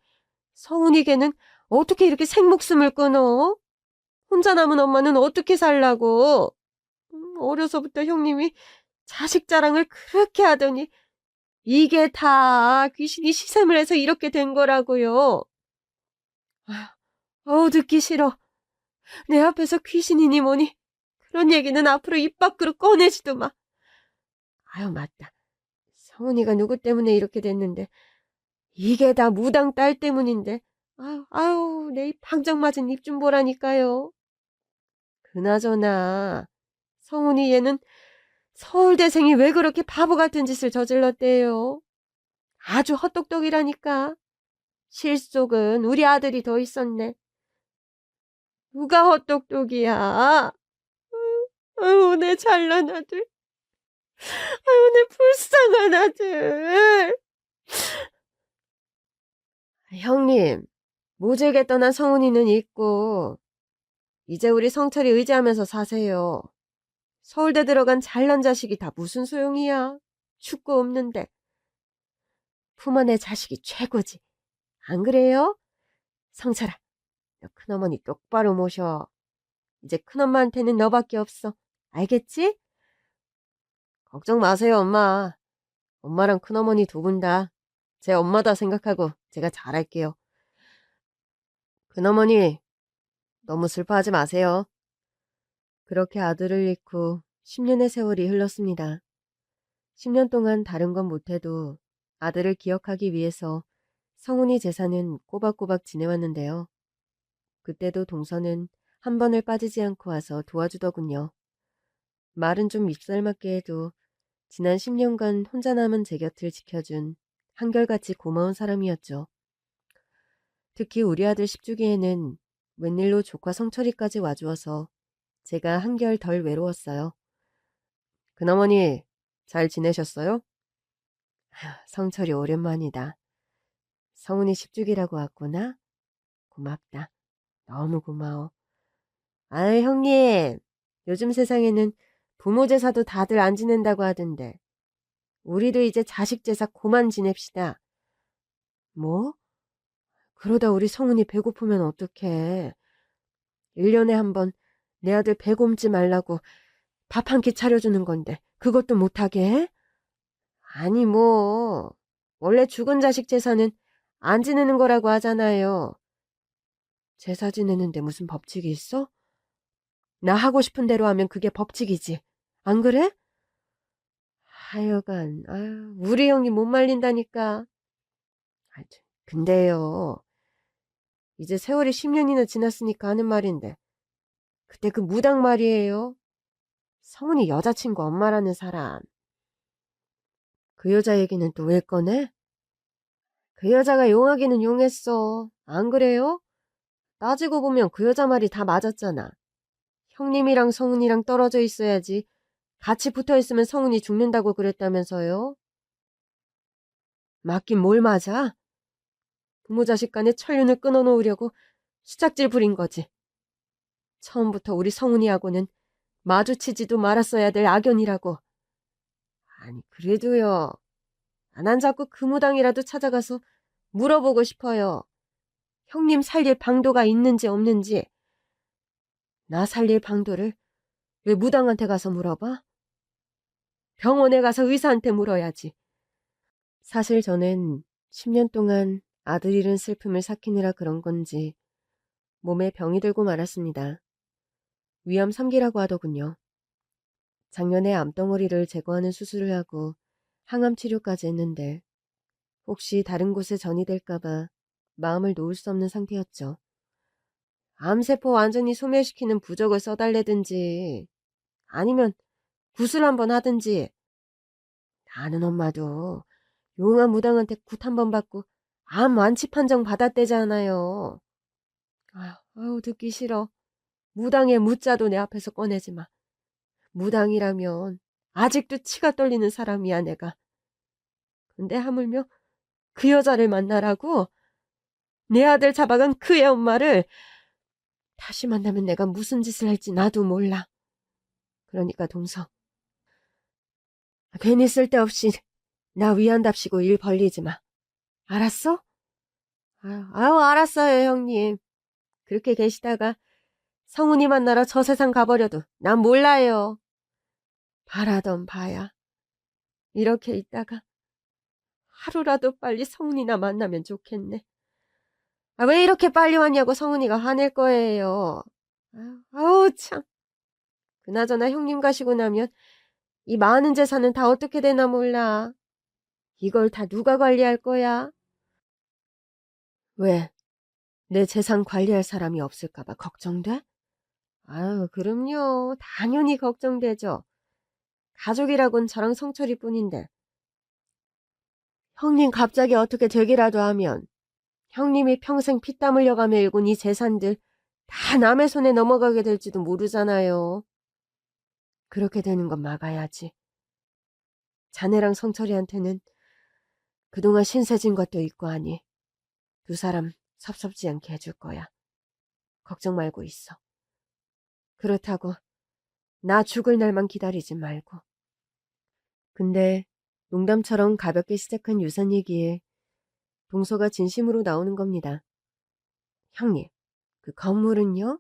A: 성훈이 걔는 어떻게 이렇게 생목숨을 끊어? 혼자 남은 엄마는 어떻게 살라고? 어려서부터 형님이 자식 자랑을 그렇게 하더니 이게 다 귀신이 시샘을 해서 이렇게 된 거라고요. 어우, 듣기 싫어. 내 앞에서 귀신이니 뭐니 그런 얘기는 앞으로 입 밖으로 꺼내지도 마. 아유, 맞다. 성훈이가 누구 때문에 이렇게 됐는데 이게 다 무당 딸 때문인데. 아유, 내 입 방정 맞은 입 좀 보라니까요. 그나저나 성훈이 얘는 서울대생이 왜 그렇게 바보 같은 짓을 저질렀대요. 아주 헛똑똑이라니까. 실속은 우리 아들이 더 있었네. 누가 헛똑똑이야? 아유, 내 잘난 아들. 아유, 내 불쌍한 아들. 형님, 모질게 떠난 성훈이는 있고 이제 우리 성철이 의지하면서 사세요. 서울대 들어간 잘난 자식이 다 무슨 소용이야. 축구 없는데. 품어내 자식이 최고지. 안 그래요? 성철아, 너 큰어머니 똑바로 모셔. 이제 큰엄마한테는 너밖에 없어. 알겠지? 걱정 마세요, 엄마. 엄마랑 큰어머니 두 분 다 제 엄마다 생각하고 제가 잘할게요. 큰어머니, 너무 슬퍼하지 마세요. 그렇게 아들을 잃고 10년의 세월이 흘렀습니다. 10년 동안 다른 건 못해도 아들을 기억하기 위해서 성훈이 제사는 꼬박꼬박 지내왔는데요. 그때도 동서는 한 번을 빠지지 않고 와서 도와주더군요. 말은 좀 밉살맞게 해도 지난 10년간 혼자 남은 제 곁을 지켜준 한결같이 고마운 사람이었죠. 특히 우리 아들 10주기에는 웬일로 조카 성철이까지 와주어서 제가 한결 덜 외로웠어요. 큰어머니, 잘 지내셨어요? 성철이 오랜만이다. 성훈이 10주기라고 왔구나? 고맙다. 너무 고마워. 아유, 형님. 요즘 세상에는 부모 제사도 다들 안 지낸다고 하던데. 우리도 이제 자식 제사 고만 지냅시다. 뭐? 그러다 우리 성훈이 배고프면 어떡해. 1년에 한 번 내 아들 배 굶지 말라고 밥 한 끼 차려주는 건데 그것도 못하게 해? 아니 뭐 원래 죽은 자식 제사는 안 지내는 거라고 하잖아요. 제사 지내는데 무슨 법칙이 있어? 나 하고 싶은 대로 하면 그게 법칙이지. 안 그래? 하여간 아유, 우리 형이 못 말린다니까. 근데요. 이제 세월이 10년이나 지났으니까 하는 말인데 그때 그 무당 말이에요. 성훈이 여자친구 엄마라는 사람. 그 여자 얘기는 또 왜 꺼내? 그 여자가 용하기는 용했어. 안 그래요? 따지고 보면 그 여자 말이 다 맞았잖아. 형님이랑 성훈이랑 떨어져 있어야지. 같이 붙어 있으면 성훈이 죽는다고 그랬다면서요? 맞긴 뭘 맞아? 부모 자식 간에 천륜을 끊어놓으려고 수작질 부린 거지. 처음부터 우리 성훈이하고는 마주치지도 말았어야 될 악연이라고. 아니 그래도요. 난 자꾸 그 무당이라도 찾아가서 물어보고 싶어요. 형님 살릴 방도가 있는지 없는지. 나 살릴 방도를 왜 무당한테 가서 물어봐? 병원에 가서 의사한테 물어야지. 사실 저는 10년 동안 아들 잃은 슬픔을 삭히느라 그런 건지 몸에 병이 들고 말았습니다. 위암 3기라고 하더군요. 작년에 암덩어리를 제거하는 수술을 하고 항암 치료까지 했는데 혹시 다른 곳에 전이 될까봐 마음을 놓을 수 없는 상태였죠. 암세포 완전히 소멸시키는 부적을 써달래든지 아니면 굿을 한번 하든지. 나는 엄마도 용한 무당한테 굿 한번 받고 암 완치 판정 받았대잖아요. 아유 듣기 싫어. 무당의 무자도 내 앞에서 꺼내지 마. 무당이라면 아직도 치가 떨리는 사람이야 내가. 근데 하물며 그 여자를 만나라고? 내 아들 잡아간 그의 엄마를 다시 만나면 내가 무슨 짓을 할지 나도 몰라. 그러니까 동서 괜히 쓸데없이 나 위한답시고 일 벌리지 마. 알았어? 아유 알았어요 형님. 그렇게 계시다가 성훈이 만나러 저 세상 가버려도 난 몰라요. 바라던 바야. 이렇게 있다가 하루라도 빨리 성훈이나 만나면 좋겠네. 왜 이렇게 빨리 왔냐고 성훈이가 화낼 거예요. 아우 참. 그나저나 형님 가시고 나면 이 많은 재산은 다 어떻게 되나 몰라. 이걸 다 누가 관리할 거야? 왜? 내 재산 관리할 사람이 없을까봐 걱정돼? 아유, 그럼요. 당연히 걱정되죠. 가족이라곤 저랑 성철이 뿐인데. 형님 갑자기 어떻게 되기라도 하면 형님이 평생 피땀 흘려가며 일군 이 재산들 다 남의 손에 넘어가게 될지도 모르잖아요. 그렇게 되는 건 막아야지. 자네랑 성철이한테는 그동안 신세진 것도 있고 하니 두 사람 섭섭지 않게 해줄 거야. 걱정 말고 있어. 그렇다고 나 죽을 날만 기다리지 말고. 근데 농담처럼 가볍게 시작한 유산 얘기에 동서가 진심으로 나오는 겁니다. 형님, 그 건물은요?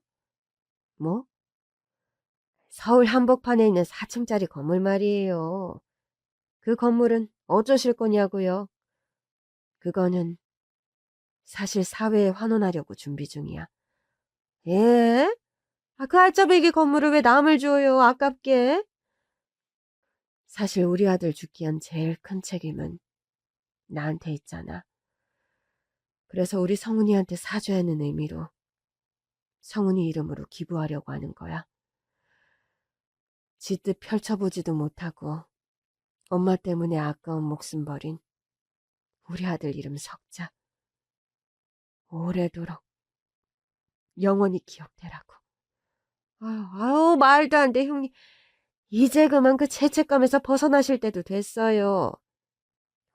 A: 뭐? 서울 한복판에 있는 4층짜리 건물 말이에요. 그 건물은 어쩌실 거냐고요? 그거는 사실 사회에 환원하려고 준비 중이야. 예? 그 알짜배기 건물을 왜 남을 줘요? 아깝게. 사실 우리 아들 죽기엔 제일 큰 책임은 나한테 있잖아. 그래서 우리 성훈이한테 사죄하는 의미로 성훈이 이름으로 기부하려고 하는 거야. 지 뜻 펼쳐보지도 못하고 엄마 때문에 아까운 목숨 버린 우리 아들 이름 석자. 오래도록 영원히 기억되라고. 아유, 말도 안 돼, 형님. 이제 그만 그 죄책감에서 벗어나실 때도 됐어요.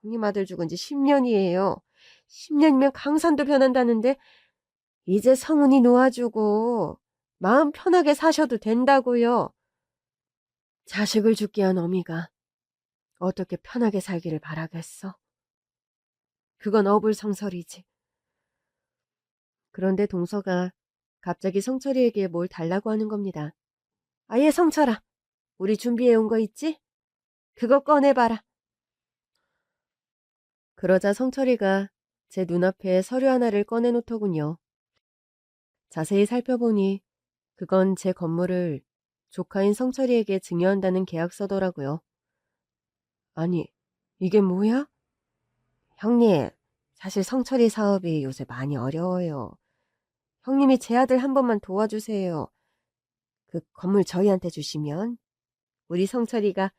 A: 형님 아들 죽은 지 10년이에요. 10년이면 강산도 변한다는데 이제 성훈이 놓아주고 마음 편하게 사셔도 된다고요. 자식을 죽게 한 어미가 어떻게 편하게 살기를 바라겠어? 그건 어불성설이지. 그런데 동서가 갑자기 성철이에게 뭘 달라고 하는 겁니다. 아예 성철아, 우리 준비해온 거 있지? 그거 꺼내봐라. 그러자 성철이가 제 눈앞에 서류 하나를 꺼내놓더군요. 자세히 살펴보니 그건 제 건물을 조카인 성철이에게 증여한다는 계약서더라고요. 아니, 이게 뭐야? 형님, 사실 성철이 사업이 요새 많이 어려워요. 형님이 제 아들 한 번만 도와주세요. 그 건물 저희한테 주시면 우리 성철이가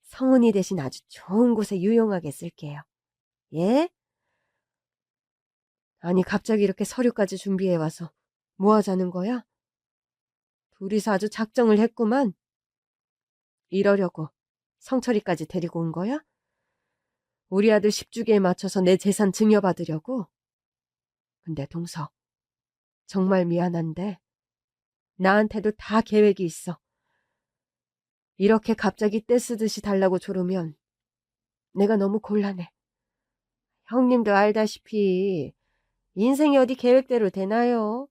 A: 성훈이 대신 아주 좋은 곳에 유용하게 쓸게요. 예? 아니 갑자기 이렇게 서류까지 준비해와서 뭐 하자는 거야? 둘이서 아주 작정을 했구만. 이러려고 성철이까지 데리고 온 거야? 우리 아들 10주기에 맞춰서 내 재산 증여받으려고? 근데 동서, 정말 미안한데 나한테도 다 계획이 있어. 이렇게 갑자기 떼쓰듯이 달라고 조르면 내가 너무 곤란해. 형님도 알다시피 인생이 어디 계획대로 되나요?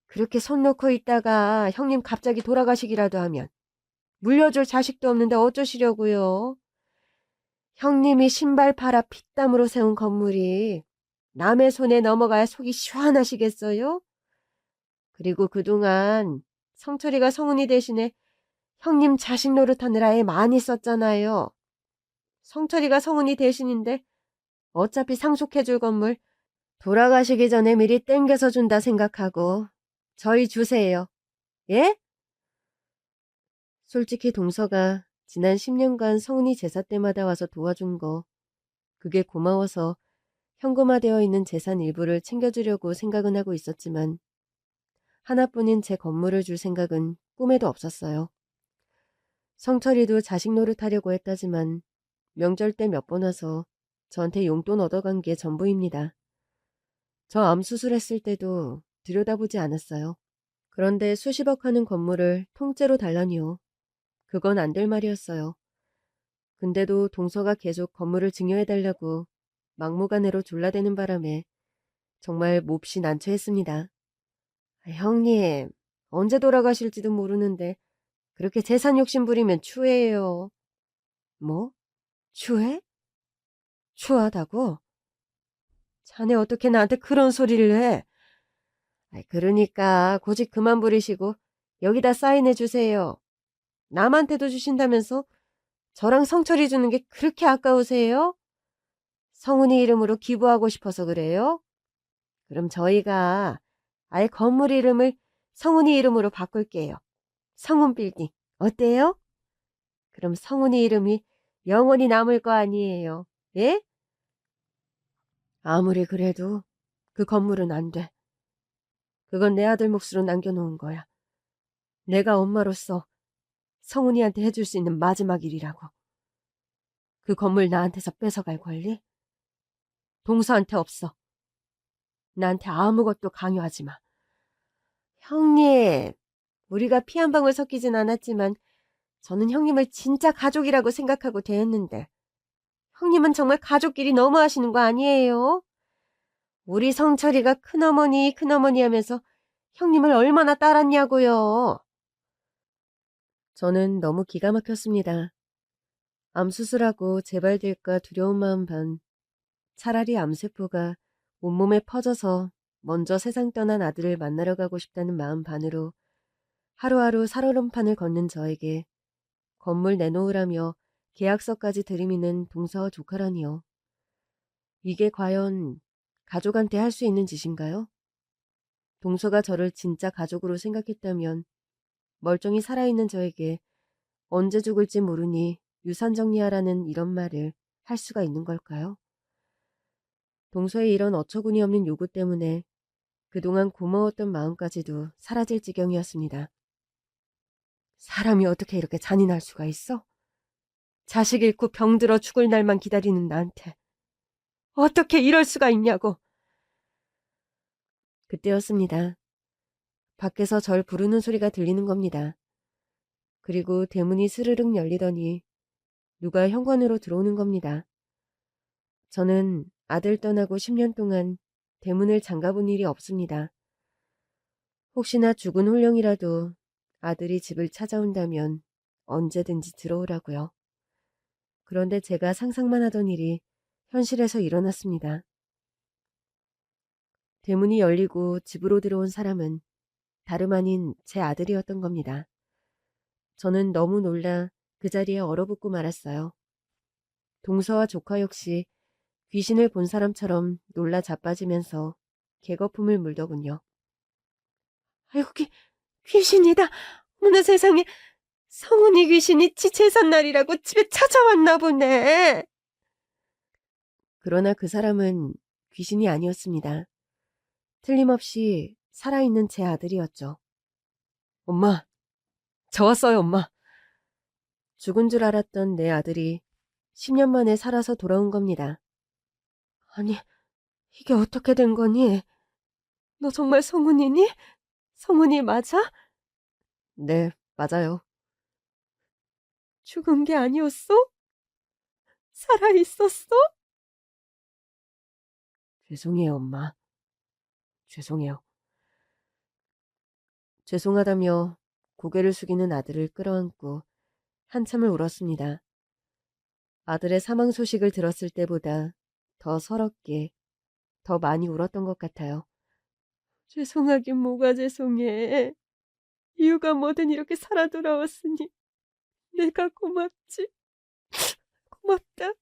A: 그렇게 손 놓고 있다가 형님 갑자기 돌아가시기라도 하면 물려줄 자식도 없는데 어쩌시려고요? 형님이 신발 팔아 피땀으로 세운 건물이 남의 손에 넘어가야 속이 시원하시겠어요? 그리고 그동안 성철이가 성훈이 대신에 형님 자식 노릇하느라 애 많이 썼잖아요. 성철이가 성훈이 대신인데 어차피 상속해줄 건물 돌아가시기 전에 미리 땡겨서 준다 생각하고 저희 주세요. 예? 솔직히 동서가 지난 10년간 성훈이 제사 때마다 와서 도와준 거 그게 고마워서 현금화되어 있는 재산 일부를 챙겨주려고 생각은 하고 있었지만 하나뿐인 제 건물을 줄 생각은 꿈에도 없었어요. 성철이도 자식 노릇하려고 했다지만 명절 때 몇 번 와서 저한테 용돈 얻어간 게 전부입니다. 저 암 수술했을 때도 들여다보지 않았어요. 그런데 수십억 하는 건물을 통째로 달라니요. 그건 안 될 말이었어요. 근데도 동서가 계속 건물을 증여해달라고 막무가내로 졸라대는 바람에 정말 몹시 난처했습니다. 형님, 언제 돌아가실지도 모르는데 그렇게 재산 욕심 부리면 추해요. 뭐? 추해? 추하다고? 자네 어떻게 나한테 그런 소리를 해? 그러니까 고집 그만 부리시고 여기다 사인해 주세요. 남한테도 주신다면서 저랑 성철이 주는 게 그렇게 아까우세요? 성훈이 이름으로 기부하고 싶어서 그래요? 그럼 저희가 아예 건물 이름을 성훈이 이름으로 바꿀게요. 성훈빌딩. 어때요? 그럼 성훈이 이름이 영원히 남을 거 아니에요. 예? 아무리 그래도 그 건물은 안 돼. 그건 내 아들 몫으로 남겨놓은 거야. 내가 엄마로서 성훈이한테 해줄 수 있는 마지막 일이라고. 그 건물 나한테서 뺏어갈 권리? 동서한테 없어. 나한테 아무것도 강요하지 마. 형님, 우리가 피 한 방울 섞이진 않았지만 저는 형님을 진짜 가족이라고 생각하고 대했는데 형님은 정말 가족끼리 너무하시는 거 아니에요? 우리 성철이가 큰어머니 하면서 형님을 얼마나 따랐냐고요. 저는 너무 기가 막혔습니다. 암 수술하고 재발될까 두려운 마음 반, 차라리 암세포가 온몸에 퍼져서 먼저 세상 떠난 아들을 만나러 가고 싶다는 마음 반으로 하루하루 살얼음판을 걷는 저에게 건물 내놓으라며 계약서까지 들이미는 동서와 조카라니요. 이게 과연 가족한테 할 수 있는 짓인가요? 동서가 저를 진짜 가족으로 생각했다면 멀쩡히 살아있는 저에게 언제 죽을지 모르니 유산 정리하라는 이런 말을 할 수가 있는 걸까요? 동서의 이런 어처구니 없는 요구 때문에 그동안 고마웠던 마음까지도 사라질 지경이었습니다. 사람이 어떻게 이렇게 잔인할 수가 있어? 자식 잃고 병들어 죽을 날만 기다리는 나한테 어떻게 이럴 수가 있냐고. 그때였습니다. 밖에서 절 부르는 소리가 들리는 겁니다. 그리고 대문이 스르륵 열리더니 누가 현관으로 들어오는 겁니다. 저는 아들 떠나고 10년 동안 대문을 잠가본 일이 없습니다. 혹시나 죽은 홀령이라도 아들이 집을 찾아온다면 언제든지 들어오라고요. 그런데 제가 상상만 하던 일이 현실에서 일어났습니다. 대문이 열리고 집으로 들어온 사람은 다름 아닌 제 아들이었던 겁니다. 저는 너무 놀라 그 자리에 얼어붙고 말았어요. 동서와 조카 역시 귀신을 본 사람처럼 놀라 자빠지면서 개거품을 물더군요. 아이고, 귀신이다. 어머나 세상에, 성훈이 귀신이 지 제삿날이라고 집에 찾아왔나 보네. 그러나 그 사람은 귀신이 아니었습니다. 틀림없이 살아있는 제 아들이었죠. 엄마, 저 왔어요, 엄마. 죽은 줄 알았던 내 아들이 10년 만에 살아서 돌아온 겁니다. 아니, 이게 어떻게 된 거니? 너 정말 성훈이니? 성훈이 맞아? 네, 맞아요. 죽은 게 아니었어? 살아있었어? 죄송해요, 엄마. 죄송해요. 죄송하다며 고개를 숙이는 아들을 끌어안고 한참을 울었습니다. 아들의 사망 소식을 들었을 때보다 더 서럽게, 더 많이 울었던 것 같아요. 죄송하긴 뭐가 죄송해. 이유가 뭐든 이렇게 살아 돌아왔으니 내가 고맙지. 고맙다.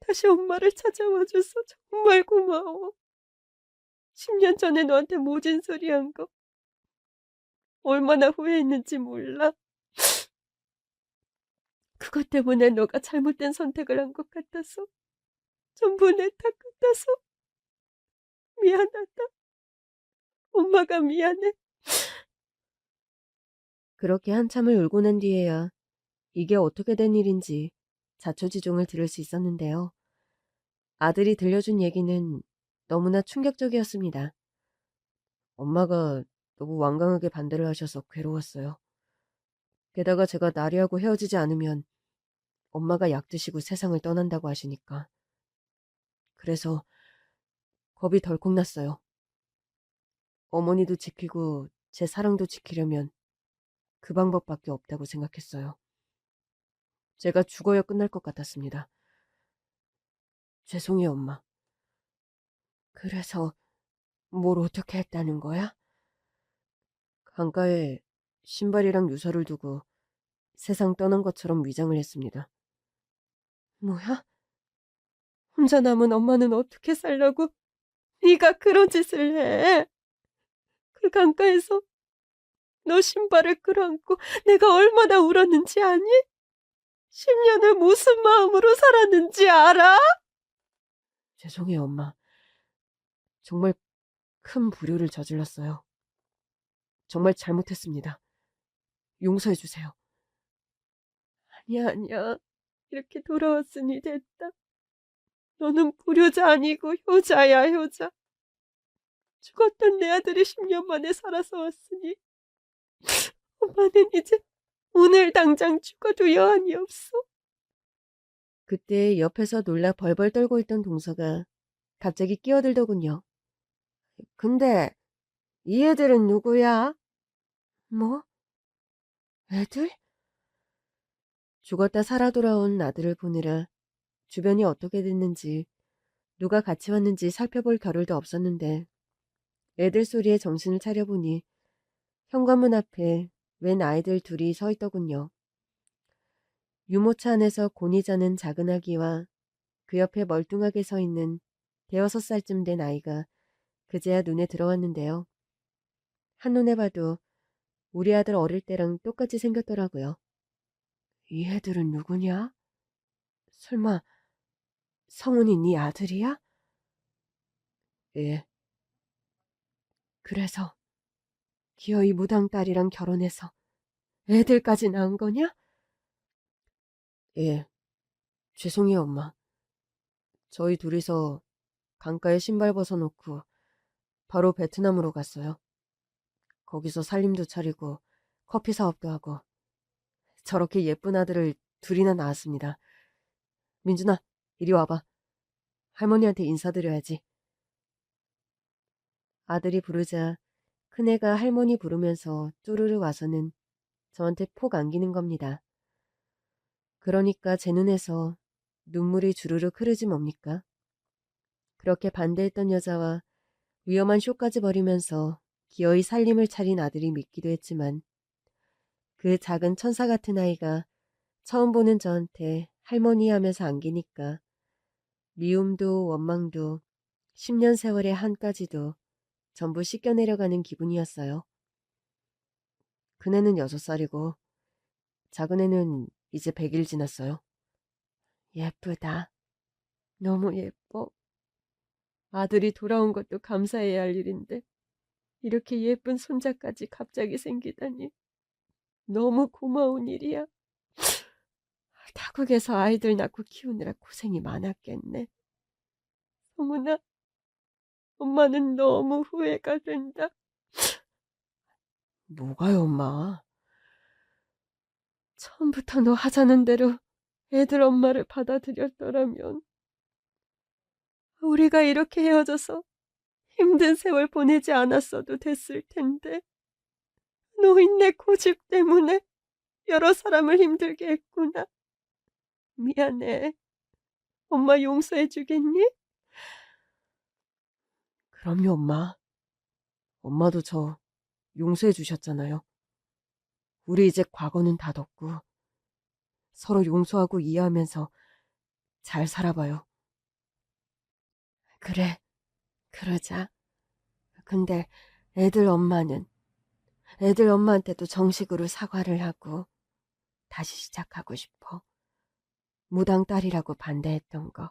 A: 다시 엄마를 찾아와줘서 정말 고마워. 10년 전에 너한테 모진 소리 한 거 얼마나 후회했는지 몰라. 그것 때문에 너가 잘못된 선택을 한 것 같아서 전부 내 탓 같아서 미안하다. 엄마가 미안해. 그렇게 한참을 울고 난 뒤에야 이게 어떻게 된 일인지 자초지종을 들을 수 있었는데요. 아들이 들려준 얘기는 너무나 충격적이었습니다. 엄마가 너무 완강하게 반대를 하셔서 괴로웠어요. 게다가 제가 나리하고 헤어지지 않으면 엄마가 약 드시고 세상을 떠난다고 하시니까. 그래서 겁이 덜컥 났어요. 어머니도 지키고 제 사랑도 지키려면 그 방법밖에 없다고 생각했어요. 제가 죽어야 끝날 것 같았습니다. 죄송해요, 엄마. 그래서 뭘 어떻게 했다는 거야? 강가에 신발이랑 유서를 두고 세상 떠난 것처럼 위장을 했습니다. 뭐야? 혼자 남은 엄마는 어떻게 살려고 네가 그런 짓을 해? 그 강가에서 너 신발을 끌어안고 내가 얼마나 울었는지 아니? 10년을 무슨 마음으로 살았는지 알아? 죄송해요, 엄마. 정말 큰 불효를 저질렀어요. 정말 잘못했습니다. 용서해 주세요. 아니야, 아니야. 이렇게 돌아왔으니 됐다. 너는 불효자 아니고 효자야, 효자. 죽었던 내 아들이 10년 만에 살아서 왔으니 엄마는 이제 오늘 당장 죽어도 여한이 없어. 그때 옆에서 놀라 벌벌 떨고 있던 동서가 갑자기 끼어들더군요. 근데 이 애들은 누구야? 뭐? 애들? 죽었다 살아 돌아온 아들을 보느라 주변이 어떻게 됐는지 누가 같이 왔는지 살펴볼 겨를도 없었는데 애들 소리에 정신을 차려보니 현관문 앞에 웬 아이들 둘이 서 있더군요. 유모차 안에서 곤히 자는 작은 아기와 그 옆에 멀뚱하게 서 있는 대여섯 살쯤 된 아이가 그제야 눈에 들어왔는데요. 한눈에 봐도 우리 아들 어릴 때랑 똑같이 생겼더라고요. 이 애들은 누구냐? 설마 성훈이 네 아들이야? 예. 그래서 기어이 무당 딸이랑 결혼해서 애들까지 낳은 거냐? 예. 죄송해요, 엄마. 저희 둘이서 강가에 신발 벗어놓고 바로 베트남으로 갔어요. 거기서 살림도 차리고 커피 사업도 하고 저렇게 예쁜 아들을 둘이나 낳았습니다. 민준아, 이리 와봐. 할머니한테 인사드려야지. 아들이 부르자 큰애가 할머니 부르면서 쪼르르 와서는 저한테 폭 안기는 겁니다. 그러니까 제 눈에서 눈물이 주르륵 흐르지 뭡니까? 그렇게 반대했던 여자와 위험한 쇼까지 벌이면서 기어이 살림을 차린 아들이 믿기도 했지만 그 작은 천사 같은 아이가 처음 보는 저한테 할머니 하면서 안기니까 미움도 원망도 10년 세월의 한까지도 전부 씻겨내려가는 기분이었어요. 큰애는 6살이고 작은 애는 이제 100일 지났어요. 예쁘다. 너무 예뻐. 아들이 돌아온 것도 감사해야 할 일인데 이렇게 예쁜 손자까지 갑자기 생기다니 너무 고마운 일이야. 타국에서 아이들 낳고 키우느라 고생이 많았겠네. 성훈아, 엄마는 너무 후회가 된다. 뭐가요, 엄마? 처음부터 너 하자는 대로 애들 엄마를 받아들였더라면 우리가 이렇게 헤어져서 힘든 세월 보내지 않았어도 됐을 텐데 노인네 고집 때문에 여러 사람을 힘들게 했구나. 미안해. 엄마 용서해 주겠니? 그럼요, 엄마. 엄마도 저 용서해 주셨잖아요. 우리 이제 과거는 다 덮고 서로 용서하고 이해하면서 잘 살아봐요. 그래, 그러자. 근데 애들 엄마한테도 정식으로 사과를 하고 다시 시작하고 싶어. 무당 딸이라고 반대했던 거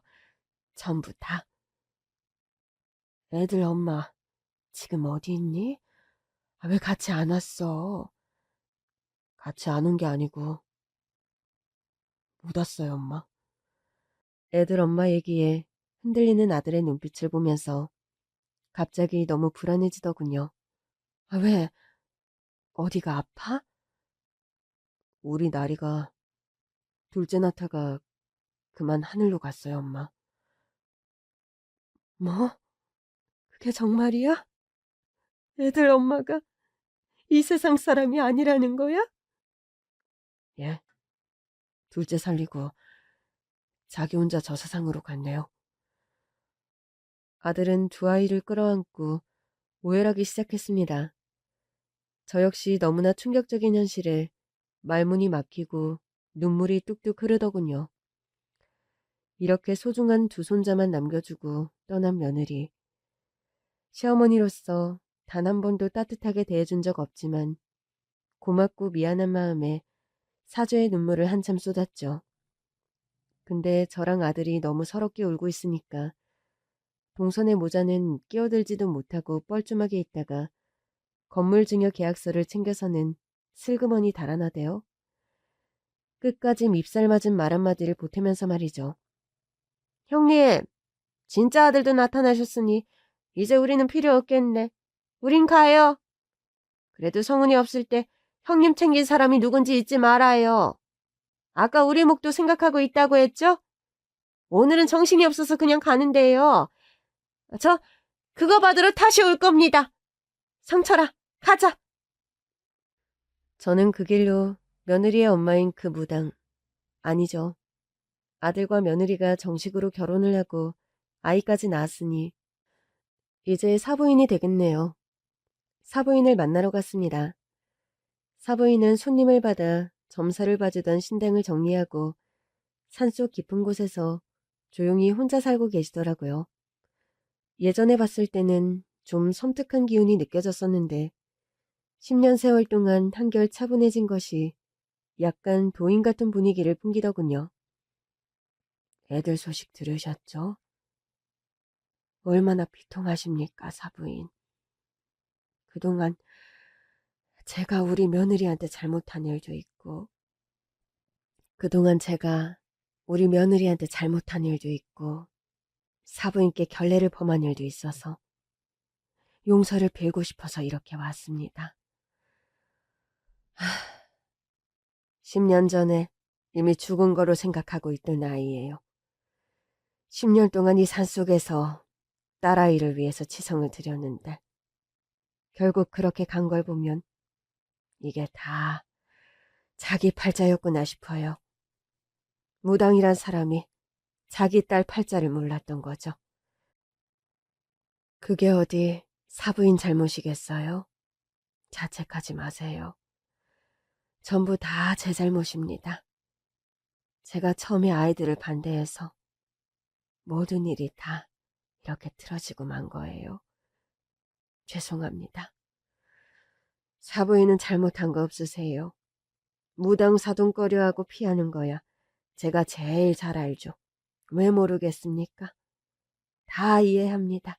A: 전부 다. 애들 엄마 지금 어디 있니? 왜 같이 안 왔어? 같이 안 온 게 아니고 못 왔어요, 엄마. 애들 엄마 얘기에 흔들리는 아들의 눈빛을 보면서 갑자기 너무 불안해지더군요. 왜? 어디가 아파? 우리 나리가 둘째 낳다가 그만 하늘로 갔어요, 엄마. 뭐? 그게 정말이야? 애들 엄마가 이 세상 사람이 아니라는 거야? 예. 둘째 살리고 자기 혼자 저 세상으로 갔네요. 아들은 두 아이를 끌어안고 오열하기 시작했습니다. 저 역시 너무나 충격적인 현실에 말문이 막히고 눈물이 뚝뚝 흐르더군요. 이렇게 소중한 두 손자만 남겨주고 떠난 며느리. 시어머니로서 단 한 번도 따뜻하게 대해준 적 없지만 고맙고 미안한 마음에 사죄의 눈물을 한참 쏟았죠. 근데 저랑 아들이 너무 서럽게 울고 있으니까 동선의 모자는 끼어들지도 못하고 뻘쭘하게 있다가 건물 증여 계약서를 챙겨서는 슬그머니 달아나대요. 끝까지 밉살 맞은 말 한마디를 보태면서 말이죠. 형님, 진짜 아들도 나타나셨으니 이제 우리는 필요 없겠네. 우린 가요. 그래도 성훈이 없을 때 형님 챙긴 사람이 누군지 잊지 말아요. 아까 우리 목도 생각하고 있다고 했죠? 오늘은 정신이 없어서 그냥 가는데요. 저 그거 받으러 다시 올 겁니다. 성철아, 가자. 저는 그 길로 며느리의 엄마인 그 무당, 아니죠. 아들과 며느리가 정식으로 결혼을 하고 아이까지 낳았으니 이제 사부인이 되겠네요. 사부인을 만나러 갔습니다. 사부인은 손님을 받아 점사를 봐주던 신당을 정리하고 산속 깊은 곳에서 조용히 혼자 살고 계시더라고요. 예전에 봤을 때는 좀 섬뜩한 기운이 느껴졌었는데 10년 세월 동안 한결 차분해진 것이 약간 도인 같은 분위기를 풍기더군요. 애들 소식 들으셨죠? 얼마나 비통하십니까, 사부인. 그동안 제가 우리 며느리한테 잘못한 일도 있고 사부인께 결례를 범한 일도 있어서 용서를 빌고 싶어서 이렇게 왔습니다. 10년 전에 이미 죽은 거로 생각하고 있던 아이예요. 10년 동안 이 산속에서 딸아이를 위해서 치성을 드렸는데 결국 그렇게 간 걸 보면 이게 다 자기 팔자였구나 싶어요. 무당이란 사람이 자기 딸 팔자를 몰랐던 거죠. 그게 어디 사부인 잘못이겠어요? 자책하지 마세요. 전부 다 제 잘못입니다. 제가 처음에 아이들을 반대해서 모든 일이 다 이렇게 틀어지고 만 거예요. 죄송합니다. 사부인은 잘못한 거 없으세요. 무당사돈거려하고 피하는 거야 제가 제일 잘 알죠. 왜 모르겠습니까? 다 이해합니다.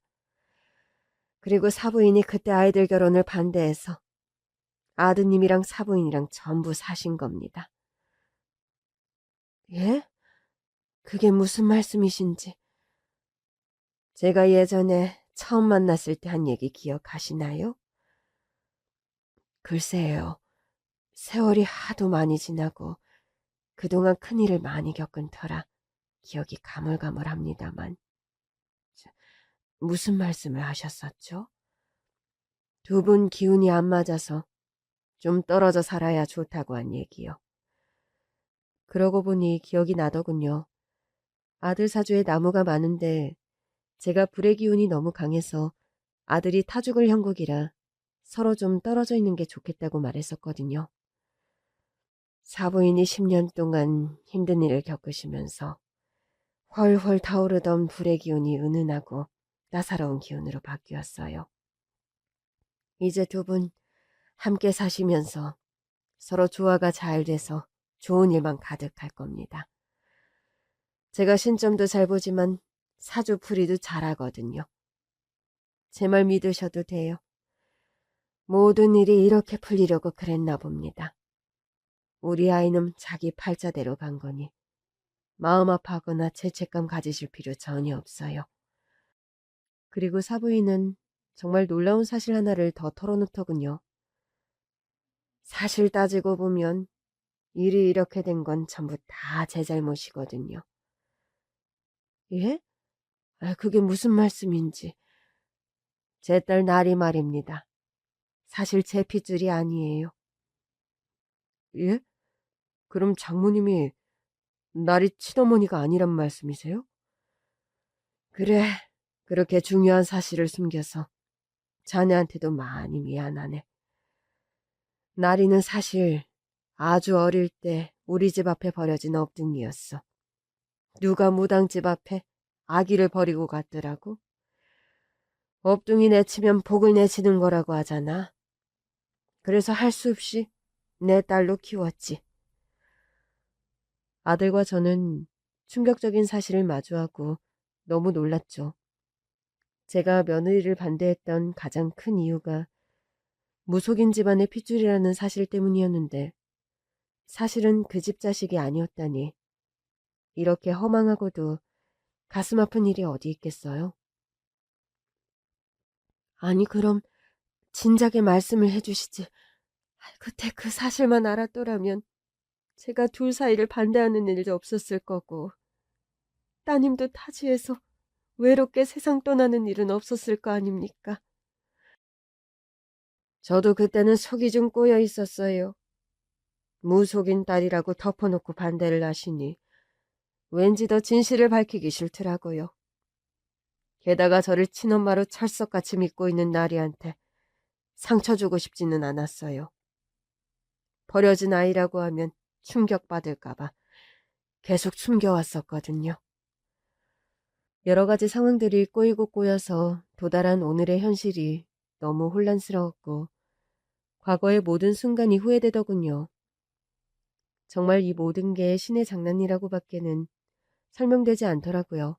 A: 그리고 사부인이 그때 아이들 결혼을 반대해서 아드님이랑 사부인이랑 전부 사신 겁니다. 예? 그게 무슨 말씀이신지. 제가 예전에 처음 만났을 때 한 얘기 기억하시나요? 글쎄요. 세월이 하도 많이 지나고 그동안 큰일을 많이 겪은 터라 기억이 가물가물합니다만. 무슨 말씀을 하셨었죠? 두 분 기운이 안 맞아서 좀 떨어져 살아야 좋다고 한 얘기요. 그러고 보니 기억이 나더군요. 아들 사주에 나무가 많은데 제가 불의 기운이 너무 강해서 아들이 타죽을 형국이라 서로 좀 떨어져 있는 게 좋겠다고 말했었거든요. 사부인이 10년 동안 힘든 일을 겪으시면서 훨훨 타오르던 불의 기운이 은은하고 따사로운 기운으로 바뀌었어요. 이제 두 분 함께 사시면서 서로 조화가 잘 돼서 좋은 일만 가득할 겁니다. 제가 신점도 잘 보지만 사주풀이도 잘하거든요. 제 말 믿으셔도 돼요. 모든 일이 이렇게 풀리려고 그랬나 봅니다. 우리 아이는 자기 팔자대로 간 거니 마음 아파하거나 죄책감 가지실 필요 전혀 없어요. 그리고 사부인은 정말 놀라운 사실 하나를 더 털어놓더군요. 사실 따지고 보면 일이 이렇게 된 건 전부 다 제 잘못이거든요. 예? 그게 무슨 말씀인지. 제 딸 나리 말입니다. 사실 제 핏줄이 아니에요. 예? 그럼 장모님이 나리 친어머니가 아니란 말씀이세요? 그래, 그렇게 중요한 사실을 숨겨서 자네한테도 많이 미안하네. 나리는 사실 아주 어릴 때 우리 집 앞에 버려진 엎둥이였어. 누가 무당집 앞에 아기를 버리고 갔더라고. 엎둥이 내치면 복을 내치는 거라고 하잖아. 그래서 할 수 없이 내 딸로 키웠지. 아들과 저는 충격적인 사실을 마주하고 너무 놀랐죠. 제가 며느리를 반대했던 가장 큰 이유가 무속인 집안의 핏줄이라는 사실 때문이었는데 사실은 그 집 자식이 아니었다니. 이렇게 허망하고도 가슴 아픈 일이 어디 있겠어요? 아니 그럼 진작에 말씀을 해주시지. 그때 그 사실만 알았더라면 제가 둘 사이를 반대하는 일도 없었을 거고 따님도 타지에서 외롭게 세상 떠나는 일은 없었을 거 아닙니까? 저도 그때는 속이 좀 꼬여 있었어요. 무속인 딸이라고 덮어놓고 반대를 하시니 왠지 더 진실을 밝히기 싫더라고요. 게다가 저를 친엄마로 철석같이 믿고 있는 나리한테 상처 주고 싶지는 않았어요. 버려진 아이라고 하면 충격받을까봐 계속 숨겨왔었거든요. 여러 가지 상황들이 꼬이고 꼬여서 도달한 오늘의 현실이 너무 혼란스러웠고 과거의 모든 순간이 후회되더군요. 정말 이 모든 게 신의 장난이라고밖에는 설명되지 않더라고요.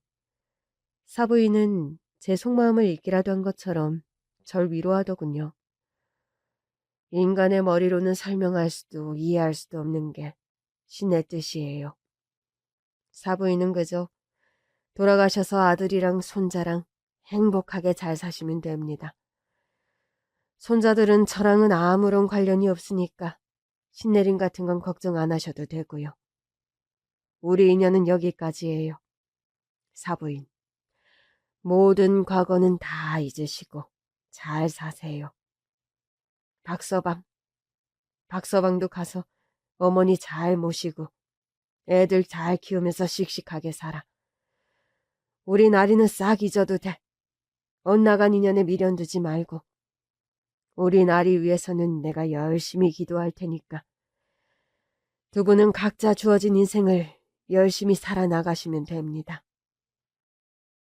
A: 사부인은 제 속마음을 읽기라도 한 것처럼 절 위로하더군요. 인간의 머리로는 설명할 수도 이해할 수도 없는 게 신의 뜻이에요. 사부인은 그저 돌아가셔서 아들이랑 손자랑 행복하게 잘 사시면 됩니다. 손자들은 저랑은 아무런 관련이 없으니까 신내림 같은 건 걱정 안 하셔도 되고요. 우리 인연은 여기까지예요. 사부인, 모든 과거는 다 잊으시고 잘 사세요. 박서방도 가서 어머니 잘 모시고 애들 잘 키우면서 씩씩하게 살아. 우리 나리는 싹 잊어도 돼. 엇나간 인연에 미련 두지 말고. 우리 나리 위해서는 내가 열심히 기도할 테니까. 두 분은 각자 주어진 인생을 열심히 살아나가시면 됩니다.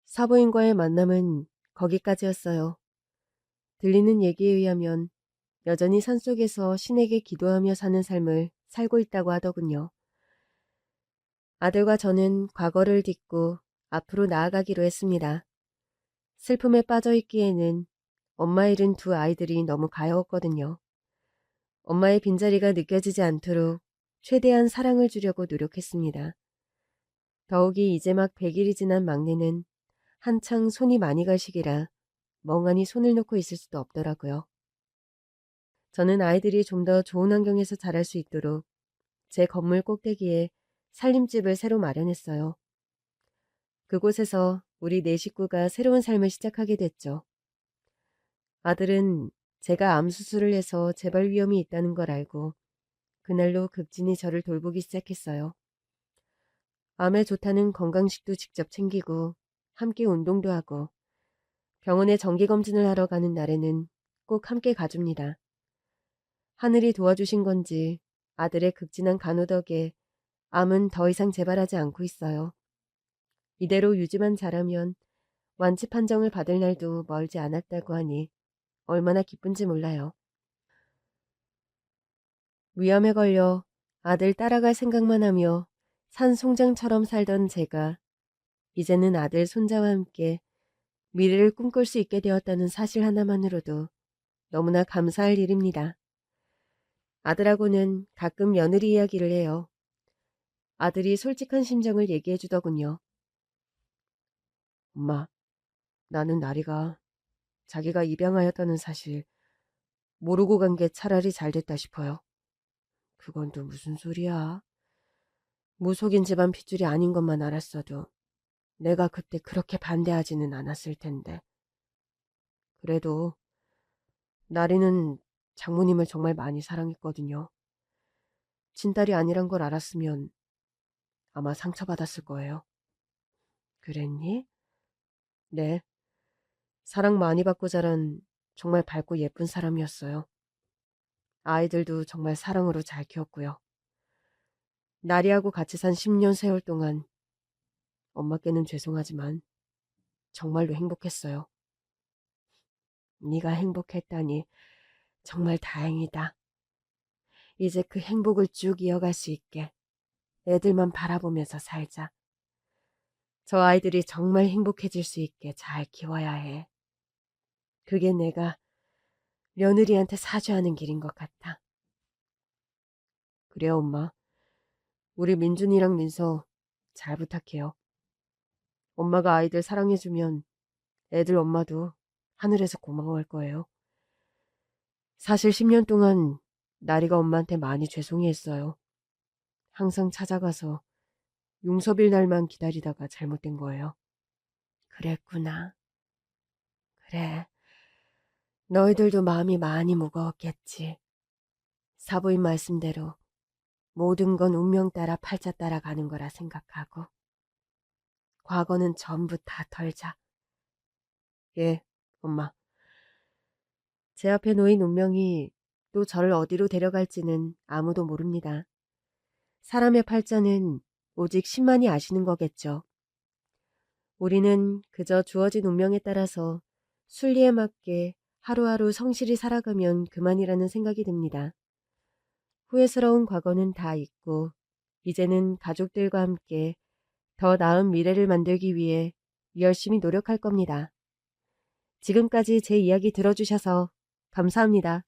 A: 사부인과의 만남은 거기까지였어요. 들리는 얘기에 의하면 여전히 산속에서 신에게 기도하며 사는 삶을 살고 있다고 하더군요. 아들과 저는 과거를 딛고 앞으로 나아가기로 했습니다. 슬픔에 빠져 있기에는 엄마 잃은 두 아이들이 너무 가여웠거든요. 엄마의 빈자리가 느껴지지 않도록 최대한 사랑을 주려고 노력했습니다. 더욱이 이제 막 100일이 지난 막내는 한창 손이 많이 갈 시기라 멍하니 손을 놓고 있을 수도 없더라고요. 저는 아이들이 좀 더 좋은 환경에서 자랄 수 있도록 제 건물 꼭대기에 살림집을 새로 마련했어요. 그곳에서 우리 네 식구가 새로운 삶을 시작하게 됐죠. 아들은 제가 암 수술을 해서 재발 위험이 있다는 걸 알고 그날로 극진히 저를 돌보기 시작했어요. 암에 좋다는 건강식도 직접 챙기고 함께 운동도 하고 병원에 정기검진을 하러 가는 날에는 꼭 함께 가줍니다. 하늘이 도와주신 건지 아들의 극진한 간호 덕에 암은 더 이상 재발하지 않고 있어요. 이대로 유지만 잘하면 완치 판정을 받을 날도 멀지 않았다고 하니 얼마나 기쁜지 몰라요. 위암에 걸려 아들 따라갈 생각만 하며 산송장처럼 살던 제가 이제는 아들 손자와 함께 미래를 꿈꿀 수 있게 되었다는 사실 하나만으로도 너무나 감사할 일입니다. 아들하고는 가끔 며느리 이야기를 해요. 아들이 솔직한 심정을 얘기해 주더군요. 엄마, 나는 나리가 자기가 입양하였다는 사실 모르고 간 게 차라리 잘 됐다 싶어요. 그건 또 무슨 소리야? 무속인 집안 핏줄이 아닌 것만 알았어도 내가 그때 그렇게 반대하지는 않았을 텐데. 그래도 나리는 장모님을 정말 많이 사랑했거든요. 친딸이 아니란 걸 알았으면 아마 상처받았을 거예요. 그랬니? 네. 사랑 많이 받고 자란 정말 밝고 예쁜 사람이었어요. 아이들도 정말 사랑으로 잘 키웠고요. 나리하고 같이 산 10년 세월 동안 엄마께는 죄송하지만 정말로 행복했어요. 네가 행복했다니 정말 다행이다. 이제 그 행복을 쭉 이어갈 수 있게 애들만 바라보면서 살자. 저 아이들이 정말 행복해질 수 있게 잘 키워야 해. 그게 내가 며느리한테 사죄하는 길인 것 같아. 그래 엄마. 우리 민준이랑 민서 잘 부탁해요. 엄마가 아이들 사랑해주면 애들 엄마도 하늘에서 고마워할 거예요. 사실 10년 동안 나리가 엄마한테 많이 죄송해했어요. 항상 찾아가서 용서빌 날만 기다리다가 잘못된 거예요. 그랬구나. 그래. 너희들도 마음이 많이 무거웠겠지. 사부인 말씀대로 모든 건 운명 따라 팔자 따라 가는 거라 생각하고 과거는 전부 다 털자. 예, 엄마. 제 앞에 놓인 운명이 또 저를 어디로 데려갈지는 아무도 모릅니다. 사람의 팔자는 오직 신만이 아시는 거겠죠. 우리는 그저 주어진 운명에 따라서 순리에 맞게 하루하루 성실히 살아가면 그만이라는 생각이 듭니다. 후회스러운 과거는 다 잊고 이제는 가족들과 함께 더 나은 미래를 만들기 위해 열심히 노력할 겁니다. 지금까지 제 이야기 들어주셔서 감사합니다.